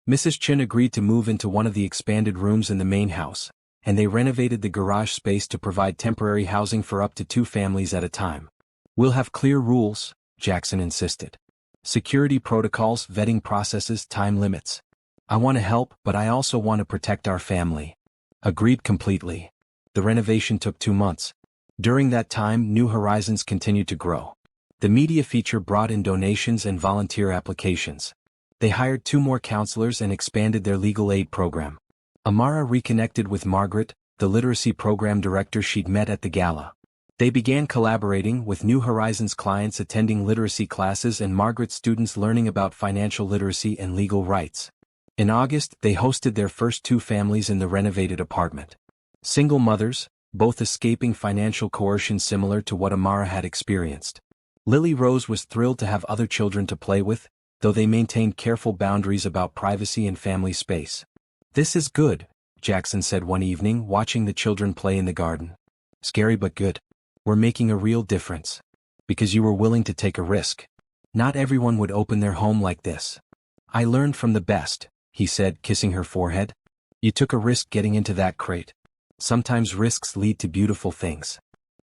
Mrs. Chen agreed to move into one of the expanded rooms in the main house, and they renovated the garage space to provide temporary housing for up to 2 families at a time. We'll have clear rules, Jackson insisted. Security protocols, vetting processes, time limits. I want to help, but I also want to protect our family. Agreed completely. The renovation took 2 months. During that time, New Horizons continued to grow. The media feature brought in donations and volunteer applications. They hired 2 more counselors and expanded their legal aid program. Amara reconnected with Margaret, the literacy program director she'd met at the gala. They began collaborating, with New Horizons clients attending literacy classes and Margaret students learning about financial literacy and legal rights. In August, they hosted their first 2 families in the renovated apartment. Single mothers, both escaping financial coercion similar to what Amara had experienced. Lily Rose was thrilled to have other children to play with, though they maintained careful boundaries about privacy and family space. This is good, Jackson said one evening, watching the children play in the garden. Scary but good. We're making a real difference. Because you were willing to take a risk. Not everyone would open their home like this. I learned from the best, he said, kissing her forehead. You took a risk getting into that crate. Sometimes risks lead to beautiful things.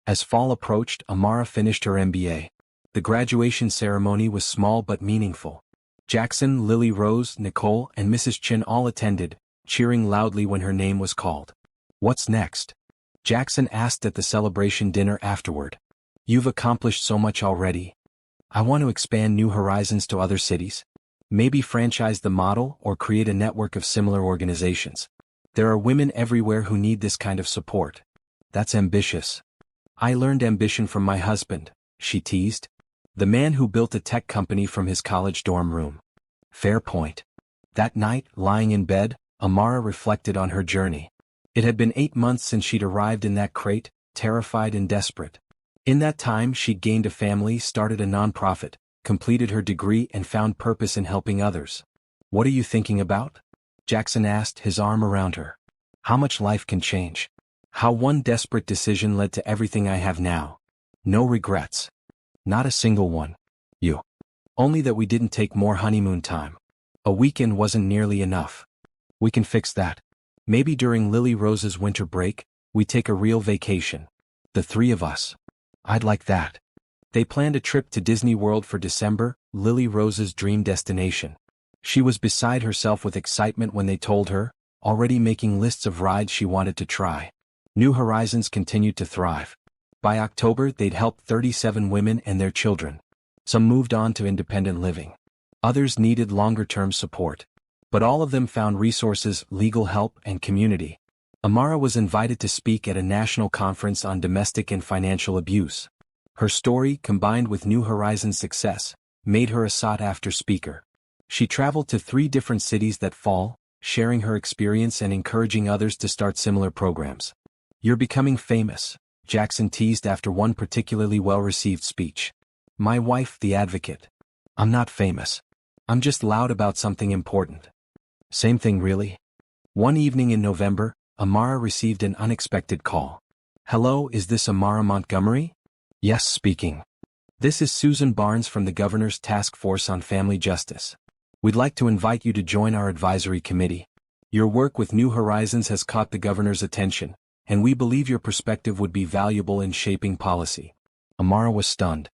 As fall approached, Amara finished her MBA. The graduation ceremony was small but meaningful. Jackson, Lily Rose, Nicole, and Mrs. Chen all attended, cheering loudly when her name was called. What's next? Jackson asked at the celebration dinner afterward. You've accomplished so much already. I want to expand New Horizons to other cities. Maybe franchise the model or create a network of similar organizations. There are women everywhere who need this kind of support. That's ambitious. I learned ambition from my husband, she teased. The man who built a tech company from his college dorm room. Fair point. That night, lying in bed, Amara reflected on her journey. It had been 8 months since she'd arrived in that crate, terrified and desperate. In that time, she'd gained a family, started a nonprofit, completed her degree, and found purpose in helping others. What are you thinking about? Jackson asked, his arm around her. How much life can change. How one desperate decision led to everything I have now. No regrets. Not a single one. You. Only that we didn't take more honeymoon time. A weekend wasn't nearly enough. We can fix that. Maybe during Lily Rose's winter break, we take a real vacation. The 3 of us. I'd like that. They planned a trip to Disney World for December, Lily Rose's dream destination. She was beside herself with excitement when they told her, already making lists of rides she wanted to try. New Horizons continued to thrive. By October, they'd helped 37 women and their children. Some moved on to independent living. Others needed longer-term support. But all of them found resources, legal help, and community. Amara was invited to speak at a national conference on domestic and financial abuse. Her story, combined with New Horizons' success, made her a sought-after speaker. She traveled to 3 different cities that fall, sharing her experience and encouraging others to start similar programs. You're becoming famous, Jackson teased after one particularly well-received speech. My wife, the advocate. I'm not famous. I'm just loud about something important. Same thing, really. One evening in November, Amara received an unexpected call. Hello, is this Amara Montgomery? Yes, speaking. This is Susan Barnes from the Governor's Task Force on Family Justice. We'd like to invite you to join our advisory committee. Your work with New Horizons has caught the Governor's attention, and we believe your perspective would be valuable in shaping policy. Amara was stunned.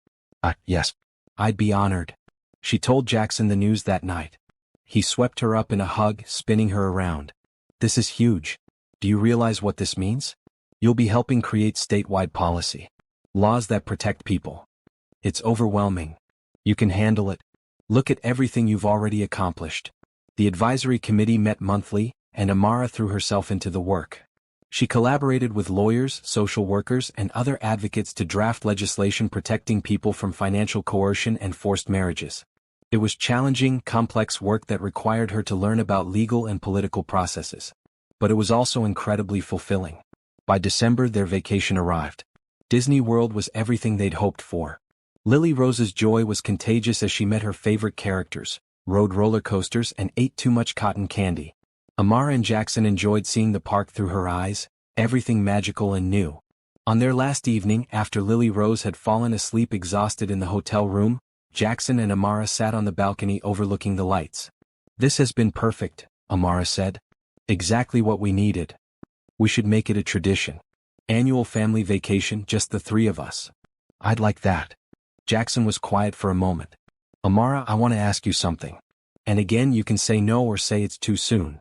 Yes. I'd be honored. She told Jackson the news that night. He swept her up in a hug, spinning her around. This is huge. Do you realize what this means? You'll be helping create statewide policy. Laws that protect people. It's overwhelming. You can handle it. Look at everything you've already accomplished. The advisory committee met monthly, and Amara threw herself into the work. She collaborated with lawyers, social workers, and other advocates to draft legislation protecting people from financial coercion and forced marriages. It was challenging, complex work that required her to learn about legal and political processes. But it was also incredibly fulfilling. By December, their vacation arrived. Disney World was everything they'd hoped for. Lily Rose's joy was contagious as she met her favorite characters, rode roller coasters, and ate too much cotton candy. Amara and Jackson enjoyed seeing the park through her eyes, everything magical and new. On their last evening, after Lily Rose had fallen asleep exhausted in the hotel room, Jackson and Amara sat on the balcony overlooking the lights. This has been perfect, Amara said. Exactly what we needed. We should make it a tradition. Annual family vacation, just the three of us. I'd like that. Jackson was quiet for a moment. Amara, I want to ask you something. And again, you can say no or say it's too soon.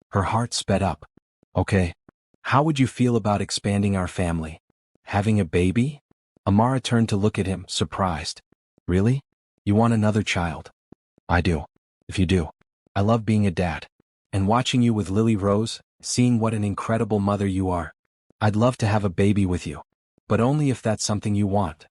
Her heart sped up. Okay. How would you feel about expanding our family? Having a baby? Amara turned to look at him, surprised. Really? You want another child? I do. If you do. I love being a dad. And watching you with Lily Rose, seeing what an incredible mother you are. I'd love to have a baby with you. But only if that's something you want.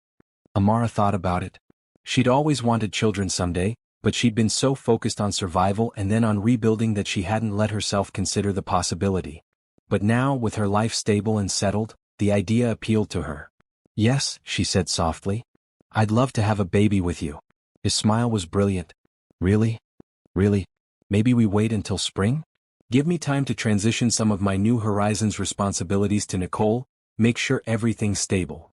Amara thought about it. She'd always wanted children someday, but she'd been so focused on survival and then on rebuilding that she hadn't let herself consider the possibility. But now, with her life stable and settled, the idea appealed to her. Yes, she said softly. I'd love to have a baby with you. His smile was brilliant. Really? Really? Maybe we wait until spring? Give me time to transition some of my New Horizons responsibilities to Nicole, make sure everything's stable.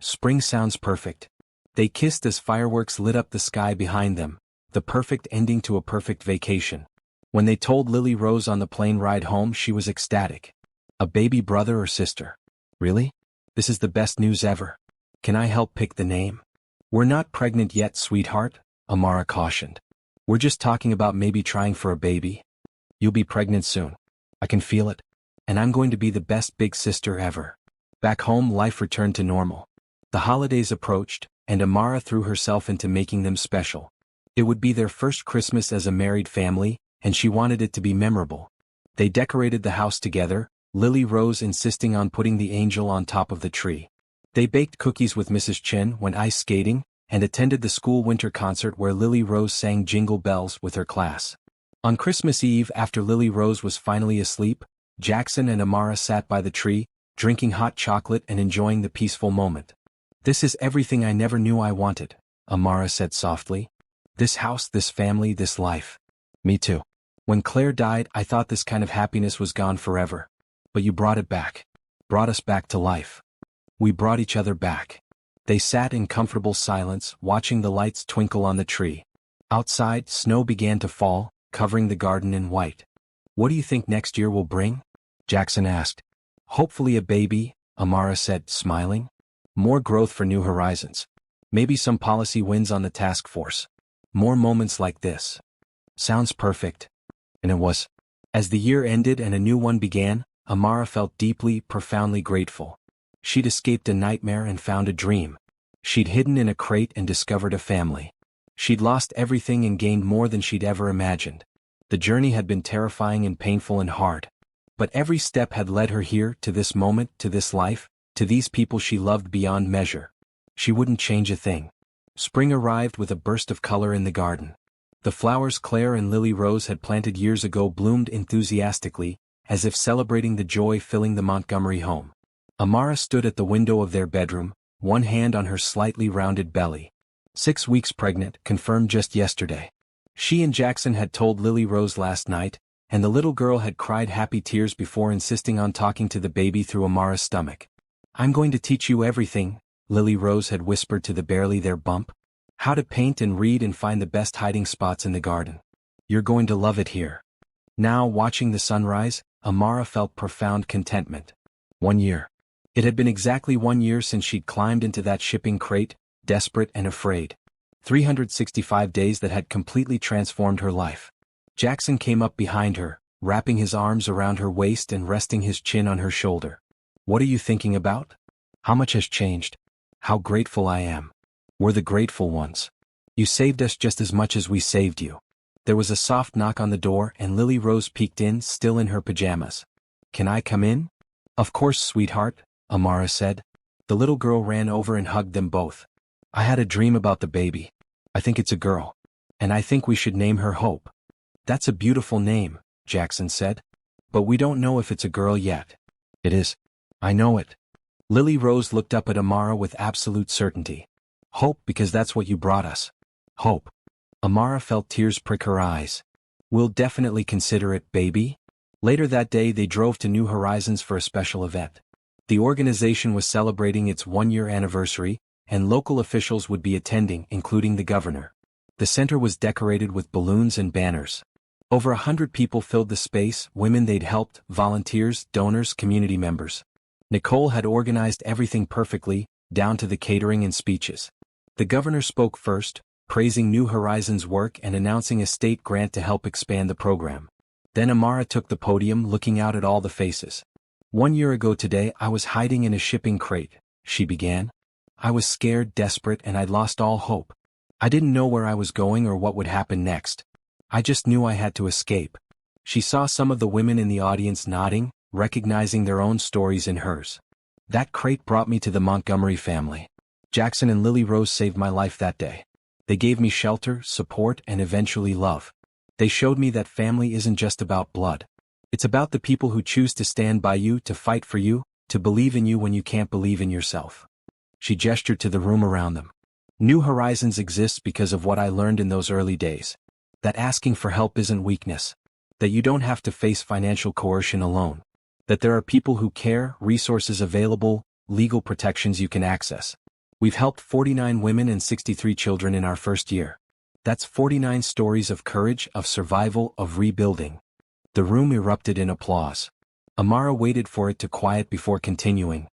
Spring sounds perfect. They kissed as fireworks lit up the sky behind them, the perfect ending to a perfect vacation. When they told Lily Rose on the plane ride home, she was ecstatic. A baby brother or sister. Really? This is the best news ever. Can I help pick the name? We're not pregnant yet, sweetheart, Amara cautioned. We're just talking about maybe trying for a baby. You'll be pregnant soon. I can feel it. And I'm going to be the best big sister ever. Back home, life returned to normal. The holidays approached, and Amara threw herself into making them special. It would be their first Christmas as a married family, and she wanted it to be memorable. They decorated the house together, Lily Rose insisting on putting the angel on top of the tree. They baked cookies with Mrs. Chen, went ice skating, and attended the school winter concert where Lily Rose sang Jingle Bells with her class. On Christmas Eve, after Lily Rose was finally asleep, Jackson and Amara sat by the tree, drinking hot chocolate and enjoying the peaceful moment. This is everything I never knew I wanted, Amara said softly. This house, this family, this life. Me too. When Claire died, I thought this kind of happiness was gone forever. But you brought it back. Brought us back to life. We brought each other back. They sat in comfortable silence, watching the lights twinkle on the tree. Outside, snow began to fall, covering the garden in white. What do you think next year will bring? Jackson asked. Hopefully a baby, Amara said, smiling. More growth for New Horizons. Maybe some policy wins on the task force. More moments like this. Sounds perfect. And it was. As the year ended and a new one began, Amara felt deeply, profoundly grateful. She'd escaped a nightmare and found a dream. She'd hidden in a crate and discovered a family. She'd lost everything and gained more than she'd ever imagined. The journey had been terrifying and painful and hard. But every step had led her here, to this moment, to this life, to these people she loved beyond measure. She wouldn't change a thing. Spring arrived with a burst of color in the garden. The flowers Claire and Lily Rose had planted years ago bloomed enthusiastically, as if celebrating the joy filling the Montgomery home. Amara stood at the window of their bedroom, one hand on her slightly rounded belly. 6 weeks pregnant, confirmed just yesterday. She and Jackson had told Lily Rose last night, and the little girl had cried happy tears before insisting on talking to the baby through Amara's stomach. I'm going to teach you everything, Lily Rose had whispered to the barely there bump. How to paint and read and find the best hiding spots in the garden. You're going to love it here. Now, watching the sunrise, Amara felt profound contentment. 1 year. It had been exactly 1 year since she'd climbed into that shipping crate, desperate and afraid. 365 days that had completely transformed her life. Jackson came up behind her, wrapping his arms around her waist and resting his chin on her shoulder. What are you thinking about? How much has changed? How grateful I am. We're the grateful ones. You saved us just as much as we saved you. There was a soft knock on the door and Lily Rose peeked in, still in her pajamas. Can I come in? Of course, sweetheart, Amara said. The little girl ran over and hugged them both. I had a dream about the baby. I think it's a girl. And I think we should name her Hope. That's a beautiful name, Jackson said. But we don't know if it's a girl yet. It is. I know it. Lily Rose looked up at Amara with absolute certainty. Hope, because that's what you brought us. Hope. Amara felt tears prick her eyes. We'll definitely consider it, baby. Later that day they drove to New Horizons for a special event. The organization was celebrating its 1-year anniversary, and local officials would be attending, including the governor. The center was decorated with balloons and banners. Over 100 people filled the space, women they'd helped, volunteers, donors, community members. Nicole had organized everything perfectly, down to the catering and speeches. The governor spoke first, praising New Horizons' work and announcing a state grant to help expand the program. Then Amara took the podium, looking out at all the faces. 1 year ago today I was hiding in a shipping crate, she began. I was scared, desperate, and I'd lost all hope. I didn't know where I was going or what would happen next. I just knew I had to escape. She saw some of the women in the audience nodding, recognizing their own stories in hers. That crate brought me to the Montgomery family. Jackson and Lily Rose saved my life that day. They gave me shelter, support, and eventually love. They showed me that family isn't just about blood. It's about the people who choose to stand by you, to fight for you, to believe in you when you can't believe in yourself. She gestured to the room around them. New Horizons exists because of what I learned in those early days. That asking for help isn't weakness. That you don't have to face financial coercion alone. That there are people who care, resources available, legal protections you can access. We've helped 49 women and 63 children in our first year. That's 49 stories of courage, of survival, of rebuilding. The room erupted in applause. Amara waited for it to quiet before continuing.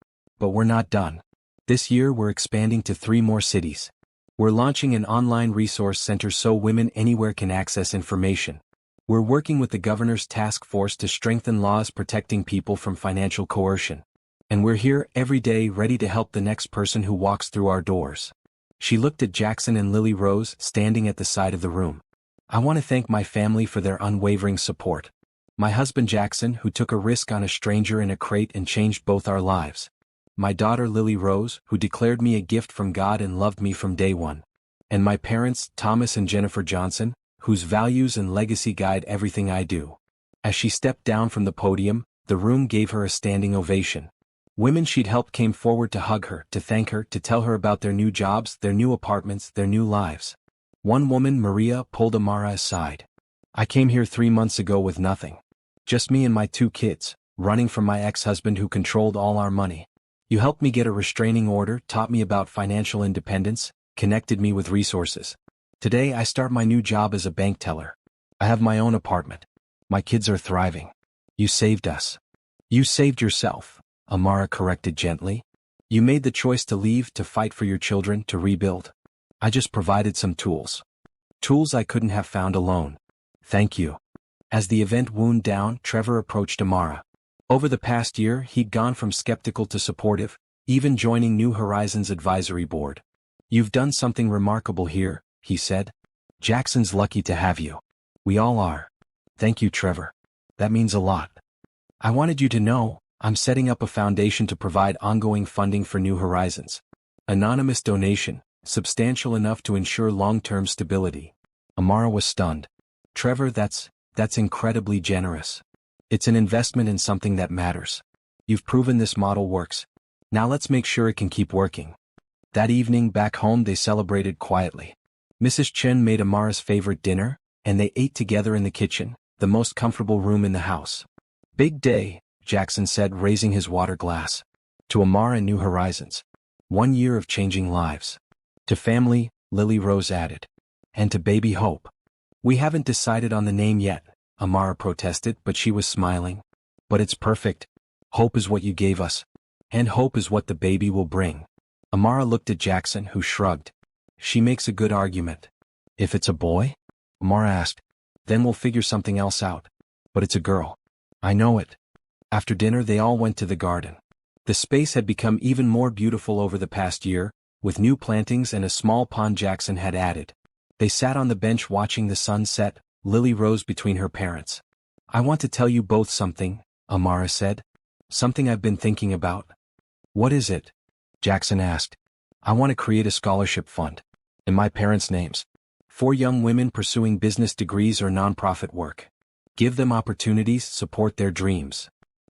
But we're not done. This year we're expanding to 3 more cities. We're launching an online resource center so women anywhere can access information. We're working with the governor's task force to strengthen laws protecting people from financial coercion. And we're here every day ready to help the next person who walks through our doors. She looked at Jackson and Lily Rose standing at the side of the room. I want to thank my family for their unwavering support. My husband Jackson, who took a risk on a stranger in a crate and changed both our lives. My daughter Lily Rose, who declared me a gift from God and loved me from day one. And my parents, Thomas and Jennifer Johnson, whose values and legacy guide everything I do. As she stepped down from the podium, the room gave her a standing ovation. Women she'd helped came forward to hug her, to thank her, to tell her about their new jobs, their new apartments, their new lives. One woman, Maria, pulled Amara aside. I came here 3 months ago with nothing. Just me and my 2 kids, running from my ex-husband who controlled all our money. You helped me get a restraining order, taught me about financial independence, connected me with resources. Today I start my new job as a bank teller. I have my own apartment. My kids are thriving. You saved us. You saved yourself, Amara corrected gently. You made the choice to leave, to fight for your children, to rebuild. I just provided some tools. Tools I couldn't have found alone. Thank you. As the event wound down, Trevor approached Amara. Over the past year, he'd gone from skeptical to supportive, even joining New Horizons advisory board. You've done something remarkable here, he said. Jackson's lucky to have you. We all are. Thank you, Trevor. That means a lot. I wanted you to know, I'm setting up a foundation to provide ongoing funding for New Horizons. Anonymous donation, substantial enough to ensure long-term stability. Amara was stunned. Trevor, that's incredibly generous. It's an investment in something that matters. You've proven this model works. Now let's make sure it can keep working. That evening back home they celebrated quietly. Mrs. Chen made Amara's favorite dinner, and they ate together in the kitchen, the most comfortable room in the house. Big day, Jackson said, raising his water glass. To Amara and New Horizons. 1 year of changing lives. To family, Lily Rose added. And to baby Hope. We haven't decided on the name yet, Amara protested, but she was smiling. But it's perfect. Hope is what you gave us. And hope is what the baby will bring. Amara looked at Jackson, who shrugged. She makes a good argument. If it's a boy? Amara asked. Then we'll figure something else out. But it's a girl. I know it. After dinner they all went to the garden. The space had become even more beautiful over the past year, with new plantings and a small pond Jackson had added. They sat on the bench watching the sun set, Lily Rose between her parents. I want to tell you both something, Amara said. Something I've been thinking about. What is it? Jackson asked. I want to create a scholarship fund. In my parents' names. For young women pursuing business degrees or nonprofit work. Give them opportunities, support their dreams.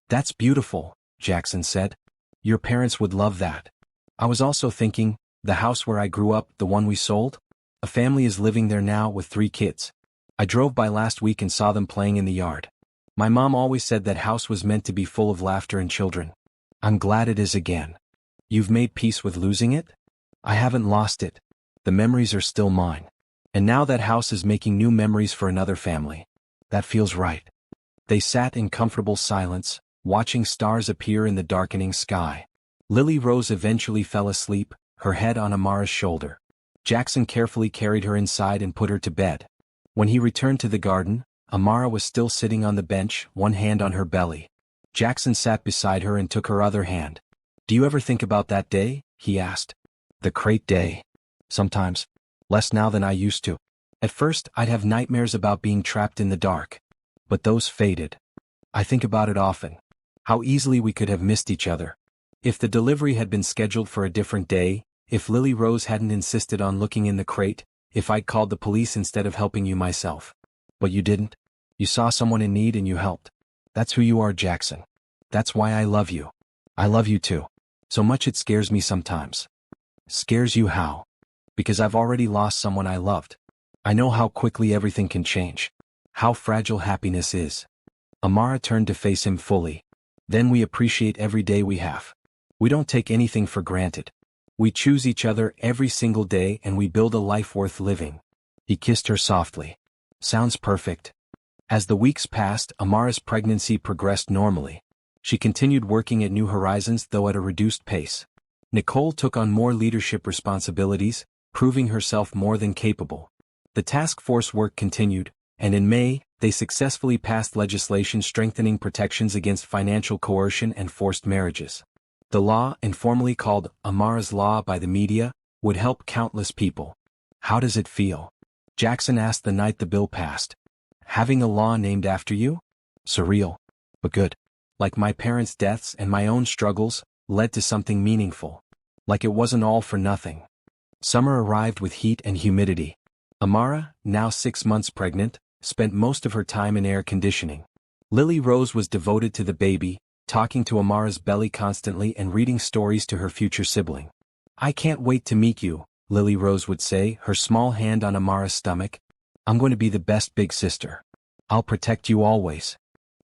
That's beautiful, Jackson said. Your parents would love that. I was also thinking, the house where I grew up, the one we sold? A family is living there now with 3 kids. I drove by last week and saw them playing in the yard. My mom always said that house was meant to be full of laughter and children. I'm glad it is again. You've made peace with losing it? I haven't lost it. The memories are still mine. And now that house is making new memories for another family. That feels right. They sat in comfortable silence, watching stars appear in the darkening sky. Lily Rose eventually fell asleep, her head on Amara's shoulder. Jackson carefully carried her inside and put her to bed. When he returned to the garden, Amara was still sitting on the bench, one hand on her belly. Jackson sat beside her and took her other hand. Do you ever think about that day? He asked. The crate day. Sometimes. Less now than I used to. At first, I'd have nightmares about being trapped in the dark. But those faded. I think about it often. How easily we could have missed each other. If the delivery had been scheduled for a different day, if Lily Rose hadn't insisted on looking in the crate, if I'd called the police instead of helping you myself. But you didn't. You saw someone in need and you helped. That's who you are, Jackson. That's why I love you. I love you too. So much it scares me sometimes. Scares you how? Because I've already lost someone I loved. I know how quickly everything can change. How fragile happiness is. Amara turned to face him fully. Then we appreciate every day we have. We don't take anything for granted. We choose each other every single day and we build a life worth living. He kissed her softly. Sounds perfect. As the weeks passed, Amara's pregnancy progressed normally. She continued working at New Horizons, though at a reduced pace. Nicole took on more leadership responsibilities, proving herself more than capable. The task force work continued, and in May, they successfully passed legislation strengthening protections against financial coercion and forced marriages. The law, informally called Amara's Law by the media, would help countless people. How does it feel? Jackson asked the night the bill passed. Having a law named after you? Surreal. But good. Like my parents' deaths and my own struggles, led to something meaningful. Like it wasn't all for nothing. Summer arrived with heat and humidity. Amara, now 6 months pregnant, spent most of her time in air conditioning. Lily Rose was devoted to the baby, talking to Amara's belly constantly and reading stories to her future sibling. I can't wait to meet you, Lily Rose would say, her small hand on Amara's stomach. I'm going to be the best big sister. I'll protect you always.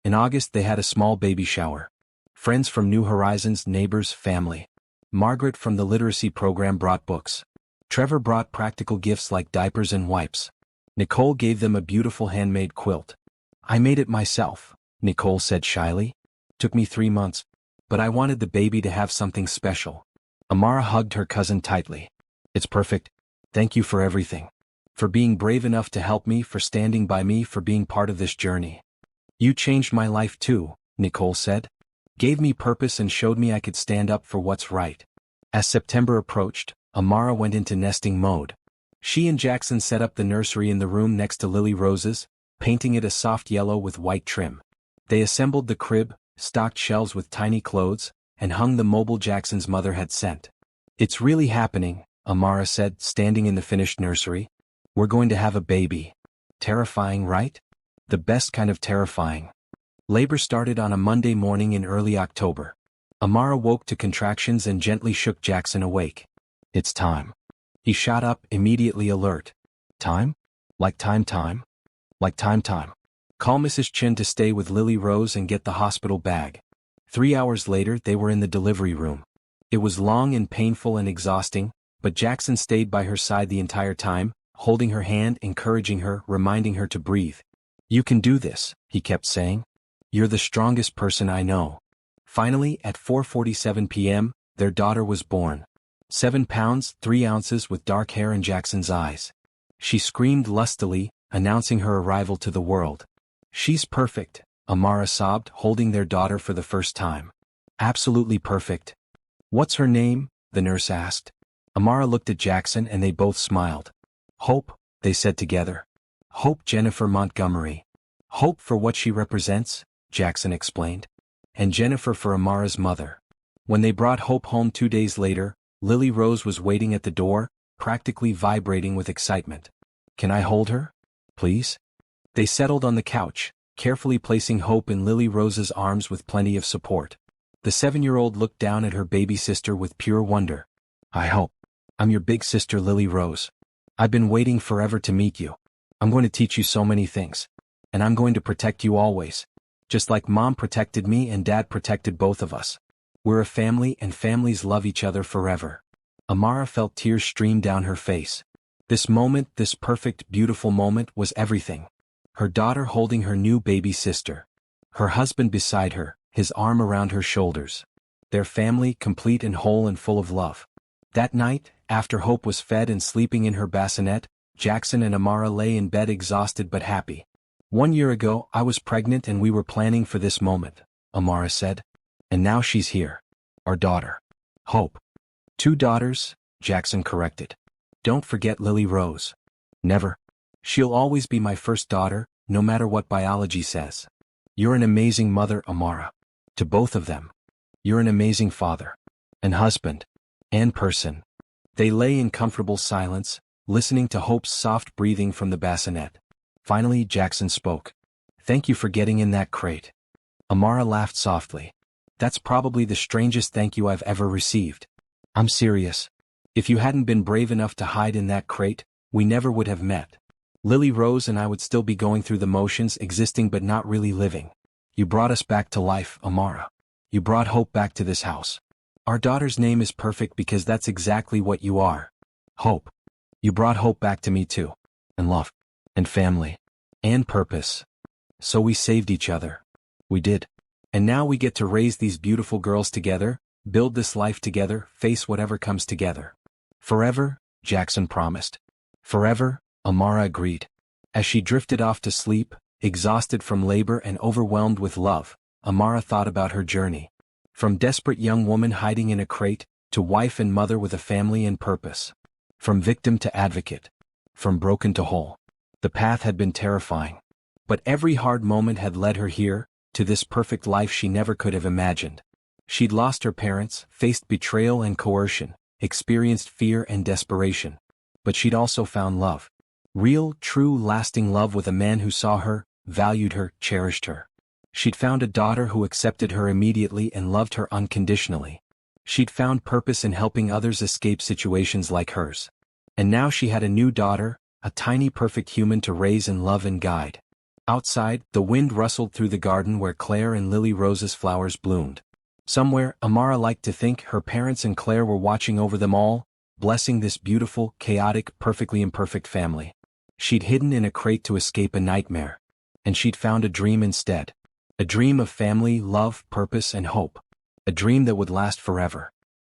In August they had a small baby shower. Friends from New Horizons, neighbors, family. Margaret from the literacy program brought books. Trevor brought practical gifts like diapers and wipes. Nicole gave them a beautiful handmade quilt. I made it myself, Nicole said shyly. Took me 3 months. But I wanted the baby to have something special. Amara hugged her cousin tightly. It's perfect. Thank you for everything. For being brave enough to help me, for standing by me, for being part of this journey. You changed my life too, Nicole said. Gave me purpose and showed me I could stand up for what's right. As September approached, Amara went into nesting mode. She and Jackson set up the nursery in the room next to Lily Rose's, painting it a soft yellow with white trim. They assembled the crib, stocked shelves with tiny clothes, and hung the mobile Jackson's mother had sent. It's really happening, Amara said, standing in the finished nursery. We're going to have a baby. Terrifying, right? The best kind of terrifying. Labor started on a Monday morning in early October. Amara woke to contractions and gently shook Jackson awake. It's time. He shot up, immediately alert. Time? Like time? Like time. Call Mrs. Chin to stay with Lily Rose and get the hospital bag. 3 hours later they were in the delivery room. It was long and painful and exhausting, but Jackson stayed by her side the entire time, holding her hand, encouraging her, reminding her to breathe. You can do this, he kept saying. You're the strongest person I know. Finally, at 4:47 p.m., their daughter was born. 7 pounds, 3 ounces with dark hair and Jackson's eyes. She screamed lustily, announcing her arrival to the world. "She's perfect," Amara sobbed, holding their daughter for the first time. "Absolutely perfect." "What's her name?" the nurse asked. Amara looked at Jackson and they both smiled. "Hope," they said together. "Hope Jennifer Montgomery." "Hope for what she represents," Jackson explained. "And Jennifer for Amara's mother." When they brought Hope home 2 days later, Lily Rose was waiting at the door, practically vibrating with excitement. "Can I hold her? Please?" They settled on the couch, carefully placing Hope in Lily Rose's arms with plenty of support. The 7-year-old looked down at her baby sister with pure wonder. "I hope. I'm your big sister Lily Rose. I've been waiting forever to meet you. I'm going to teach you so many things. And I'm going to protect you always. Just like Mom protected me and Dad protected both of us. We're a family and families love each other forever." Amara felt tears stream down her face. This moment, this perfect, beautiful moment, was everything. Her daughter holding her new baby sister. Her husband beside her, his arm around her shoulders. Their family complete and whole and full of love. That night, after Hope was fed and sleeping in her bassinet, Jackson and Amara lay in bed exhausted but happy. "1 year ago, I was pregnant and we were planning for this moment," Amara said. "And now she's here. Our daughter. Hope." "2 daughters," Jackson corrected. "Don't forget Lily Rose." "Never. She'll always be my first daughter, no matter what biology says." "You're an amazing mother, Amara. To both of them. You're an amazing father. And husband. And person." They lay in comfortable silence, listening to Hope's soft breathing from the bassinet. Finally, Jackson spoke. "Thank you for getting in that crate." Amara laughed softly. "That's probably the strangest thank you I've ever received. I'm serious. If you hadn't been brave enough to hide in that crate, we never would have met. Lily Rose and I would still be going through the motions, existing but not really living. You brought us back to life, Amara. You brought Hope back to this house. Our daughter's name is perfect because that's exactly what you are. Hope. You brought Hope back to me too. And love. And family. And purpose. So we saved each other. We did. And now we get to raise these beautiful girls together, build this life together, face whatever comes together. Forever," Jackson promised. "Forever," Amara agreed. As she drifted off to sleep, exhausted from labor and overwhelmed with love, Amara thought about her journey. From desperate young woman hiding in a crate, to wife and mother with a family and purpose. From victim to advocate. From broken to whole. The path had been terrifying. But every hard moment had led her here, to this perfect life she never could have imagined. She'd lost her parents, faced betrayal and coercion, experienced fear and desperation. But she'd also found love. Real, true, lasting love with a man who saw her, valued her, cherished her. She'd found a daughter who accepted her immediately and loved her unconditionally. She'd found purpose in helping others escape situations like hers. And now she had a new daughter, a tiny perfect human to raise and love and guide. Outside, the wind rustled through the garden where Claire and Lily Rose's flowers bloomed. Somewhere, Amara liked to think her parents and Claire were watching over them all, blessing this beautiful, chaotic, perfectly imperfect family. She'd hidden in a crate to escape a nightmare. And she'd found a dream instead. A dream of family, love, purpose, and hope. A dream that would last forever.